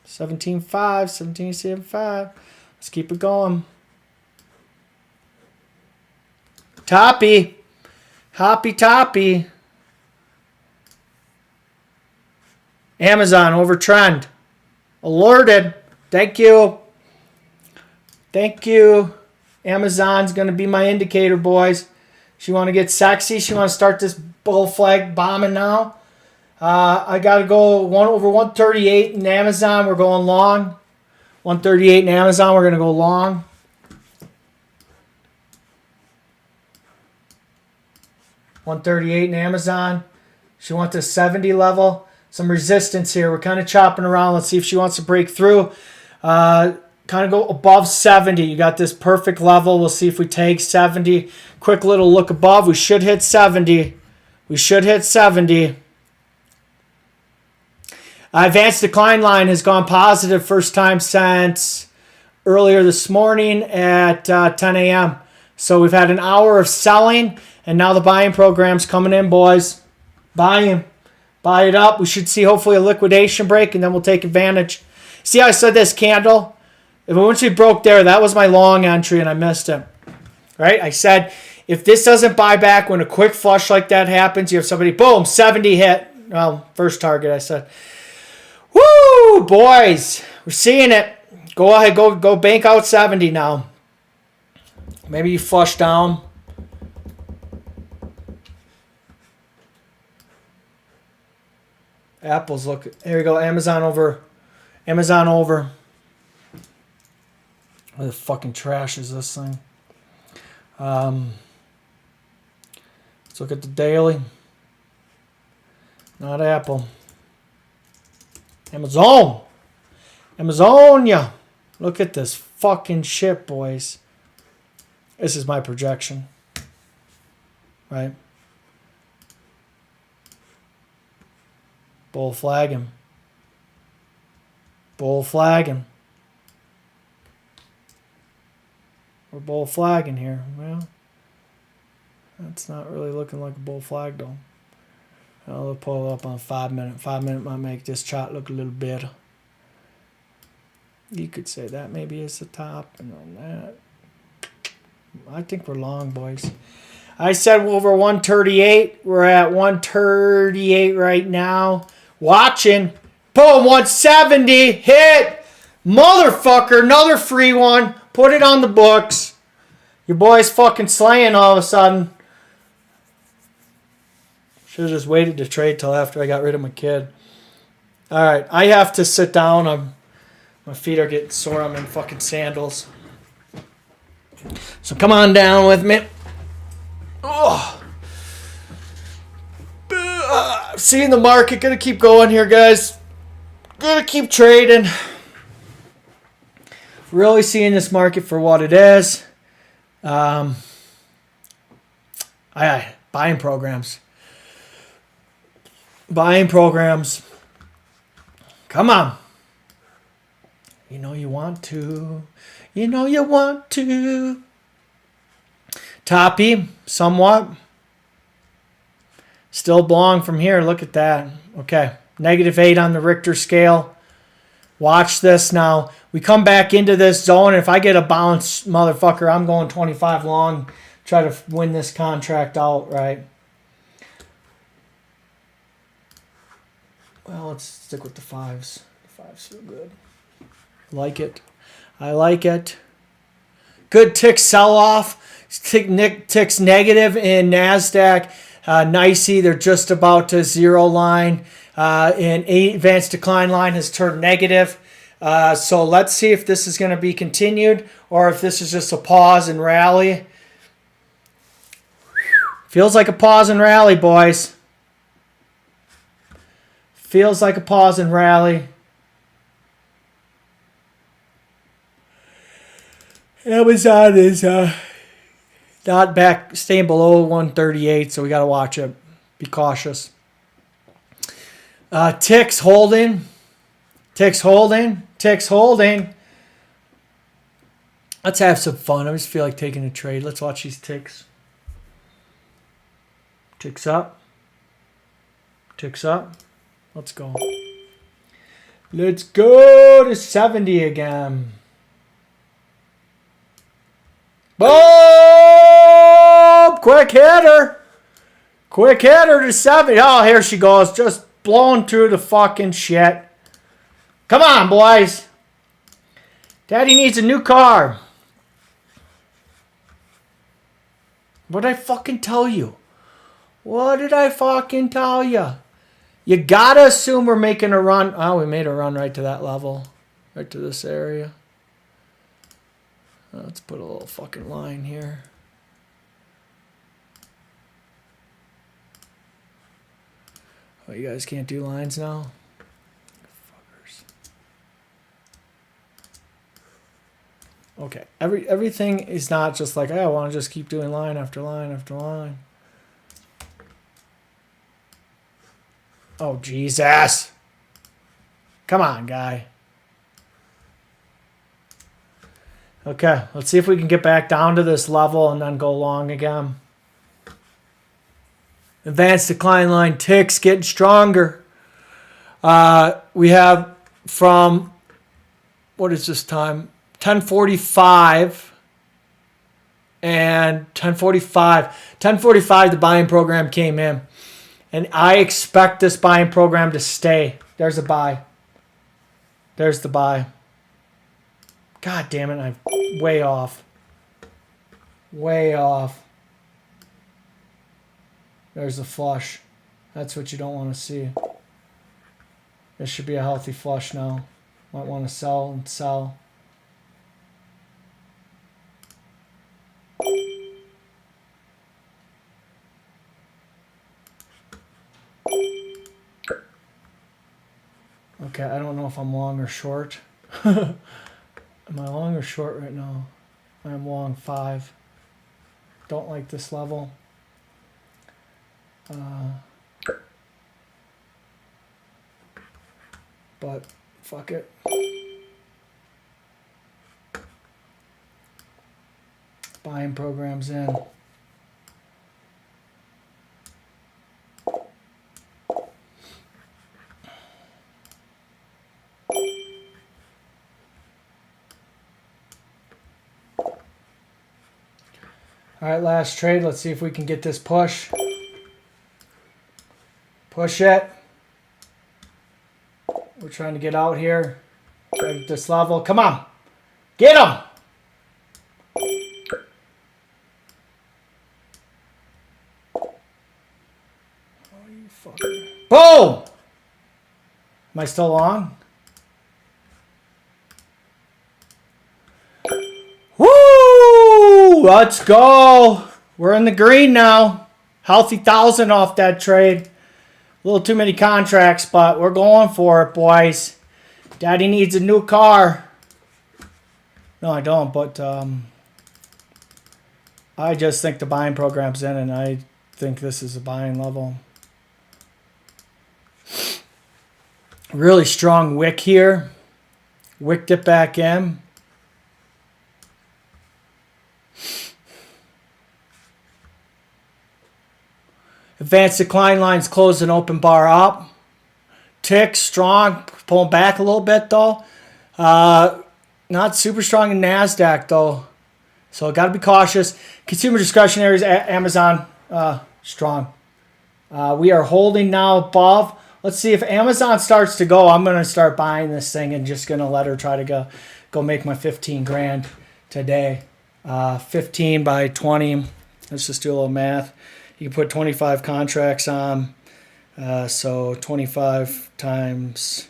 17.5, 17.75. Let's keep it going. Toppy. Hoppy toppy. Amazon over trend. Alerted. Thank you. Thank you. Amazon's going to be my indicator, boys. She want to get sexy. She want to start this bull flag bombing now. I got to go over 138 in Amazon. We're going long. 138 in Amazon. We're going to go long. $138 in Amazon. She wants a 70 level. Some resistance here. We're kind of chopping around. Let's see if she wants to break through. Kind of go above 70. You got this perfect level. We'll see if we take 70. Quick little look above. We should hit 70. We should hit 70. Advanced decline line has gone positive first time since earlier this morning at 10 a.m. So we've had an hour of selling, and now the buying program's coming in, boys. Buying. Buy it up. We should see hopefully a liquidation break, and then we'll take advantage. See how I said this candle? Once we broke there, that was my long entry, and I missed it. Right? I said, if this doesn't buy back when a quick flush like that happens, you have somebody, boom, 70 hit. Well, first target, I said. Woo, boys. We're seeing it. Go ahead, go bank out 70 now. Maybe you flush down. Apple's look. Here we go. Amazon over. Amazon over. What the fucking trash is this thing? Let's look at the daily. Not Apple. Amazon. Amazonia. Look at this fucking shit, boys. This is my projection. Right? Bull flagging. Bull flagging. We're bull flagging here. Well, that's not really looking like a bull flag though. I'll pull it up on 5 minute. 5 minute might make this chart look a little better. You could say that maybe is the top, and on that, I think we're long, boys. I said over 138. We're at 138 right now. Watching. Boom, 170. Hit. Motherfucker. Another free one. Put it on the books. Your boy's fucking slaying all of a sudden. Should have just waited to trade till after I got rid of my kid. All right. I have to sit down. My feet are getting sore. I'm in fucking sandals. So come on down with me. Oh. Seeing the market. Gonna keep going here, guys. Gonna keep trading. Really seeing this market for what it is. Buying programs. Buying programs. Come on. You know you want to. You know you want to. Toppy, somewhat. Still long from here. Look at that. Okay. -8 on the Richter scale. Watch this now. We come back into this zone. If I get a bounce, motherfucker, I'm going 25 long. Try to win this contract out, right? Well, let's stick with the 5s. The 5s feel good. Like it. I like it. Good tick sell-off. Ticks negative in NASDAQ. NYSE, they're just about to zero line. And advanced decline line has turned negative. So let's see if this is going to be continued or if this is just a pause and rally. Feels like a pause and rally, boys. Feels like a pause and rally. Amazon is not back, staying below 138, so we got to watch it. Be cautious. Ticks holding. Ticks holding. Ticks holding. Let's have some fun. I just feel like taking a trade. Let's watch these ticks. Ticks up. Ticks up. Let's go. Let's go to 70 again. Boom! Quick hitter. Quick hitter to 70. Oh, here she goes. Just blown through the fucking shit. Come on, boys. Daddy needs a new car. What did I fucking tell you? What did I fucking tell you? You gotta assume we're making a run. Oh, we made a run right to that level. Right to this area. Let's put a little fucking line here. Oh, you guys can't do lines now? Fuckers. Okay. Everything is not just like, hey, I want to just keep doing line after line after line. Oh, Jesus. Come on, guy. Okay, let's see if we can get back down to this level and then go long again. Advanced decline line ticks getting stronger. We have from, what is this time? 10:45 and 10:45. 10:45 the buying program came in. And I expect this buying program to stay. There's a buy. There's the buy. God damn it, I'm way off. Way off. There's a flush. That's what you don't want to see. This should be a healthy flush now. Might want to sell and sell. Okay, I don't know if I'm long or short. Am I long or short right now? I'm long 5. Don't like this level. But fuck it. Buying programs in. All right, last trade. Let's see if we can get this push. Push it. We're trying to get out here. Right at this level. Come on. Get him. Oh, you fucker. Boom! Am I still long? Woo! Let's go. We're in the green now. Healthy 1,000 off that trade. A little too many contracts, but we're going for it, boys. Daddy needs a new car. No, I don't, but I just think the buying program's in, and I think this is a buying level. Really strong wick here. Wicked it back in. Advanced decline lines closed an open bar up. Tick strong, pulling back a little bit though. Not super strong in NASDAQ though. So got to be cautious. Consumer discretionary, Amazon, strong. We are holding now above. Let's see if Amazon starts to go. I'm going to start buying this thing and just going to let her try to go make my 15 grand today. 15 by 20. Let's just do a little math. You can put 25 contracts on. So 25 times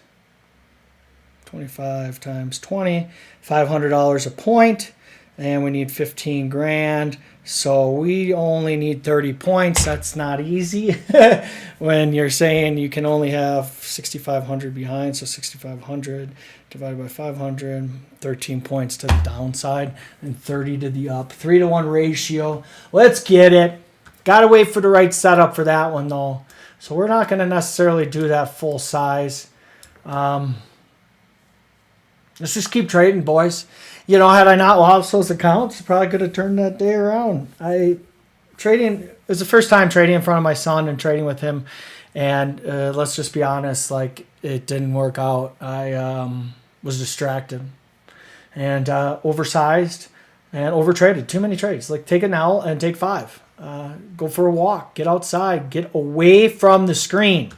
20, $500 a point. And we need 15 grand. So we only need 30 points. That's not easy when you're saying you can only have 6,500 behind. So 6,500 divided by 500, 13 points to the downside and 30 to the up. 3-to-1 ratio. Let's get it. Got to wait for the right setup for that one though. So we're not going to necessarily do that full size. Let's just keep trading, boys. You know, had I not lost those accounts, probably could have turned that day around. It was the first time trading in front of my son and trading with him. And let's just be honest, like, it didn't work out. I was distracted and oversized and overtraded. Too many trades. Like, take an L and take 5. Go for a walk. Get outside. Get away from the screen.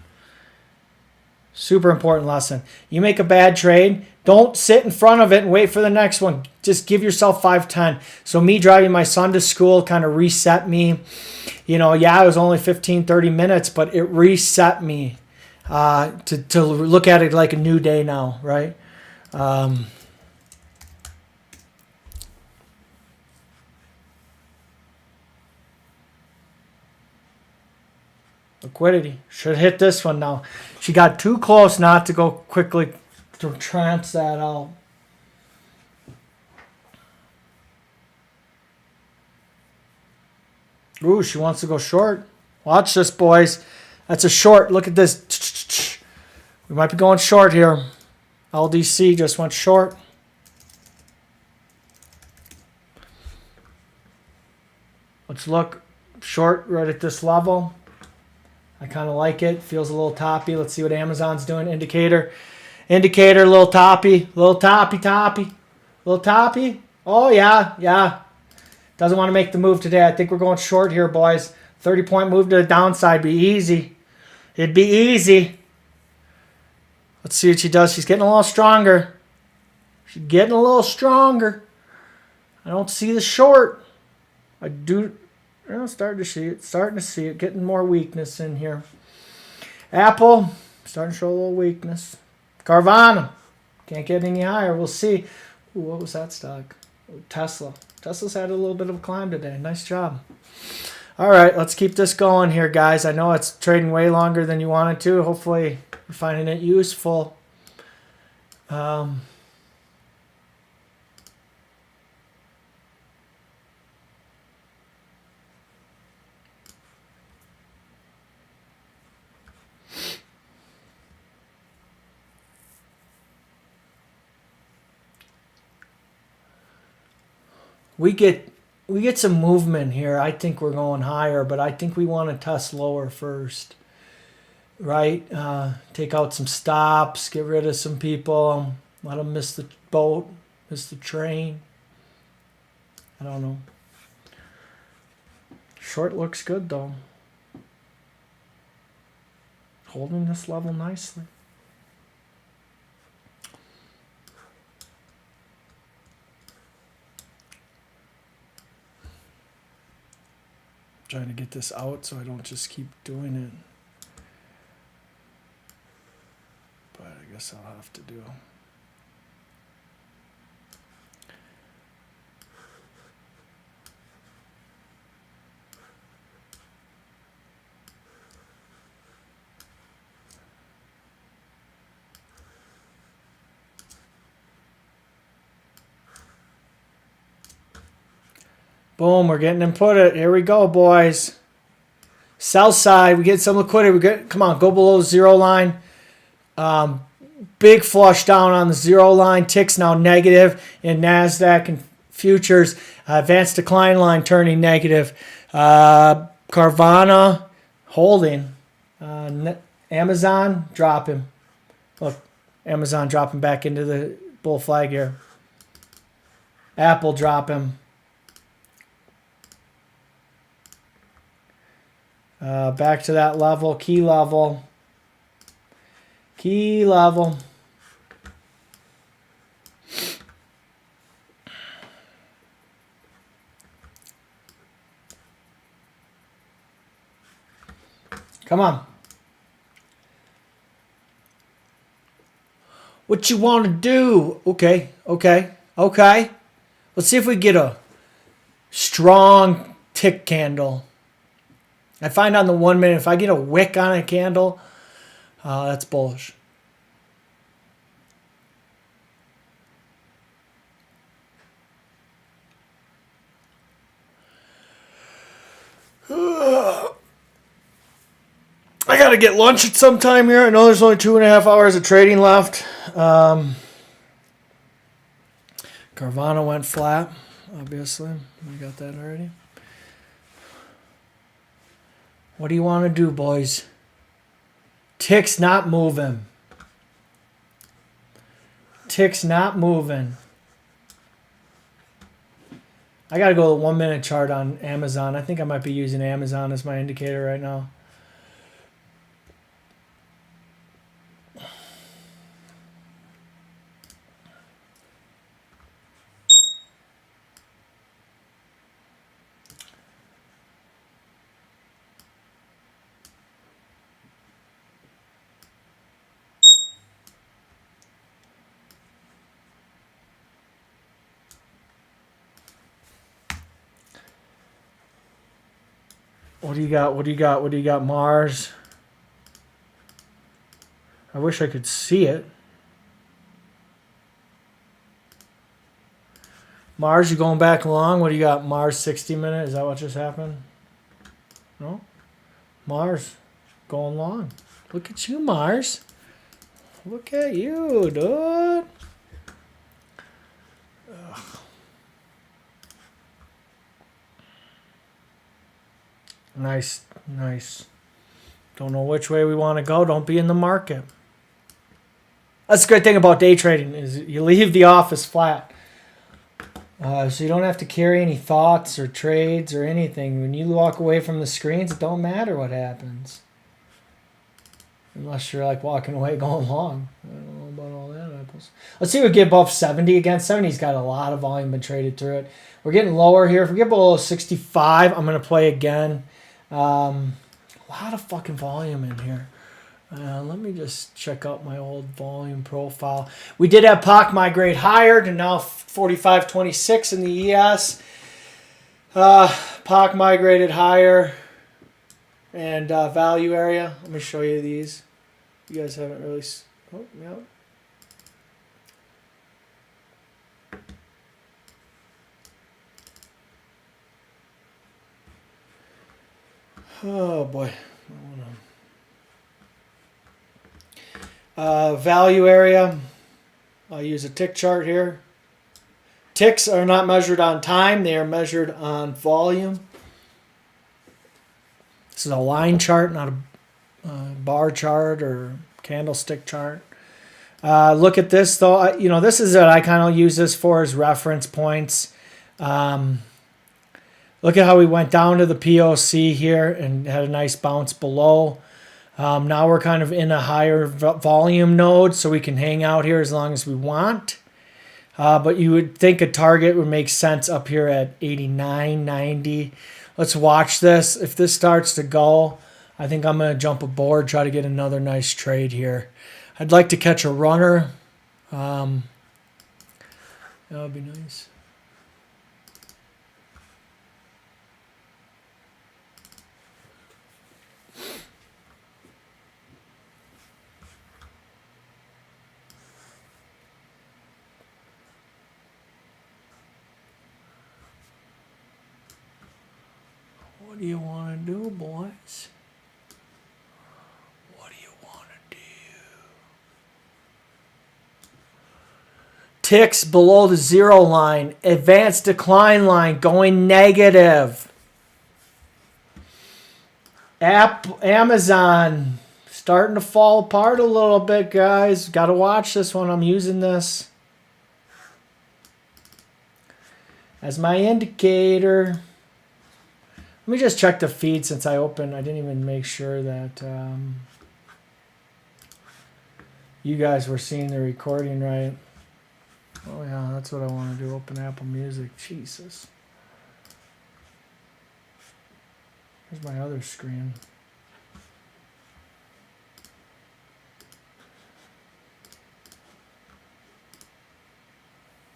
Super important lesson. You make a bad trade, don't sit in front of it and wait for the next one. Just give yourself 5-10. So me driving my son to school kind of reset me. You know, yeah, it was only 15, 30 minutes, but it reset me to look at it like a new day now, right? Liquidity. Should hit this one now. She got too close not to go quickly to trance that out. Ooh, she wants to go short. Watch this, boys. That's a short. Look at this. We might be going short here. LDC just went short. Let's look short right at this level. I kind of like it. Feels a little toppy. Let's see what Amazon's doing. Indicator, a little toppy. Little toppy. Oh, yeah. Doesn't want to make the move today. I think we're going short here, boys. 30-point move to the downside. Be easy. It'd be easy. Let's see what she does. She's getting a little stronger. I don't see the short. I do. I'm starting to see it. Getting more weakness in here. Apple, starting to show a little weakness. Carvana, can't get any higher. We'll see. Ooh, what was that stock? Tesla. Tesla's had a little bit of a climb today. Nice job. All right, let's keep this going here, guys. I know it's trading way longer than you wanted to. Hopefully, you're finding it useful. We get some movement here. I think we're going higher, but I think we want to test lower first, right? Take out some stops, get rid of some people, let them miss the boat, miss the train. I don't know. Short looks good though. Holding this level nicely. Trying to get this out so I don't just keep doing it. But I guess I'll have to do. Boom, we're getting input. Here we go, boys. Sell side, we get some liquidity. Come on, go below the zero line. Big flush down on the zero line. Ticks now negative in NASDAQ and futures. Advanced decline line turning negative. Carvana Holding. Amazon, drop him. Look, Amazon dropping back into the bull flag here. Apple, drop him. Back to that level, key level. Key level. Come on. What you want to do? Okay, okay, okay. Let's see if we get a strong tick candle. I find on the 1 minute, if I get a wick on a candle, that's bullish. I got to get lunch at some time here. I know there's only 2.5 hours of trading left. Carvana went flat, obviously. We got that already. What do you want to do, boys? Tick's not moving. Tick's not moving. I got to go to the 1 minute chart on Amazon. I think I might be using Amazon as my indicator right now. What do you got? What do you got? What do you got? Mars. I wish I could see it. Mars, you going back along? What do you got? Mars 60 minute? Is that what just happened? No? Mars going long. Look at you, Mars. Look at you, dude. Ugh. Nice, nice. Don't know which way we want to go. Don't be in the market. That's the great thing about day trading is you leave the office flat. So you don't have to carry any thoughts or trades or anything. When you walk away from the screens, it don't matter what happens. Unless you're like walking away going long. I don't know about all that. Let's see if we get above 70 again. 70's got a lot of volume been traded through it. We're getting lower here. If we get below 65, I'm going to play again. A lot of fucking volume in here. Let me just check out my old volume profile. We did have POC migrate higher to now 45.26 in the ES. POC migrated higher. And value area. Let me show you these. You guys haven't really... Oh, yeah. Oh, boy. Value area. I'll use a tick chart here. Ticks are not measured on time. They are measured on volume. This is a line chart, not a bar chart or candlestick chart. Look at this, though. This is what I kind of use this for as reference points. Look at how we went down to the POC here and had a nice bounce below. Now we're kind of in a higher volume node, so we can hang out here as long as we want. But you would think a target would make sense up here at 89, 90. Let's watch this. If this starts to go, I think I'm going to jump aboard, try to get another nice trade here. I'd like to catch a runner. That would be nice. What do you want to do, boys? What do you want to do? Ticks below the zero line. Advanced decline line going negative. Amazon starting to fall apart a little bit, guys. Got to watch this one. I'm using this as my indicator. Let me just check the feed since I opened. I didn't even make sure that you guys were seeing the recording right. Oh yeah, that's what I want to do. Open Apple Music. Jesus. Here's my other screen.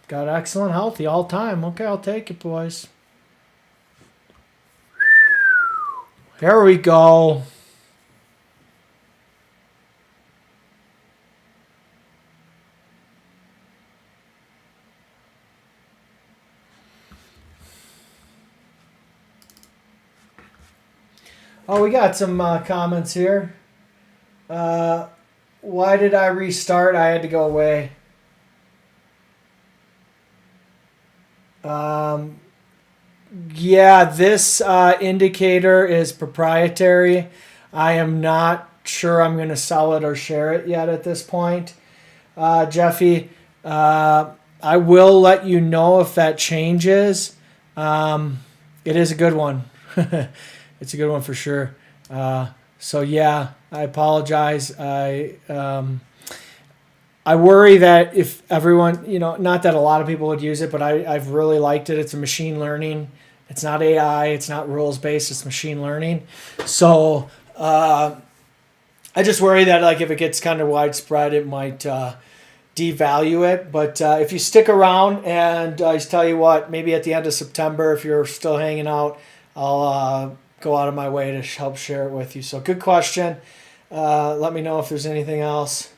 Got excellent healthy all time. Okay, I'll take it, boys. Here we go. Oh, we got some comments here. Why did I restart? I had to go away. Yeah, this indicator is proprietary. I am not sure I'm going to sell it or share it yet at this point. Jeffy, I will let you know if that changes. It is a good one. It's a good one for sure. So yeah, I apologize. I worry that if everyone, not that a lot of people would use it, but I've really liked it. It's a machine learning. It's not AI. It's not rules based. It's machine learning. So I just worry that like if it gets kind of widespread, it might devalue it. But if you stick around, and I tell you what, maybe at the end of September, if you're still hanging out, I'll go out of my way to help share it with you. So good question. Let me know if there's anything else.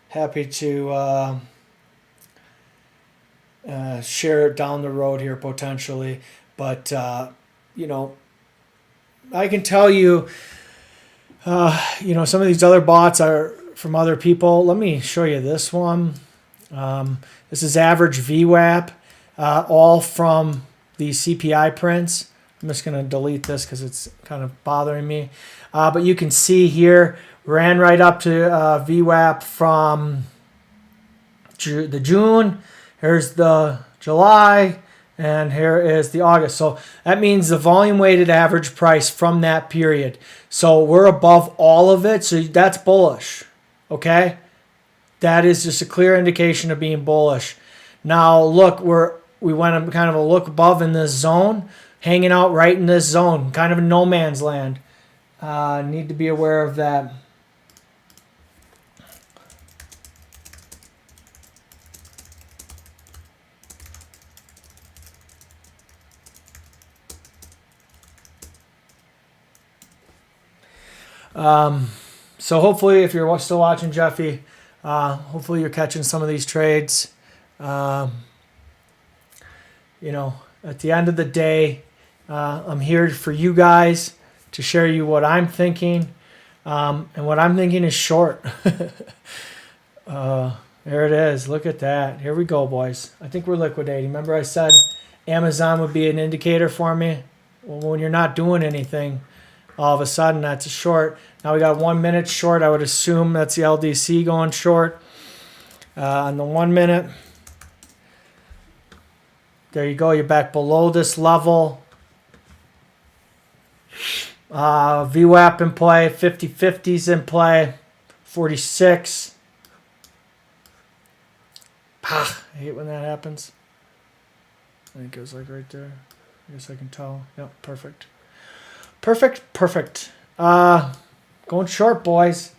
Happy to share it down the road here potentially. But, I can tell you, some of these other bots are from other people. Let me show you this one. This is average VWAP, all from the CPI prints. I'm just going to delete this because it's kind of bothering me. But you can see here, ran right up to VWAP from the June. Here's the July, and here is the August. So that means the volume weighted average price from that period. So we're above all of it. So that's bullish. Okay? That is just a clear indication of being bullish. Now look, we went kind of a look above in this zone, hanging out right in this zone, kind of a no man's land. Need to be aware of that. So hopefully, if you're still watching, Jeffy, hopefully you're catching some of these trades. At the end of the day, I'm here for you guys to share you what I'm thinking. And what I'm thinking is short. There it is. Look at that. Here we go, boys. I think we're liquidating. Remember I said Amazon would be an indicator for me? Well, when you're not doing anything, all of a sudden that's a short. Now we got a 1 minute short. I would assume that's the LDC going short. On the 1 minute. There you go. You're back below this level. VWAP in play. 50/50s in play. 46. I hate when that happens. I think it was like right there. I guess I can tell. Yep, perfect. Perfect. Going short, boys.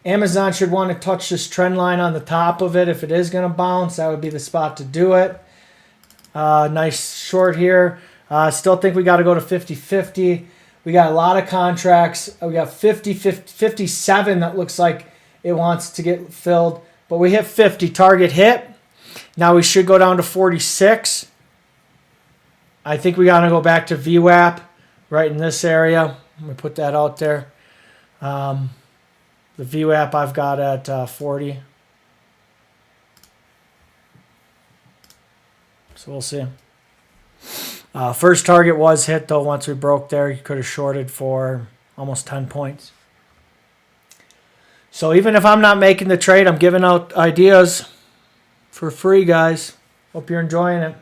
Amazon should want to touch this trend line on the top of it. If it is going to bounce, that would be the spot to do it. Nice short here. Still think we got to go to 50/50. We got a lot of contracts. We got 57 that looks like it wants to get filled. But we hit 50. Target hit. Now we should go down to 46. I think we got to go back to VWAP right in this area. Let me put that out there. The VWAP I've got at 40. So we'll see. First target was hit, though. Once we broke there, you could have shorted for almost 10 points. So even if I'm not making the trade, I'm giving out ideas for free, guys. Hope you're enjoying it.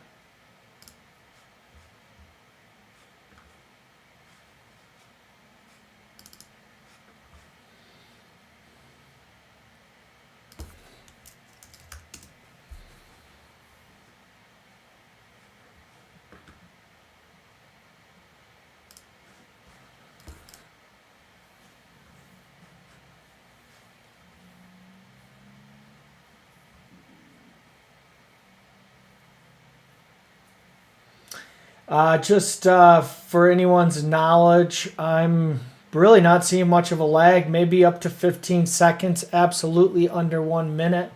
Just for anyone's knowledge, I'm really not seeing much of a lag, maybe up to 15 seconds, absolutely under 1 minute.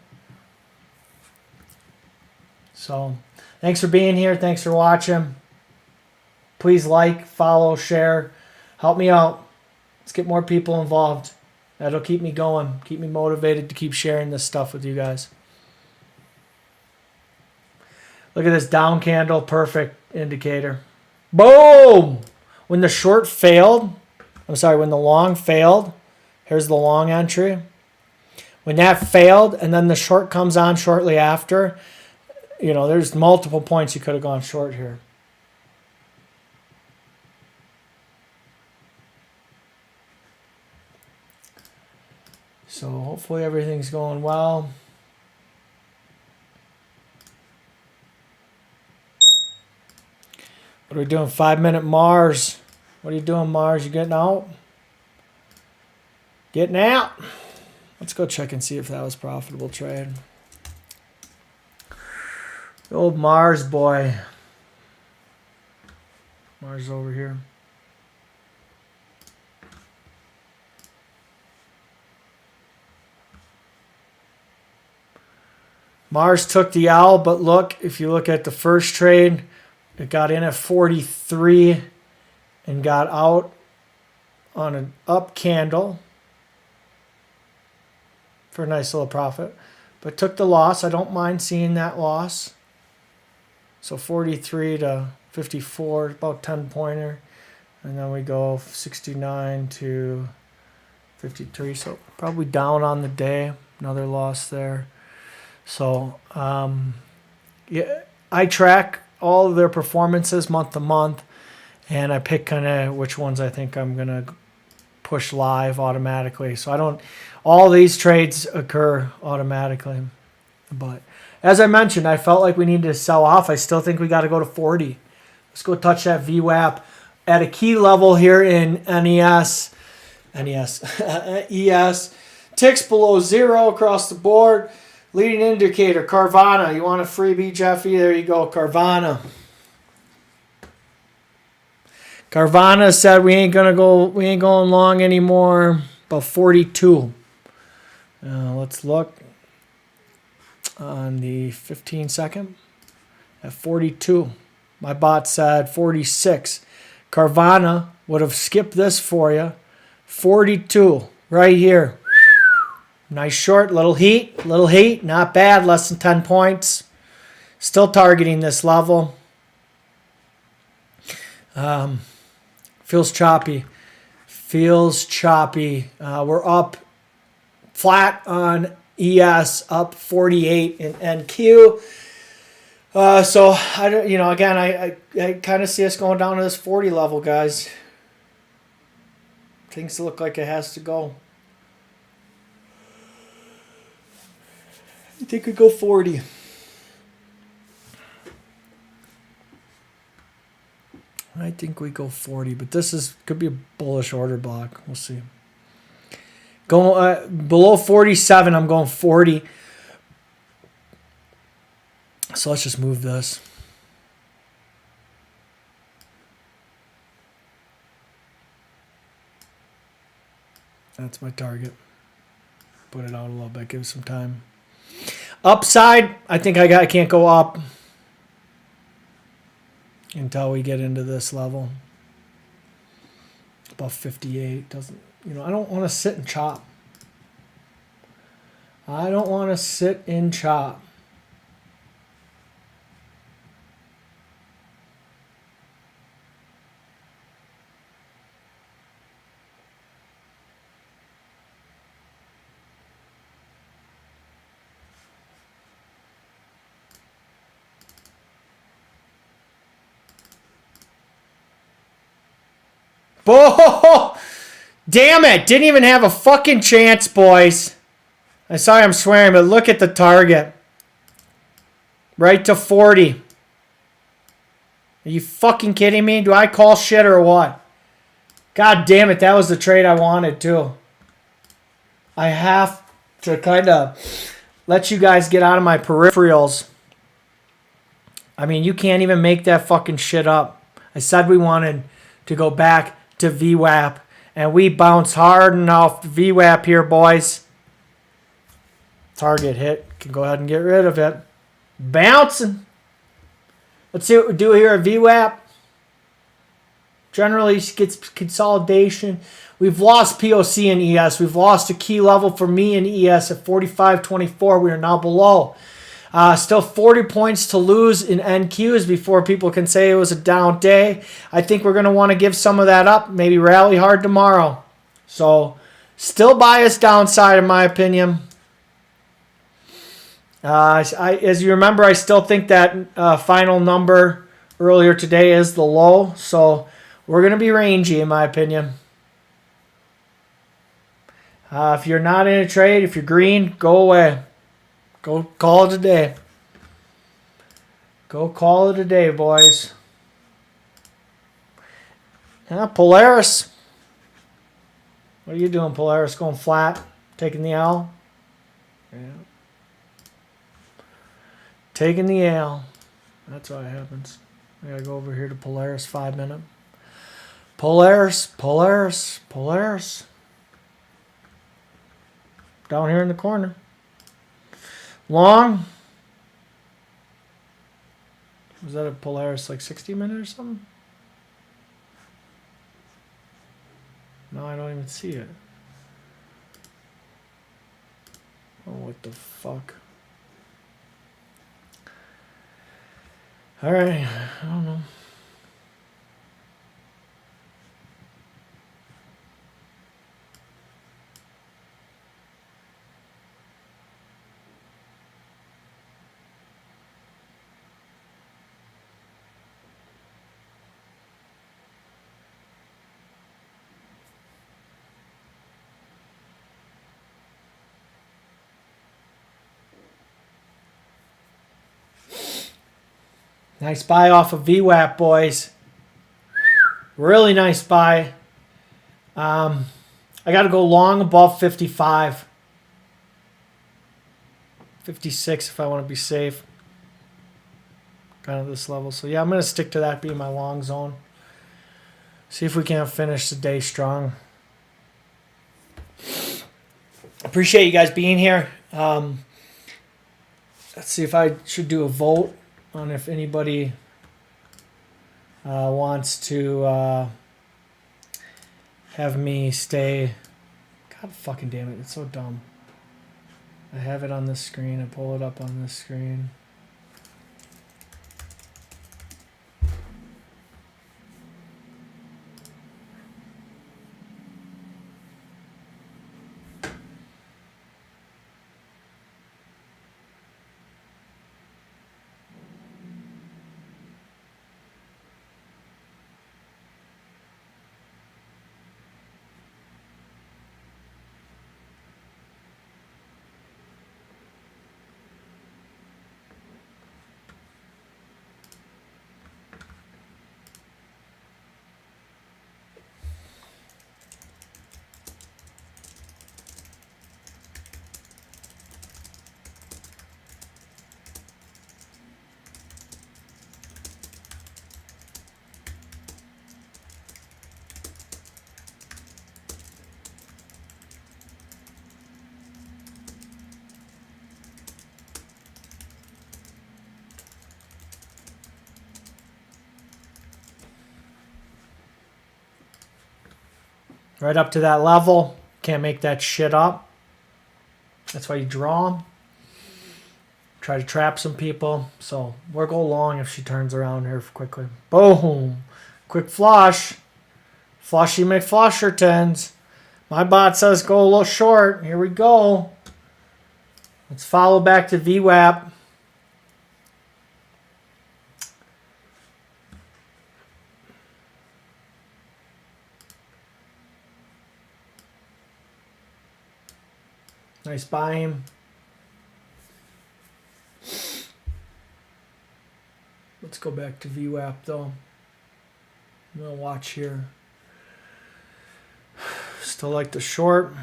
So thanks for being here. Thanks for watching. Please like, follow, share. Help me out. Let's get more people involved. That'll keep me going, keep me motivated to keep sharing this stuff with you guys. Look at this down candle, perfect indicator. Boom! When the short failed, when the long failed, here's the long entry. When that failed and then the short comes on shortly after, there's multiple points you could have gone short here. So hopefully everything's going well. What are we doing? 5-minute Mars. What are you doing, Mars? You getting out? Getting out? Let's go check and see if that was a profitable trade. The old Mars boy. Mars over here. Mars took the L, but look, if you look at the first trade, it got in at 43 and got out on an up candle for a nice little profit, but took the loss. I don't mind seeing that loss. So 43 to 54, about 10 pointer. And then we go 69 to 53. So probably down on the day. Another loss there. So yeah, I track all of their performances month to month, and I pick kind of which ones I think I'm gonna push live automatically. So I don't. All these trades occur automatically, but as I mentioned, I felt like we needed to sell off. I still think we got to go to 40. Let's go touch that VWAP at a key level here in ES. Ticks below 0 across the board. Leading indicator, Carvana. You want a freebie, Jeffy? There you go, Carvana. Carvana said we ain't going long anymore. About 42. Let's look on the 15 second at 42. My bot said 46. Carvana would have skipped this for you. 42 right here. Nice short, little heat, not bad, less than 10 points. Still targeting this level. Feels choppy. We're up flat on ES, up 48 in NQ. So I don't, again, I kind of see us going down to this 40 level, guys. Things look like it has to go. I think we go 40. I think we go 40, but this could be a bullish order block. We'll see. Go below 47. I'm going 40. So let's just move this. That's my target. Put it out a little bit. Give it some time. Upside, I think I can't go up until we get into this level. About 58 doesn't, I don't want to sit and chop. I don't want to sit and chop. Oh, damn it. Didn't even have a fucking chance, boys. I'm sorry I'm swearing, but look at the target. Right to 40. Are you fucking kidding me? Do I call shit or what? God damn it. That was the trade I wanted, too. I have to kind of let you guys get out of my peripherals. I mean, you can't even make that fucking shit up. I said we wanted to go back to VWAP, and we bounced hard enough VWAP here, boys. Target hit. Can go ahead and get rid of it. Bouncing. Let's see what we do here at VWAP. Generally, gets consolidation. We've lost POC and ES. We've lost a key level for me and ES at 45.24. We are now below. Still 40 points to lose in NQs before people can say it was a down day. I think we're going to want to give some of that up. Maybe rally hard tomorrow. So, still biased downside in my opinion. As you remember, I still think that final number earlier today is the low. So, we're going to be rangy in my opinion. If you're not in a trade, if you're green, go away. Go call it a day. Go call it a day, boys. Yeah, Polaris. What are you doing, Polaris? Going flat? Taking the L? Yeah. Taking the L. That's what happens. I gotta go over here to Polaris 5 minute. Polaris, Polaris, Polaris. Down here in the corner. Long. Was that a Polaris like 60 minute or something? No, I don't even see it. Oh, what the fuck? Alright, I don't know. Nice buy off of VWAP, boys. Really nice buy. I got to go long above 55. 56 if I want to be safe. Kind of this level. So, yeah, I'm going to stick to that being my long zone. See if we can't finish the day strong. Appreciate you guys being here. Let's see if I should do a vote on if anybody wants to have me stay. God fucking damn it. It's so dumb. I have it on this screen. I pull it up on this screen. Right up to that level. Can't make that shit up. That's why you draw them. Try to trap some people. So we'll go long if she turns around here quickly. Boom. Quick flush. Flushy McFlushertons. My bot says go a little short. Here we go. Let's follow back to VWAP. Nice buying. Let's go back to VWAP though. I'm going to watch here. Still like the short.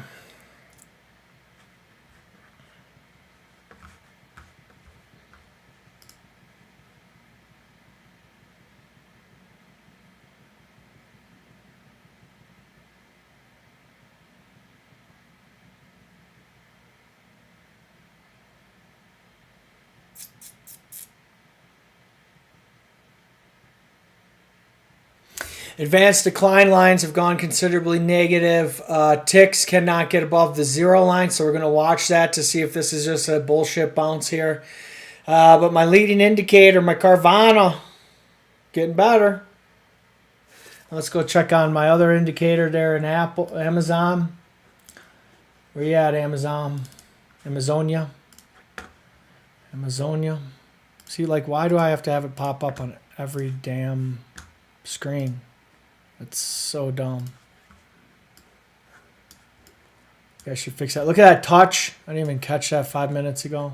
Advanced decline lines have gone considerably negative. Ticks cannot get above the 0 line, so we're going to watch that to see if this is just a bullshit bounce here. But my leading indicator, my Carvana, getting better. Let's go check on my other indicator there in Amazon. Where you at, Amazon? Amazonia. See, like, why do I have to have it pop up on every damn screen? It's so dumb. I should fix that. Look at that touch. I didn't even catch that 5 minutes ago.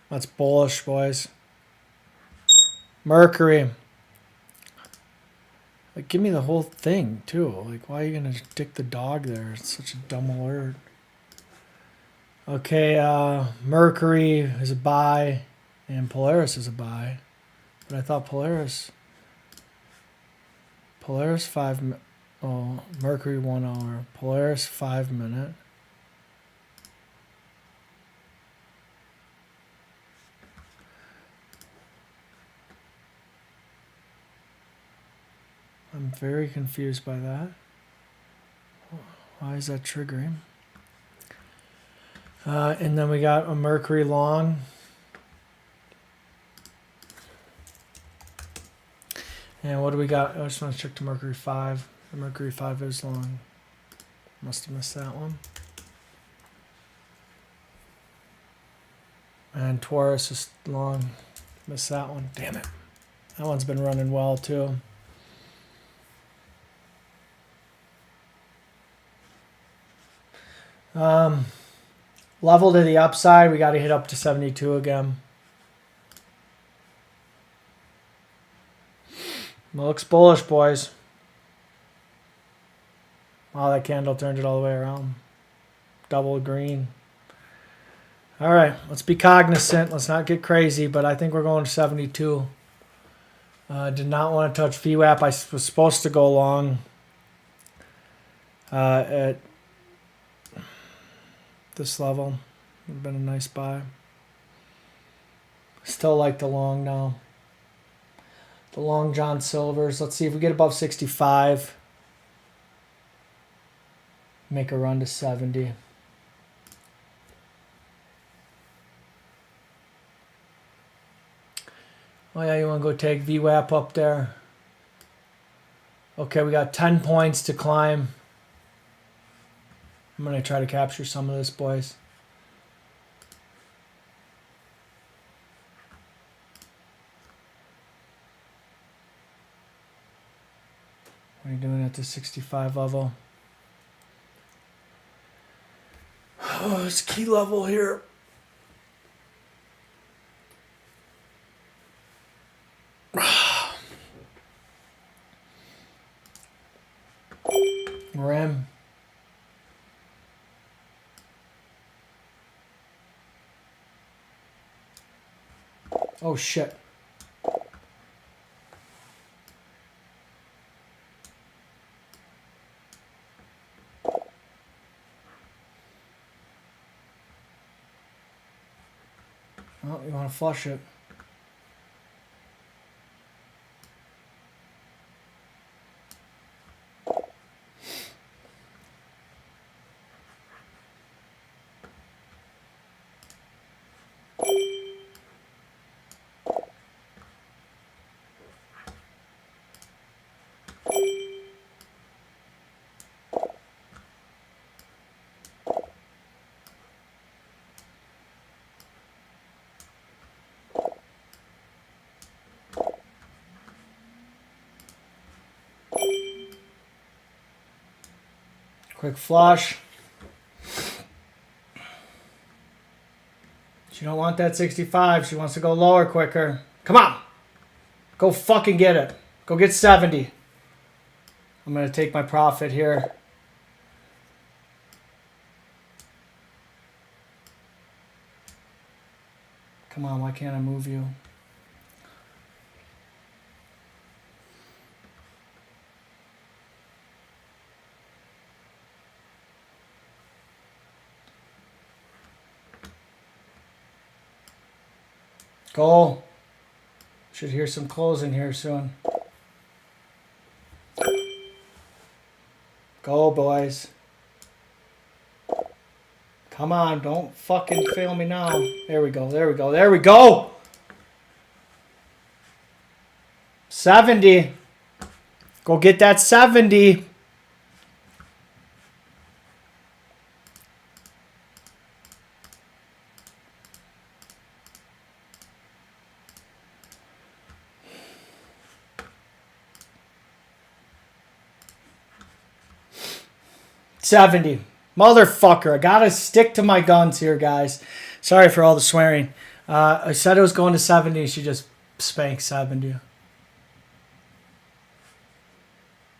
That's bullish, boys. Mercury. Like, give me the whole thing, too. Like, why are you going to dick the dog there? It's such a dumb alert. Okay, Mercury is a buy, and Polaris is a buy. But I thought Polaris 5 oh, Mercury 1 hour, Polaris 5 minute. I'm very confused by that. Why is that triggering? And then we got a Mercury long. And what do we got? I just want to check to Mercury 5. The Mercury 5 is long. Must have missed that one. And Taurus is long. Missed that one. Damn it. That one's been running well too. Level to the upside. We got to hit up to 72 again. Looks bullish, boys. Wow, that candle turned it all the way around. Double green. All right, let's be cognizant. Let's not get crazy, but I think we're going to 72. Did not want to touch VWAP. I was supposed to go long at this level. Would have been a nice buy. Still like the long now. The long John Silvers. Let's see if we get above 65. Make a run to 70. Oh yeah, you want to go take VWAP up there? Okay, we got 10 points to climb. I'm going to try to capture some of this, boys. What are you doing at the 65 level? Oh, it's key level here. Ram. Oh shit. Oh, you want to flush it. Quick flush. She don't want that 65. She wants to go lower quicker. Come on. Go fucking get it. Go get 70. I'm going to take my profit here. Come on, why can't I move you? Go. Should hear some closing here soon. Go, boys. Come on, don't fucking fail me now. There we go, there we go, there we go! 70. Go get that 70. $70. Motherfucker. I gotta stick to my guns here, guys. Sorry for all the swearing. I said it was going to 70. She just spanked 70.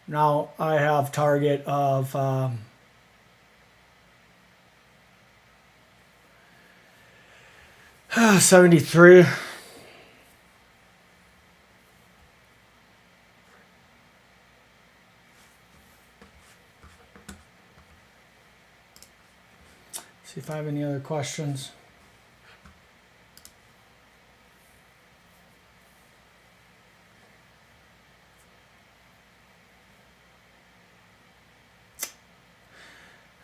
Now I have target of 73. See if I have any other questions.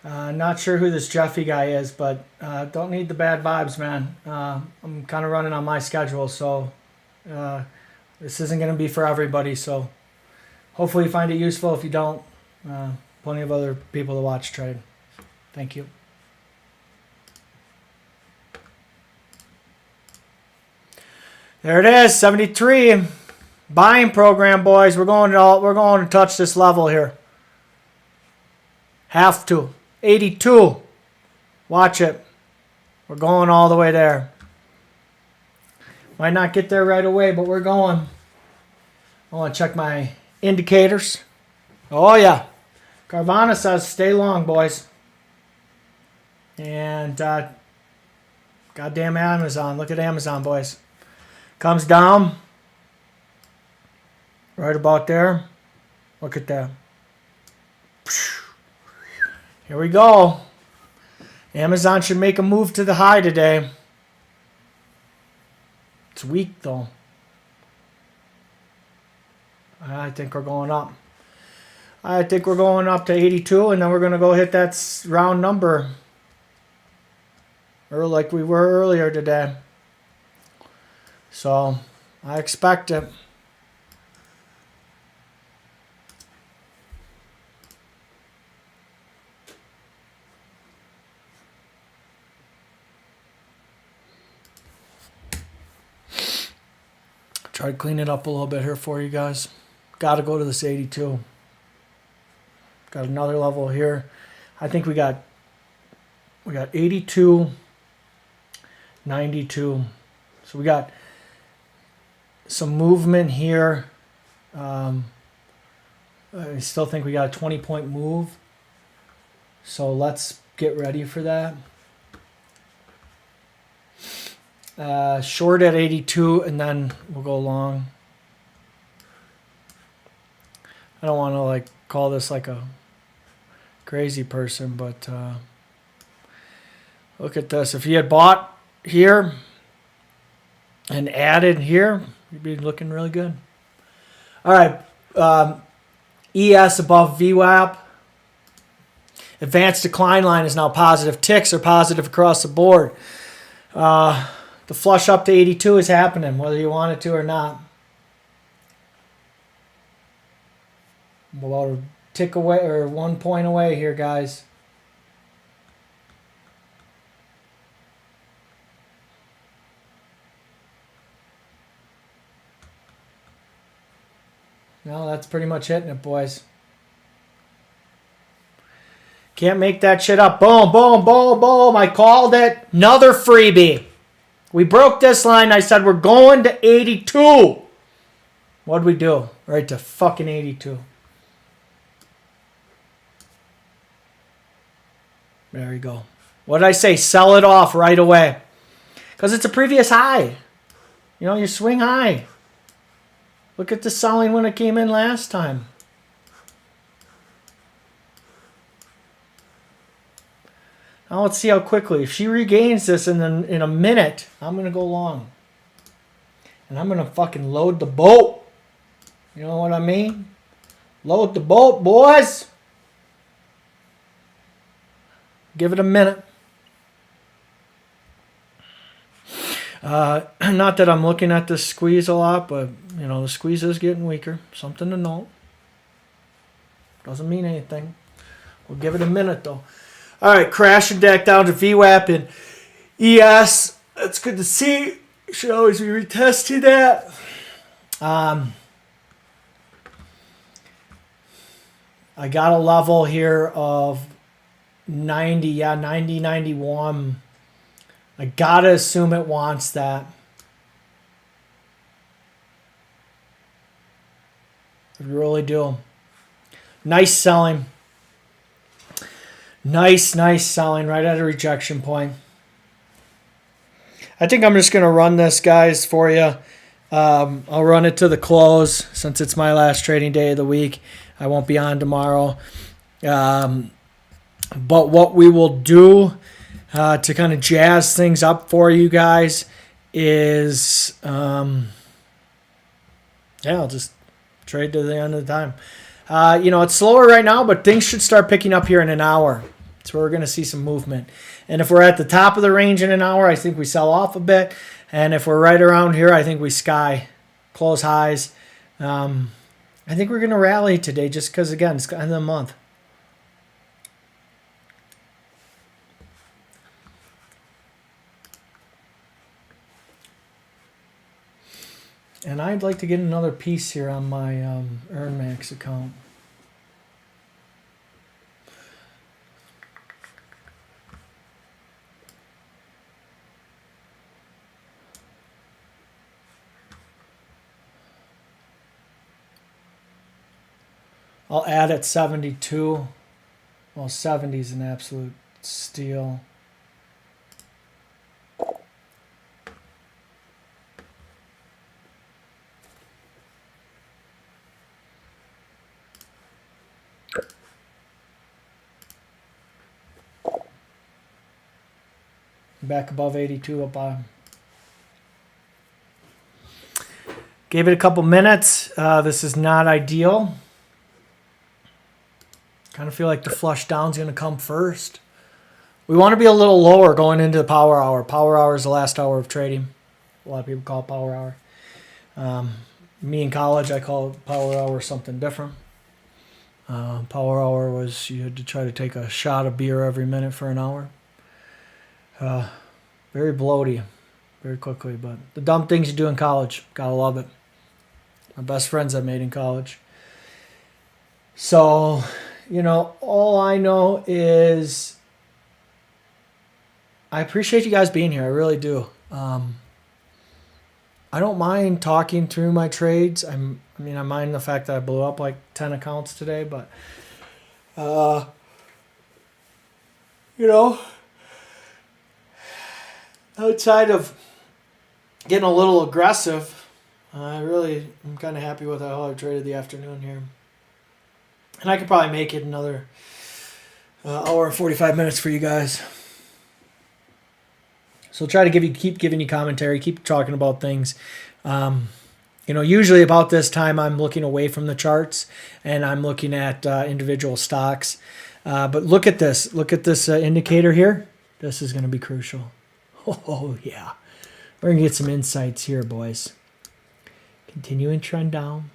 Not sure who this Jeffy guy is, but don't need the bad vibes, man. I'm kind of running on my schedule, so this isn't going to be for everybody. So hopefully you find it useful. If you don't, plenty of other people to watch trade. Thank you. There it is, 73. Buying program, boys. We're going to touch this level here. Have to. 82. Watch it. We're going all the way there. Might not get there right away, but we're going. I want to check my indicators. Oh, yeah. Carvana says stay long, boys. And goddamn Amazon. Look at Amazon, boys. Comes down. Right about there. Look at that. Here we go. Amazon should make a move to the high today. It's weak, though. I think we're going up. I think we're going up to 82, and then we're going to go hit that round number. Or like we were earlier today. So, I expect it. Try to clean it up a little bit here for you guys. Got to go to this 82. Got another level here. I think we got 82, 92. So we got some movement here. I still think we got a 20-point move. So let's get ready for that. Short at 82, and then we'll go long. I don't want to like call this like a crazy person, but look at this. If you had bought here and added here, you'd be looking really good. All right, ES above VWAP. Advanced decline line is now positive. Ticks are positive across the board. The flush up to 82 is happening, whether you want it to or not. I'm about a tick away or 1 point away here, guys. No, that's pretty much hitting it, boys. Can't make that shit up. Boom, boom, boom, boom. I called it. Another freebie. We broke this line. I said we're going to 82. What'd we do? Right to fucking 82. There you go. What did I say? Sell it off right away. Because it's a previous high. You know, you swing high. Look at the selling when it came in last time. Now let's see how quickly. If she regains this in a minute, I'm going to go long. And I'm going to fucking load the boat. You know what I mean? Load the boat, boys. Give it a minute. Not that I'm looking at this squeeze a lot, but, you know, the squeeze is getting weaker. Something to note. Doesn't mean anything. We'll give it a minute, though. All right, crashing back down to VWAP and ES. That's good to see. Should always be retesting that. I got a level here of 90. Yeah, 90, 91. I got to assume it wants that. I really do. Nice selling. Nice selling right at a rejection point. I think I'm just going to run this, guys, for you. I'll run it to the close since it's my last trading day of the week. I won't be on tomorrow. But what we will do to kind of jazz things up for you guys is, I'll just trade to the end of the time. You know, it's slower right now, but things should start picking up here in an hour. That's where we're going to see some movement. And if we're at the top of the range in an hour, I think we sell off a bit. And if we're right around here, I think we sky, close highs. I think we're going to rally today just because, again, it's the end of the month. And I'd like to get another piece here on my EarnMax account. I'll add at 72. Well, 70 is an absolute steal. Back above 82 up bottom. Gave it a couple minutes. This is not ideal. Kind of feel like the flush down is going to come first. We want to be a little lower going into the power hour. Power hour is the last hour of trading. A lot of people call it power hour. Me in college, I call it power hour something different. Power hour was you had to try to take a shot of beer every minute for an hour. Very bloaty, very quickly. But the dumb things you do in college, gotta love it. My best friends I made in college. So, you know, all I know is I appreciate you guys being here. I really do. I don't mind talking through my trades. I mind the fact that I blew up like 10 accounts today, but you know, outside of getting a little aggressive, I'm kind of happy with how I traded the afternoon here. And I could probably make it another hour and 45 minutes for you guys. So try to keep giving you commentary, keep talking about things. You know, usually about this time I'm looking away from the charts and I'm looking at individual stocks. But look at this. Look at this indicator here. This is going to be crucial. Oh, yeah. We're going to get some insights here, boys. Continuing trend down.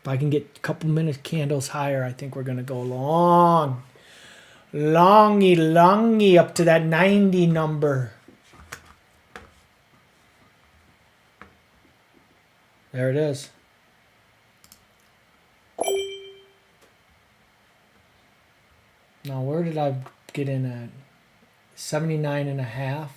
If I can get a couple minute candles higher, I think we're going to go long. Longy up to that 90 number. There it is. Now, where did I get in at? 79.5.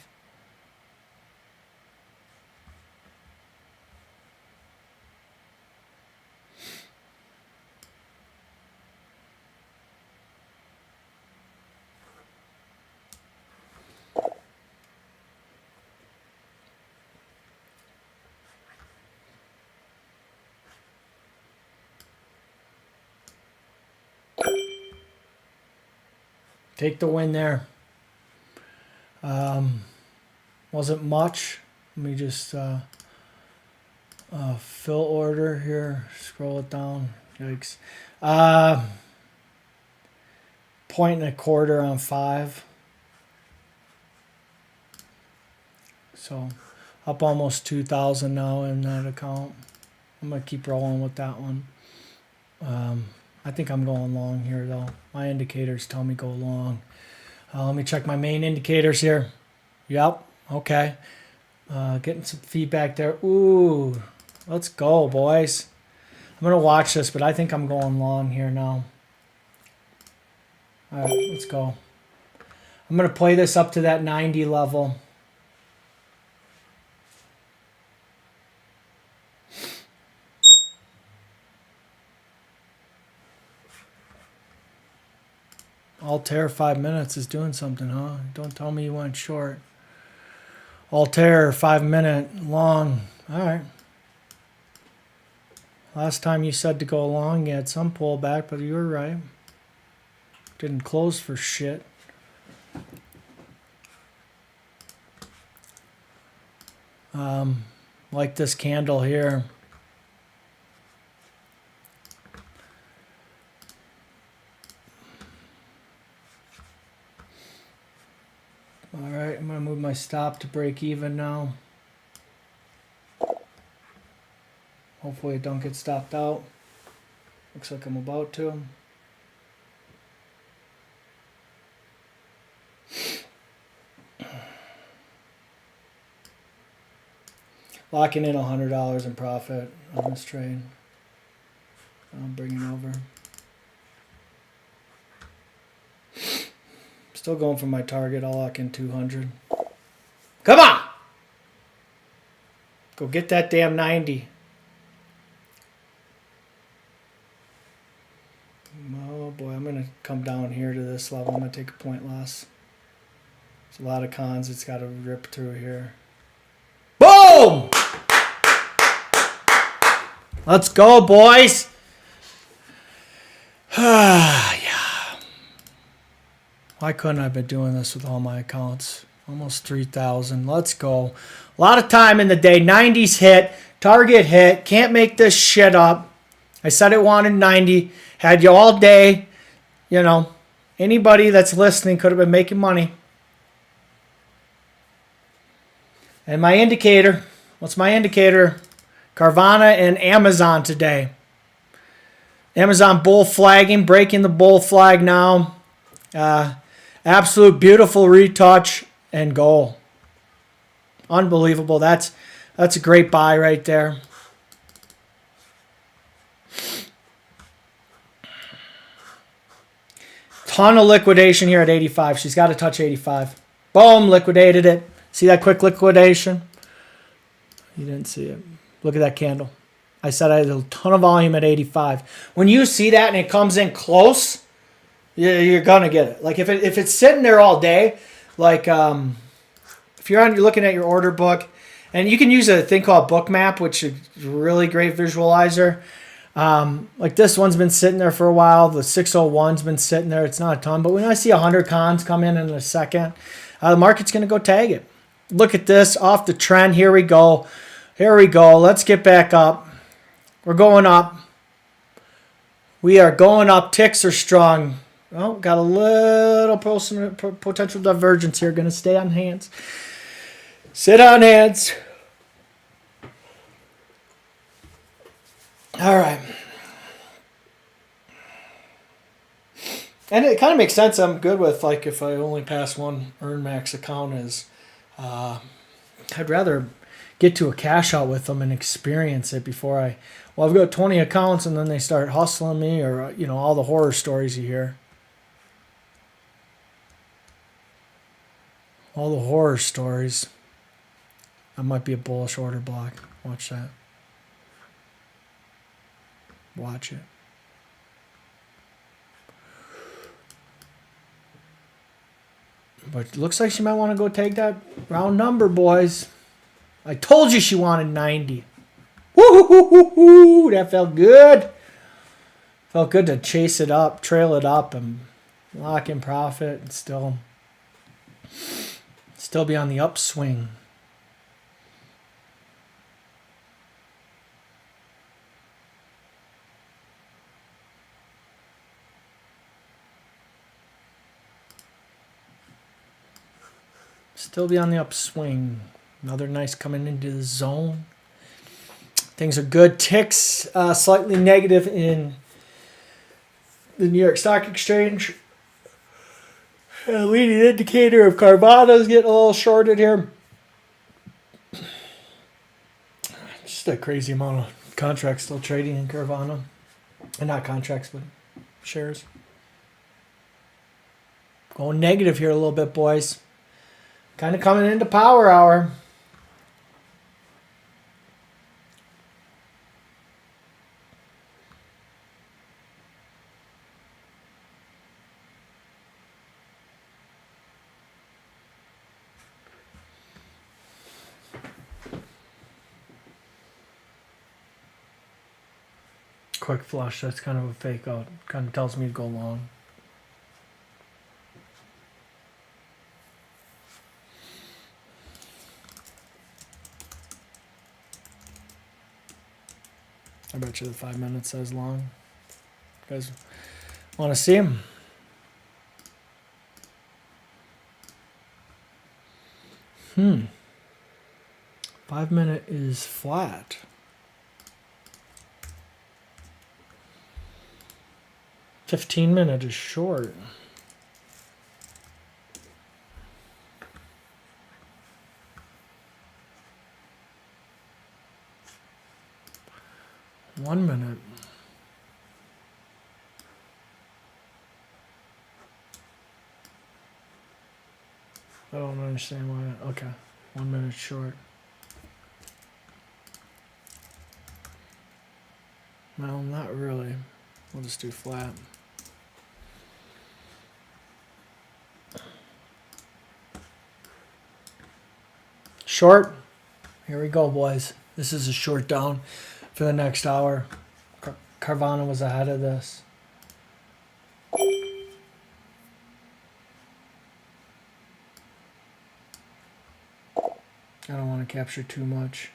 Take the win there. Wasn't much. Let me just fill order here. Scroll it down. Yikes. 1.25 on 5. So up almost 2,000 now in that account. I'm gonna keep rolling with that one. I think I'm going long here though. My indicators tell me go long. Let me check my main indicators here. Yep. Okay. Getting some feedback there. Ooh, let's go, boys. I'm gonna watch this, but I think I'm going long here now. All right, let's go. I'm gonna play this up to that 90 level. Altair 5 minutes is doing something, huh? Don't tell me you went short. Altair 5 minute long. All right. Last time you said to go long, you had some pullback, but you were right. Didn't close for shit. Like this candle here. All right, I'm gonna move my stop to break even now. Hopefully it don't get stopped out. Looks like I'm about to. Locking in $100 in profit on this trade. I'm bringing over. Still going for my target. I'll lock in 200. Come on! Go get that damn 90. Oh boy, I'm going to come down here to this level. I'm going to take a point less. There's a lot of cons it's got to rip through here. Boom! Let's go, boys. Yeah. Why couldn't I have been doing this with all my accounts? Almost 3,000. Let's go. A lot of time in the day. 90s hit. Target hit. Can't make this shit up. I said it wanted 90. Had you all day. You know, anybody that's listening could have been making money. And my indicator. What's my indicator? Carvana and Amazon today. Amazon bull flagging. Breaking the bull flag now. Absolute beautiful retouch and goal. Unbelievable. That's a great buy right there. Ton of liquidation here at 85. She's got to touch 85. Boom, liquidated it. See that quick liquidation? You didn't see it. Look at that candle. I said I had a ton of volume at 85. When you see that and it comes in close, you're gonna get it. Like if it's sitting there all day, like if you're looking at your order book, and you can use a thing called Bookmap, which is a really great visualizer. Like this one's been sitting there for a while. The 601's been sitting there. It's not a ton, but when I see 100 cons come in a second, the market's gonna go tag it. Look at this off the trend. Here we go. Here we go. Let's get back up. We're going up. We are going up. Ticks are strong. Oh, got a little potential divergence here. Going to stay on hands. Sit on hands. All right. And it kind of makes sense. I'm good with, like, if I only pass one earn max account is, I'd rather get to a cash out with them and experience it before well, I've got 20 accounts and then they start hustling me, or, you know, all the horror stories you hear. All the horror stories. That might be a bullish order block. Watch that. Watch it. But it looks like she might want to go take that round number, boys. I told you she wanted 90. Woo-hoo-hoo-hoo-hoo. That felt good. Felt good to chase it up, trail it up, and lock in profit and still be on the upswing. Still be on the upswing. Another nice coming into the zone. Things are good. Ticks slightly negative in the New York Stock Exchange. Leading indicator of Carvana's getting a little shorted here. Just a crazy amount of contracts still trading in Carvana. And not contracts, but shares. Going negative here a little bit, boys. Kind of coming into power hour. Quick flush, that's kind of a fake out. Kind of tells me to go long. I bet you the 5 minutes says long. You guys want to see him? Hmm. 5 minute is flat. $15-minute is short. One minute. I don't understand why. Okay. 1 minute short. Well, not really. We'll just do flat. Short. Here we go, boys. This is a short down for the next hour. Carvana was ahead of this. I don't want to capture too much.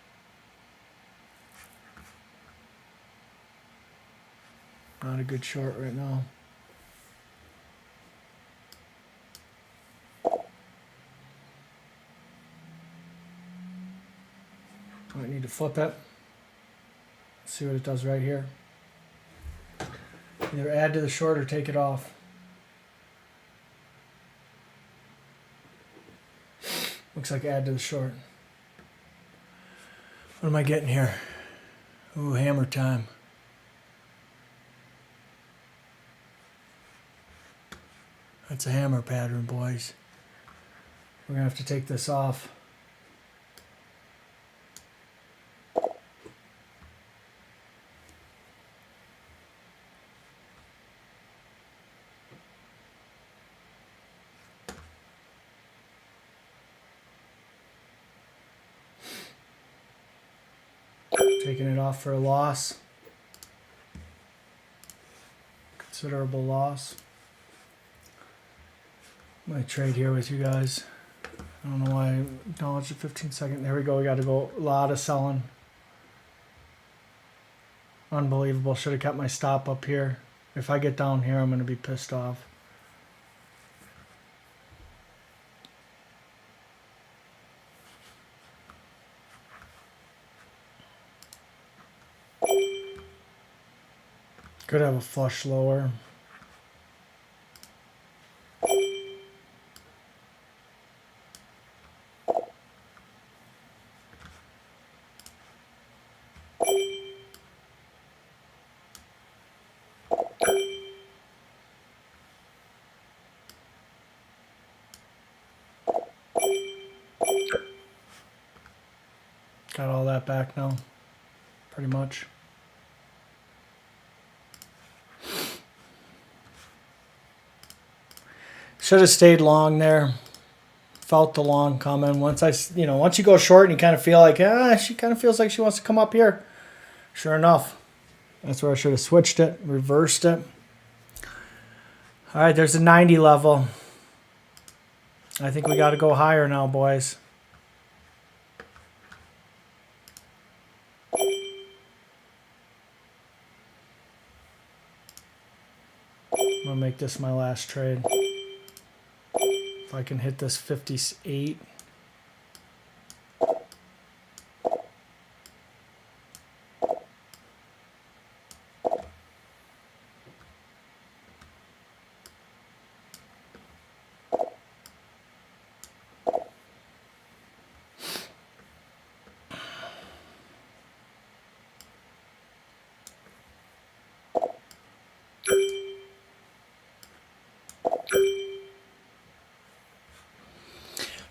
Not a good short right now. Might need to flip it. See what it does right here. Either add to the short or take it off. Looks like add to the short. What am I getting here? Ooh, hammer time. That's a hammer pattern, boys. We're going to have to take this off. Taking it off for a loss. Considerable loss. Might trade here with you guys. I don't know why I acknowledged the 15-second. There we go. We got to go. A lot of selling. Unbelievable. Should have kept my stop up here. If I get down here, I'm going to be pissed off. Could have a flush lower. Got all that back now, pretty much. Should have stayed long there. Felt the long coming. Once you go short and you kind of feel like, she kind of feels like she wants to come up here. Sure enough, that's where I should have switched it, reversed it. All right, there's a 90 level. I think we got to go higher now, boys. I'm going to make this my last trade. If I can hit this 58.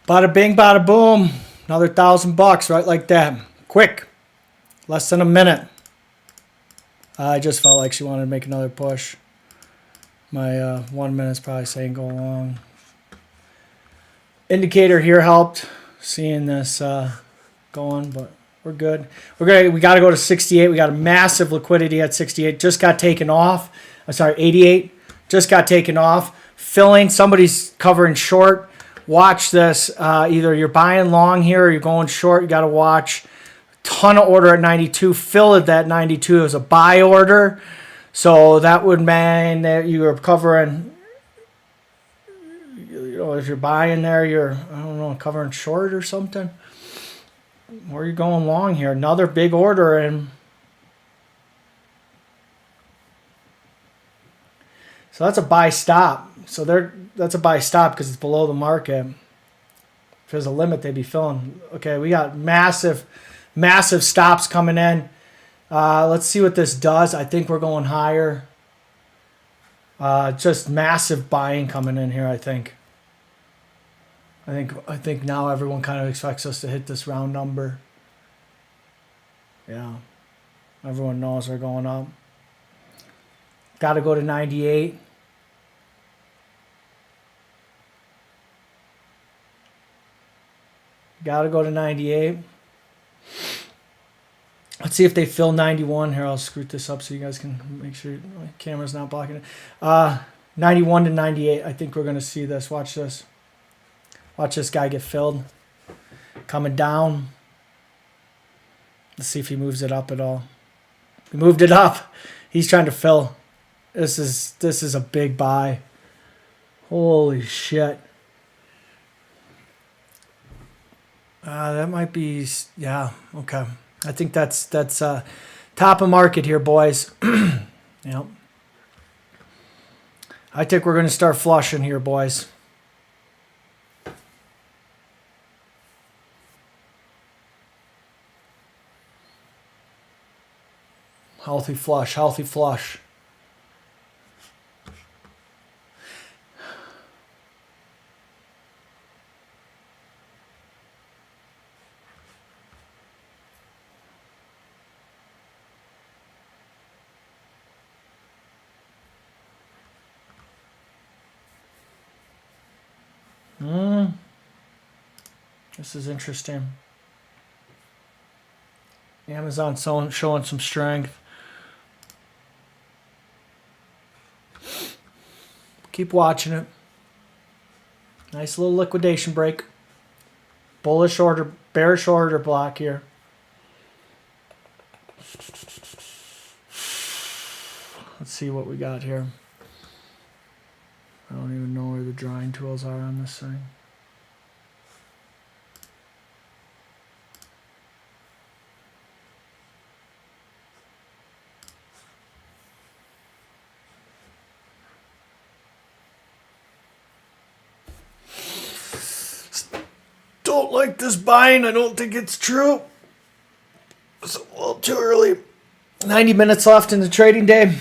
Bada bing, bada boom. Another $1,000 right like that. Quick. Less than a minute. I just felt like she wanted to make another push. My 1 minute's probably saying go long. Indicator here helped. Seeing this going, but we're good. We got to go to 68. We got a massive liquidity at 68. Just got taken off. I'm sorry, 88. Just got taken off. Filling. Somebody's covering short. Watch this. Either you're buying long here or you're going short. You got to watch. Ton of order at 92. Fill at that 92. It was a buy order. So that would mean that you are covering, you know, if you're buying there, you're, I don't know, covering short or something. Or you're going long here. Another big order. And so that's a buy stop. So that's a buy stop because it's below the market. If there's a limit, they'd be filling. Okay, we got massive stops coming in. Let's see what this does. I think we're going higher. Just massive buying coming in here, I think. I think now everyone kind of expects us to hit this round number. Yeah. Everyone knows we're going up. Got to go to 98. Got to go to 98. Let's see if they fill 91. Here, I'll screw this up so you guys can make sure my camera's not blocking it. 91 to 98. I think we're going to see this. Watch this. Watch this guy get filled. Coming down. Let's see if he moves it up at all. He moved it up. He's trying to fill. This is a big buy. Holy shit. That might be, yeah, okay. I think that's top of market here, boys. Yep. I think we're going to start flushing here, boys. Healthy flush, healthy flush. This is interesting. Amazon showing some strength. Keep watching it. Nice little liquidation break. Bullish order, bearish order block here. Let's see what we got here. I don't even know where the drawing tools are on this thing. Don't like this buying. I don't think it's true. It's a little too early. 90 minutes left in the trading day.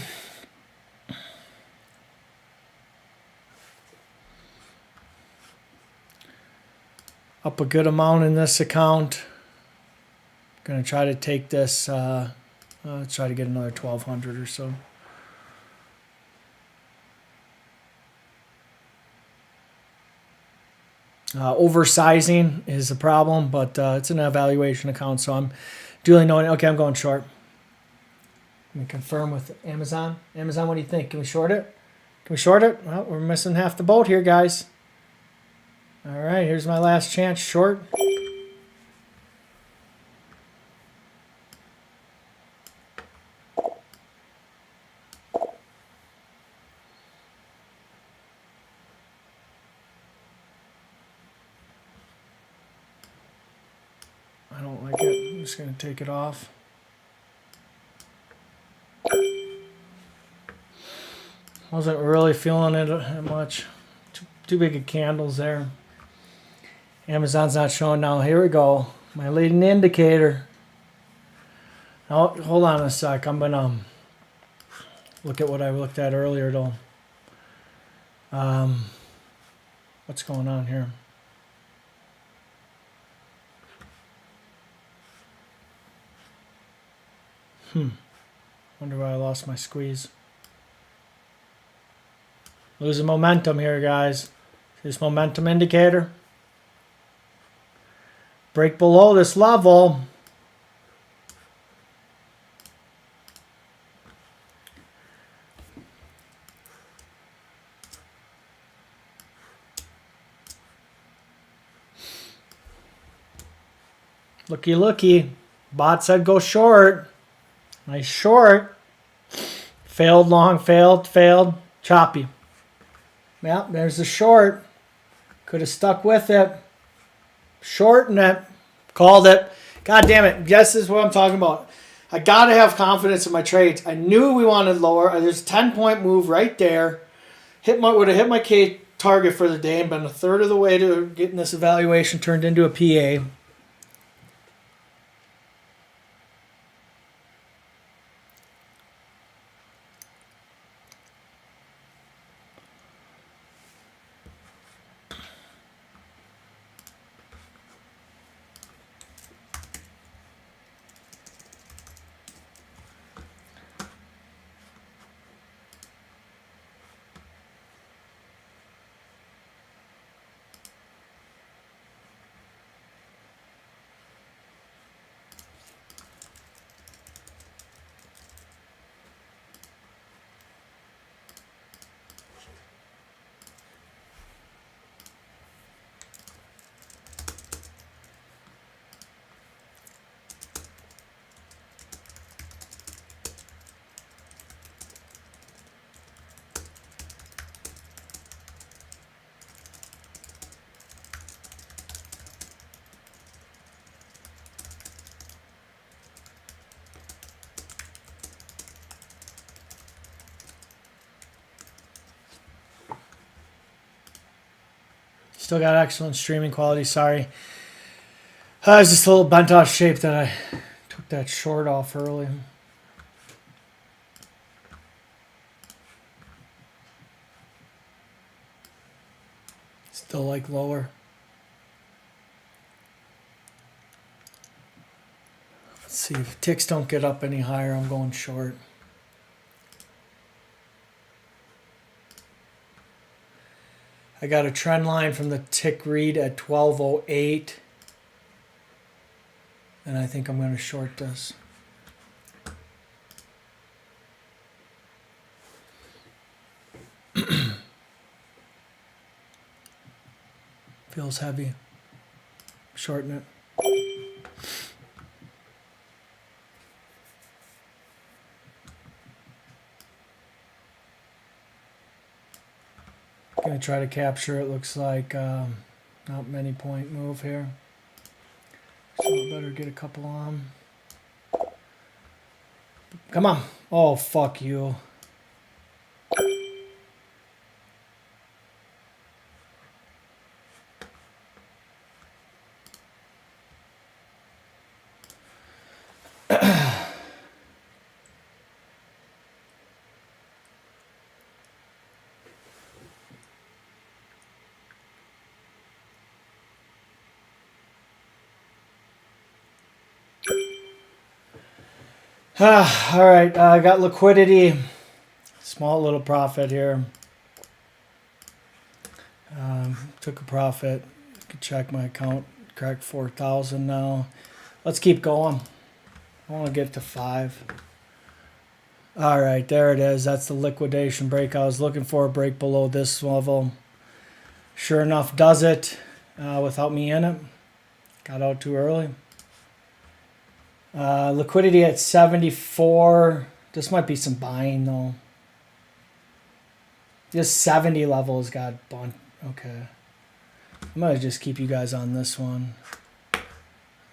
Up a good amount in this account. Gonna try to take this. Let's try to get another 1,200 or so. Oversizing is a problem, but it's an evaluation account, so I'm duly knowing. Okay, I'm going short. Let me confirm with Amazon. Amazon, what do you think? Can we short it? Can we short it? Well, we're missing half the boat here, guys. All right, here's my last chance. Short. I don't like it. I'm just going to take it off. Wasn't really feeling it much. Too big of candles there. Amazon's not showing now. Here we go. My leading indicator. Now, hold on a sec. I'm going to look at what I looked at earlier, though. What's going on here? Wonder why I lost my squeeze. Losing momentum here, guys. This momentum indicator. Break below this level. Looky, looky. Bot said go short. Nice short. Failed long, failed, failed. Choppy. Yeah, there's the short. Could have stuck with it. Shorting it. Called it. God damn it. This is what I'm talking about. I got to have confidence in my trades. I knew we wanted lower. There's a 10-point move right there. Would have hit my K target for the day and been a third of the way to getting this evaluation turned into a PA. Still got excellent streaming quality. Sorry. I was just a little bent off shape that I took that short off early. Still like lower. Let's see if ticks don't get up any higher. I'm going short. I got a trend line from the tick read at 1208. And I think I'm going to short this. Feels heavy. Shorten it. Gonna try to capture it. Looks like not many point move here. So I better get a couple on. Come on. Oh, fuck you. All right, I got liquidity. Small little profit here. Took a profit. You can check my account. Cracked 4,000 now. Let's keep going. I want to get to 5. All right, there it is. That's the liquidation break I was looking for. A break below this level. Sure enough, does it without me in it. Got out too early. Liquidity at 74. This might be some buying though. This 70 level has got bought. Okay. I'm going to just keep you guys on this one.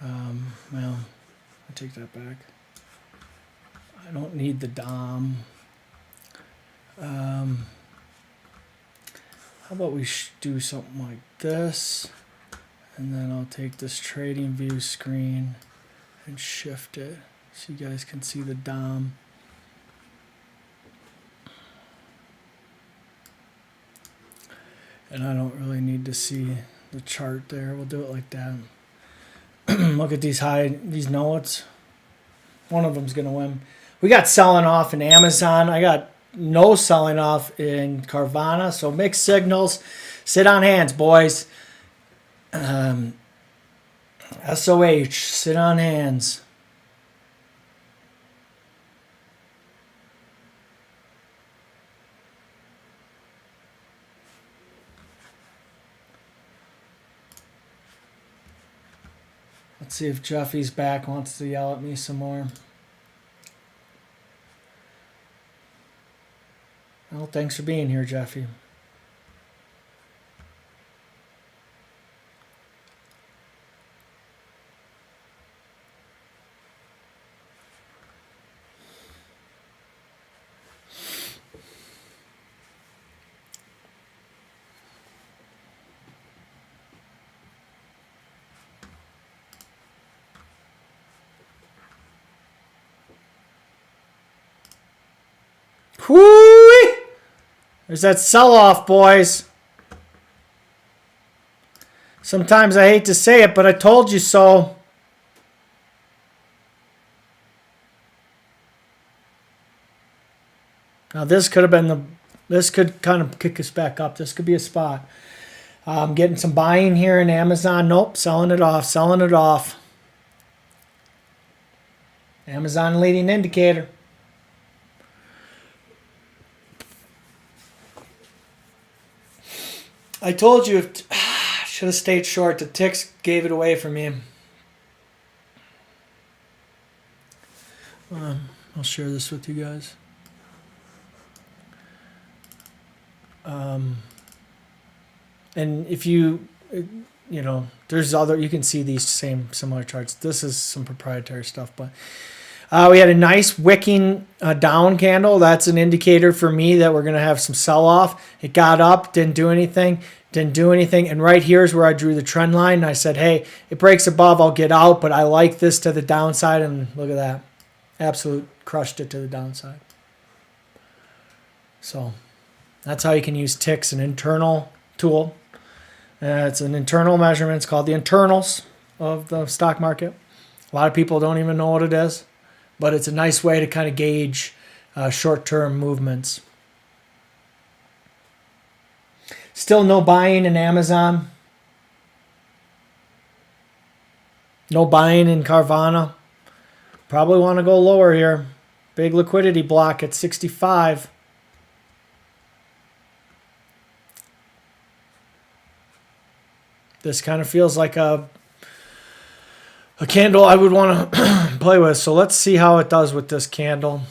Well, I take that back. I don't need the DOM. How about we do something like this, and then I'll take this trading view screen and shift it so you guys can see the DOM. And I don't really need to see the chart there. We'll do it like that. Look at these notes. One of them's gonna win. We got selling off in Amazon. I got no selling off in Carvana. So mixed signals. Sit on hands, boys. SOH. Sit on hands. Let's see if Jeffy's back, wants to yell at me some more. Well, thanks for being here, Jeffy. Whoo! There's that sell-off, boys. Sometimes I hate to say it, but I told you so. Now this could have been this could kind of kick us back up. This could be a spot. I'm getting some buying here in Amazon. Nope, selling it off, selling it off. Amazon leading indicator. I told you, should have stayed short. The ticks gave it away for me. I'll share this with you guys. And if you know, there's other, you can see these similar charts. This is some proprietary stuff, but we had a nice wicking down candle. That's an indicator for me that we're going to have some sell-off. It got up, didn't do anything. And right here is where I drew the trend line. And I said, hey, it breaks above, I'll get out, but I like this to the downside. And look at that. Absolute crushed it to the downside. So that's how you can use ticks, an internal tool. It's an internal measurement. It's called the internals of the stock market. A lot of people don't even know what it is, but it's a nice way to kind of gauge short-term movements. Still no buying in Amazon. No buying in Carvana. Probably want to go lower here. Big liquidity block at 65. This kind of feels like a candle I would want to play with. So let's see how it does with this candle.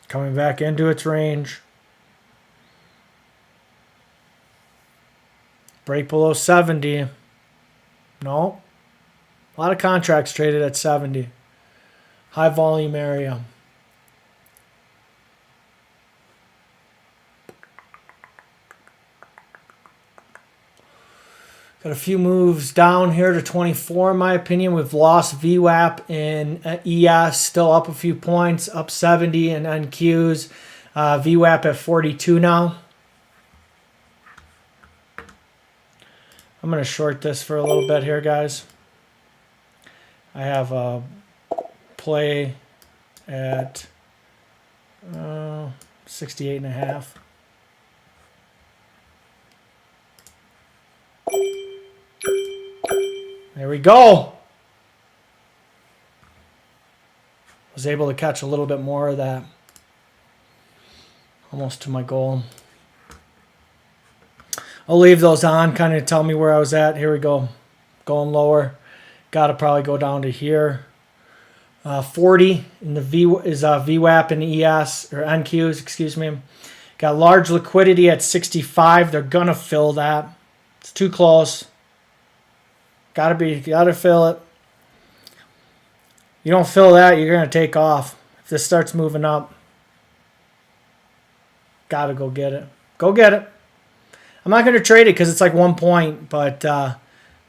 Coming back into its range. Break below 70. No. A lot of contracts traded at 70. High volume area. Got a few moves down here to 24 in my opinion. We've lost VWAP in ES, still up a few points, up 70 in NQs. VWAP at 42 now. I'm going to short this for a little bit here, guys. I have a play at 68.5. There we go. Was able to catch a little bit more of that. Almost to my goal. I'll leave those on, kind of tell me where I was at. Here we go. Going lower. Got to probably go down to here. 40 in the V is VWAP and ES, or NQs, excuse me. Got large liquidity at 65. They're going to fill that. It's too close. Got to fill it. You don't fill that, you're going to take off. If this starts moving up, got to go get it. Go get it. I'm not going to trade it because it's like 1 point, but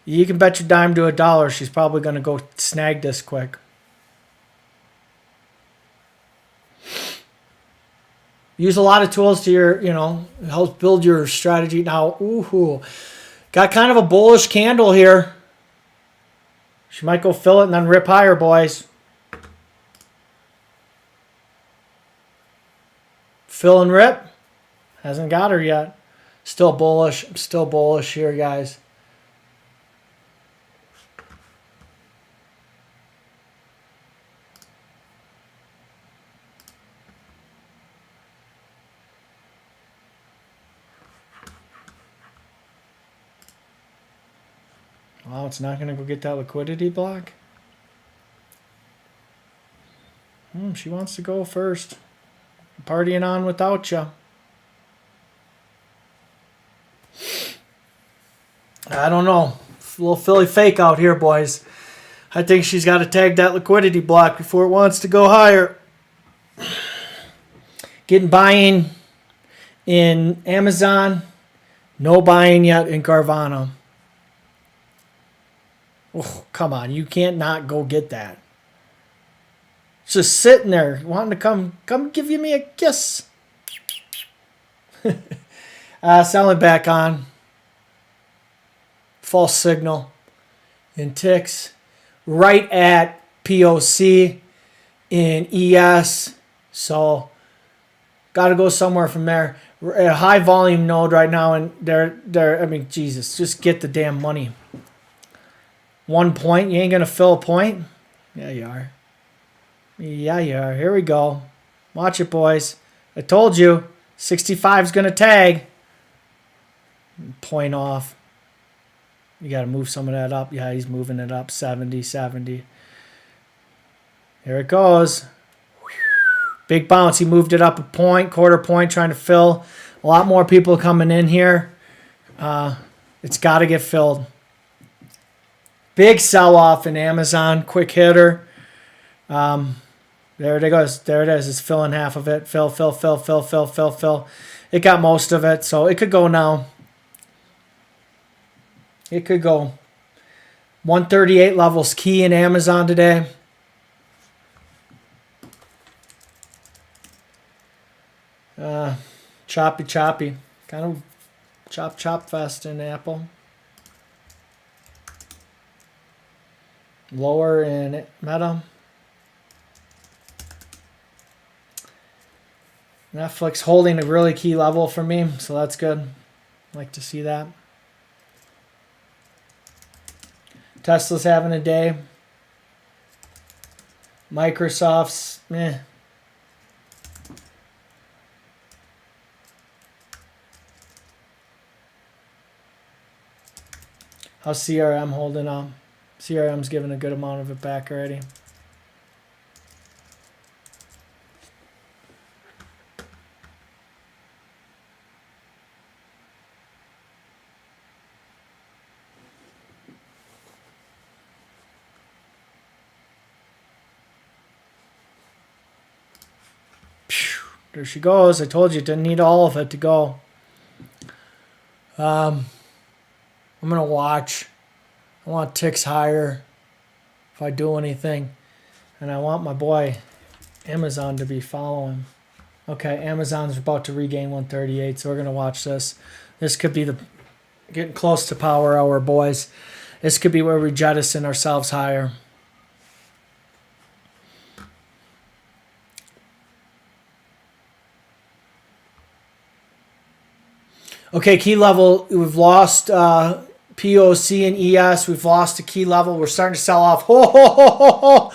you can bet your dime to $1 she's probably going to go snag this quick. Use a lot of tools to your, help build your strategy. Now, ooh, got kind of a bullish candle here. She might go fill it and then rip higher, boys. Fill and rip. Hasn't got her yet. Still bullish. I'm still bullish here, guys. Wow, it's not going to go get that liquidity block. She wants to go first. Partying on without you. I don't know. A little Philly fake out here, boys. I think she's got to tag that liquidity block before it wants to go higher. Getting buying in Amazon. No buying yet in Carvana. Oh, come on. You can't not go get that. It's just sitting there wanting to come give me a kiss. Selling back on. False signal. And ticks. Right at POC in ES. So, got to go somewhere from there. We're at a high volume node right now. And they're, I mean, Jesus, just get the damn money. 1 point. You ain't going to fill a point? Yeah, you are. Yeah, you are. Here we go. Watch it, boys. I told you. 65 is going to tag. Point off. You got to move some of that up. Yeah, he's moving it up. 70, 70. Here it goes. Big bounce. He moved it up a point, quarter point, trying to fill. A lot more people coming in here. It's got to get filled. Big sell-off in Amazon. Quick hitter. There it goes. There it is. It's filling half of it. Fill. It got most of it, so it could go now. It could go. 138 levels key in Amazon today. Choppy. Kind of chop fest in Apple. Lower in Meta. Netflix holding a really key level for me, so that's good. Like to see that. Tesla's having a day. Microsoft's meh. How's CRM holding up? CRM's giving a good amount of it back already. There she goes. I told you, didn't need all of it to go. I'm going to watch. I want ticks higher if I do anything. And I want my boy Amazon to be following. Okay, Amazon's about to regain 138, so we're going to watch this. This could be the getting close to power hour, boys. This could be where we jettison ourselves higher. Okay, key level, we've lost POC and ES. We've lost a key level. We're starting to sell off. Ho, ho, ho, ho, ho.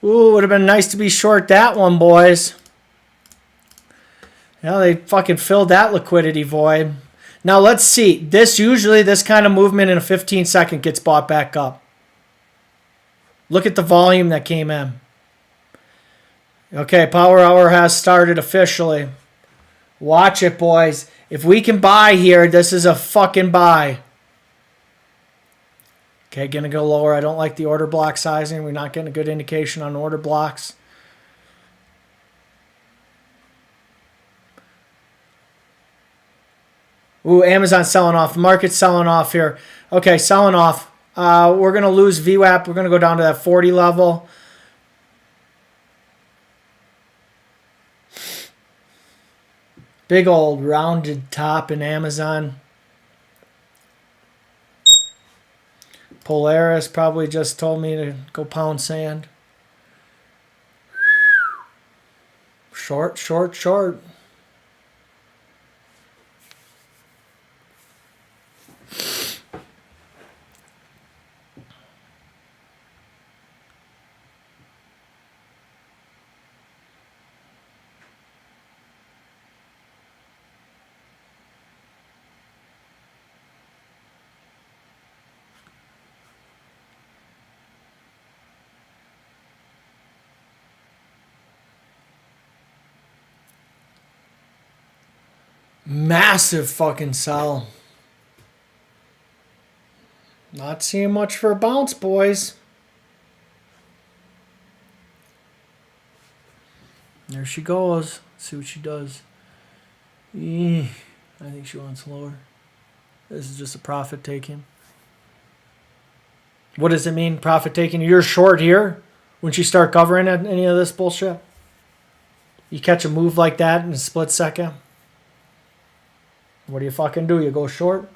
Ooh, would have been nice to be short that one, boys. Yeah, they fucking filled that liquidity void. Now let's see. Usually this kind of movement in a 15-second gets bought back up. Look at the volume that came in. Okay, power hour has started officially. Watch it, boys. If we can buy here, this is a fucking buy. Okay, gonna go lower. I don't like the order block sizing. We're not getting a good indication on order blocks. Ooh, Amazon's selling off. The market's selling off here. Okay, selling off. We're gonna lose VWAP. We're gonna go down to that 40 level. Big old rounded top in Amazon. Polaris probably just told me to go pound sand. Short, short, short. Massive fucking sell. Not seeing much for a bounce, boys. There she goes. Let's see what she does. I think she wants lower. This is just a profit taking. What does it mean, profit taking? You're short here when she start covering any of this bullshit. You catch a move like that in a split second. What do you fucking do? You go short,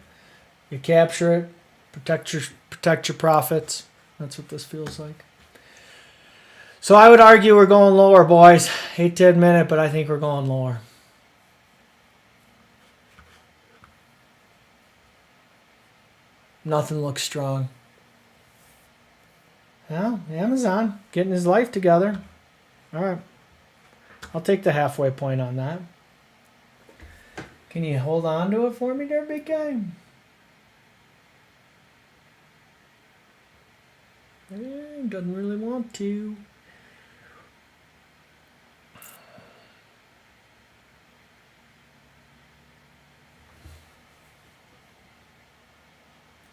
you capture it, protect your profits. That's what this feels like. So I would argue we're going lower, boys. Hate to admit it, but I think we're going lower. Nothing looks strong. Well, Amazon getting his life together. All right. I'll take the halfway point on that. Can you hold on to it for me there, big guy? Doesn't really want to.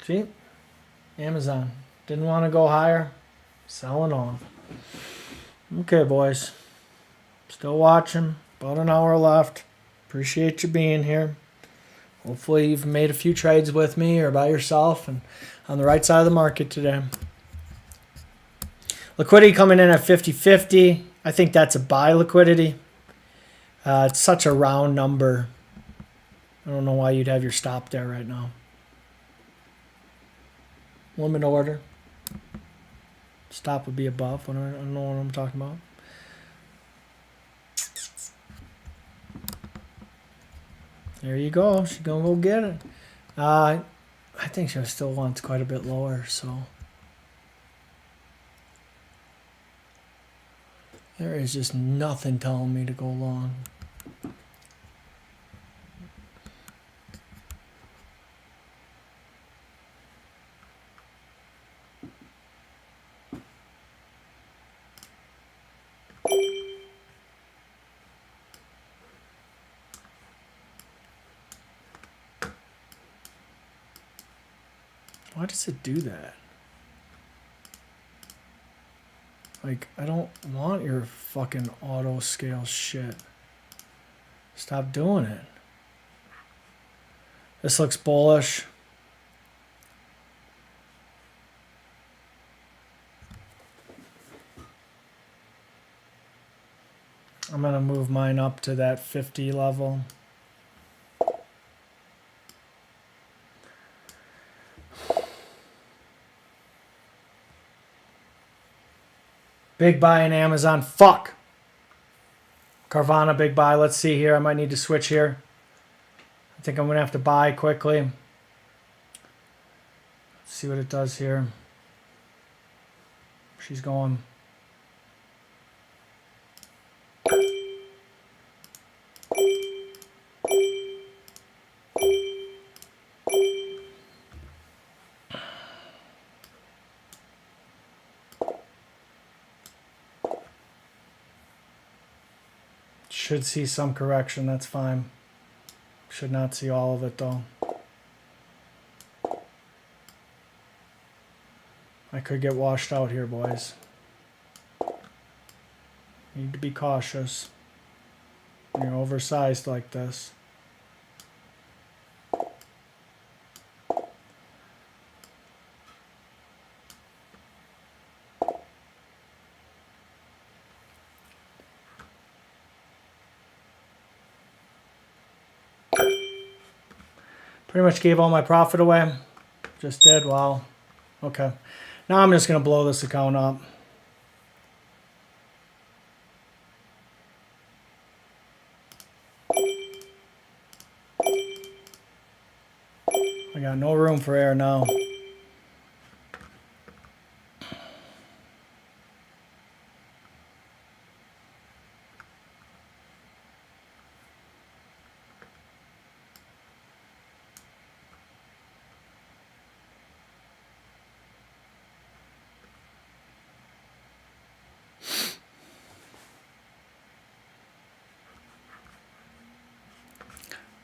See? Amazon. Didn't want to go higher. Selling off. Okay, boys. Still watching. About an hour left. Appreciate you being here. Hopefully you've made a few trades with me or by yourself and on the right side of the market today. Liquidity coming in at 50-50. I think that's a buy liquidity. It's such a round number. I don't know why you'd have your stop there right now. Limit order. Stop would be above. I don't know what I'm talking about. There you go. She's going to go get it. I think she still wants quite a bit lower, so. There is just nothing telling me to go long. Why does it do that? Like, I don't want your fucking auto scale shit. Stop doing it. This looks bullish. I'm going to move mine up to that 50 level. Big buy in Amazon. Fuck. Carvana, big buy. Let's see here. I might need to switch here. I think I'm going to have to buy quickly. See what it does here. She's going. Should see some correction, that's fine. Should not see all of it though. I could get washed out here, boys. Need to be cautious when you're oversized like this. Pretty much gave all my profit away. Just did. Wow. Okay. Now I'm just going to blow this account up. I got no room for error now.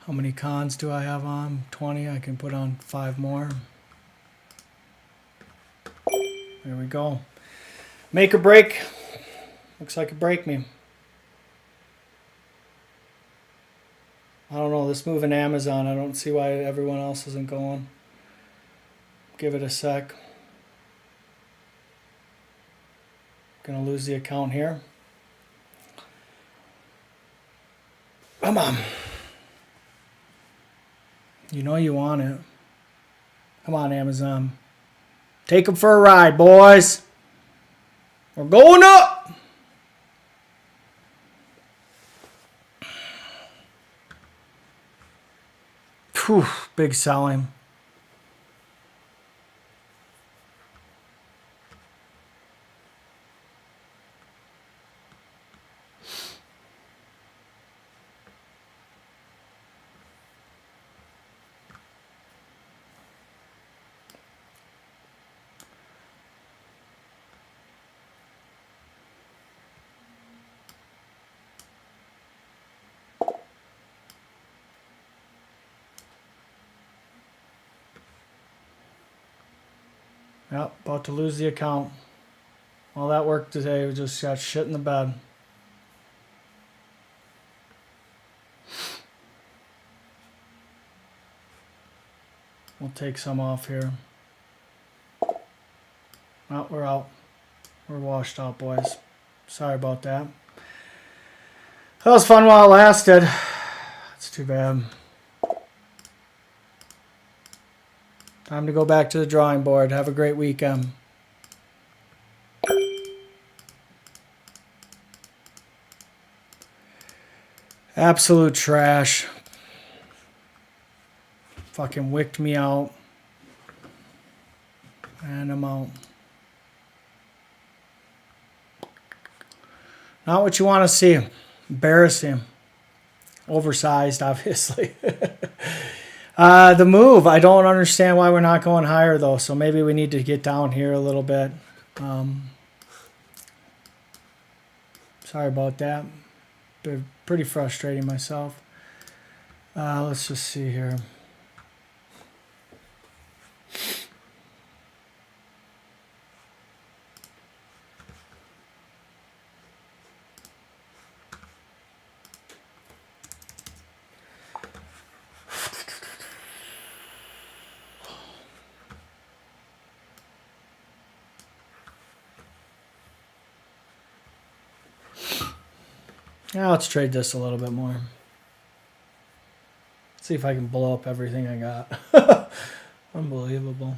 How many cons do I have on? 20. I can put on 5 more. There we go. Make or break. Looks like it break me. I don't know. This move in Amazon, I don't see why everyone else isn't going. Give it a sec. Gonna lose the account here. Come on. You know you want it. Come on, Amazon. Take them for a ride, boys. We're going up. Whew, big selling. Yep, about to lose the account. All that work today, we just got shit in the bed. We'll take some off here. Oh, we're out. We're washed out, boys. Sorry about that. That was fun while it lasted. That's too bad. Time to go back to the drawing board. Have a great weekend. Absolute trash. Fucking wicked me out. And I'm out. Not what you want to see. Embarrassing. Oversized, obviously. The move, I don't understand why we're not going higher, though. So maybe we need to get down here a little bit. Sorry about that. Been pretty frustrating myself. Let's just see here. Now let's trade this a little bit more. See if I can blow up everything I got. Unbelievable.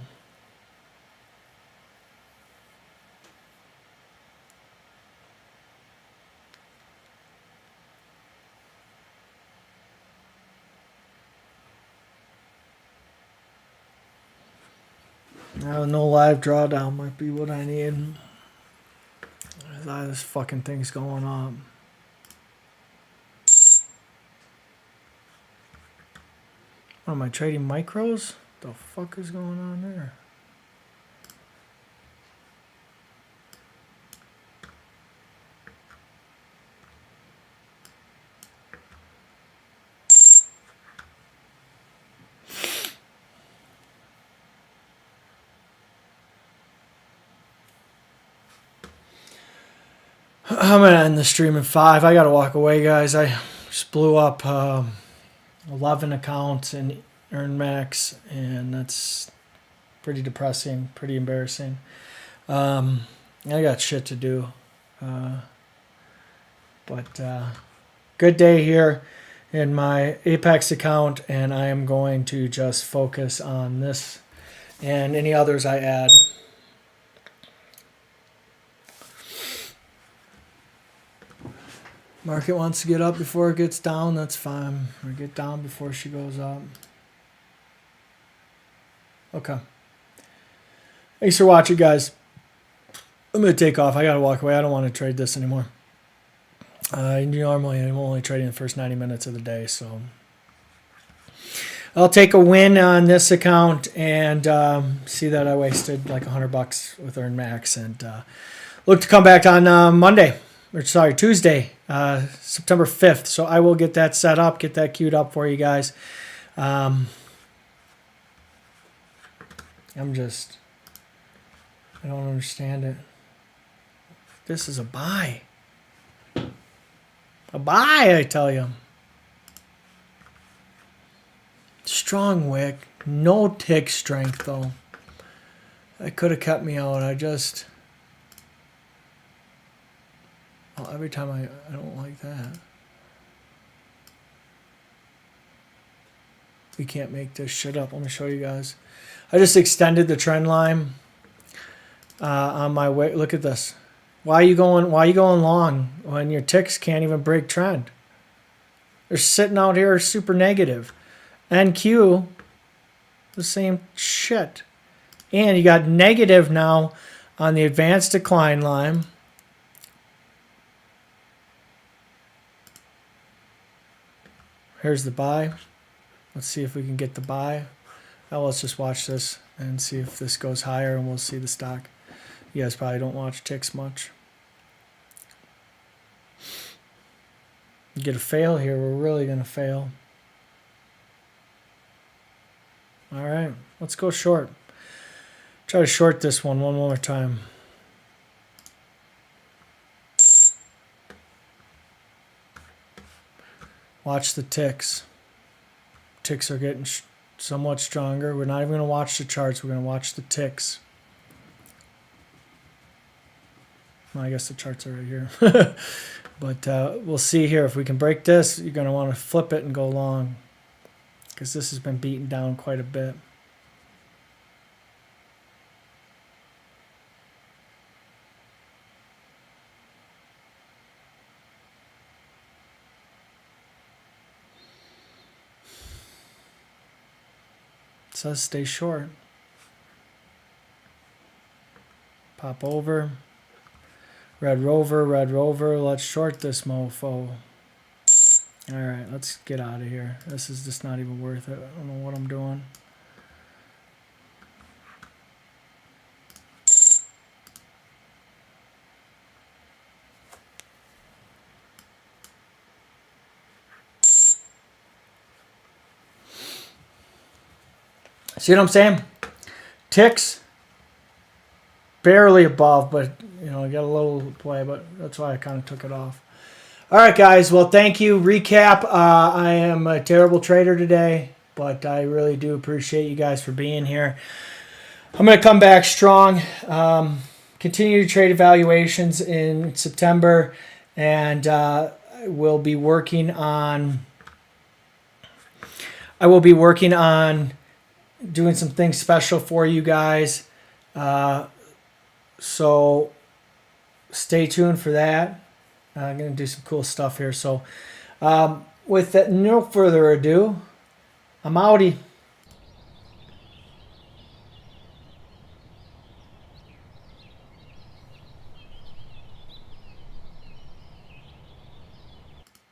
No live drawdown might be what I need. This fucking thing's going on. What am I trading micros? The fuck is going on there? I'm gonna end the stream in 5. I gotta walk away, guys. I just blew up 11 accounts in Earn Max, and that's pretty depressing, pretty embarrassing. I got shit to do, but good day here in my Apex account, and I am going to just focus on this and any others I add. Market wants to get up before it gets down, that's fine. Or get down before she goes up. Okay. Thanks for watching, guys. I'm going to take off. I got to walk away. I don't want to trade this anymore. Normally, I'm only trading the first 90 minutes of the day, so I'll take a win on this account and see that I wasted like $100 with Earn Max, and look to come back on Monday. Or sorry, Tuesday, September 5th. So I will get that set up, get that queued up for you guys. I don't understand it. This is a buy. A buy, I tell you. Strong wick. No tick strength, though. That could have kept me out. Well, every time I don't like that. We can't make this shit up. Let me show you guys. I just extended the trend line on my way. Look at this. Why are you going long when your ticks can't even break trend? They're sitting out here super negative. NQ, the same shit. And you got negative now on the advanced decline line. Here's the buy. Let's see if we can get the buy. Now let's just watch this and see if this goes higher, and we'll see the stock. You guys probably don't watch ticks much. You get a fail here. We're really going to fail. All right. Let's go short. Try to short this one more time. Watch the ticks. Ticks are getting somewhat stronger. We're not even going to watch the charts. We're going to watch the ticks. Well, I guess the charts are right here. But we'll see here. If we can break this, you're going to want to flip it and go long, because this has been beaten down quite a bit. It says stay short. Pop over. Red rover. Let's short this mofo. Alright, let's get out of here. This is just not even worth it. I don't know what I'm doing. See what I'm saying? Ticks barely above, but you know, I got a little play, but that's why I kind of took it off. All right, guys. Well, thank you. Recap. I am a terrible trader today, but I really do appreciate you guys for being here. I'm going to come back strong. Continue to trade evaluations in September, and we'll be working on. I will be working on doing some things special for you guys. So stay tuned for that. I'm going to do some cool stuff here. So with that, no further ado, I'm outie.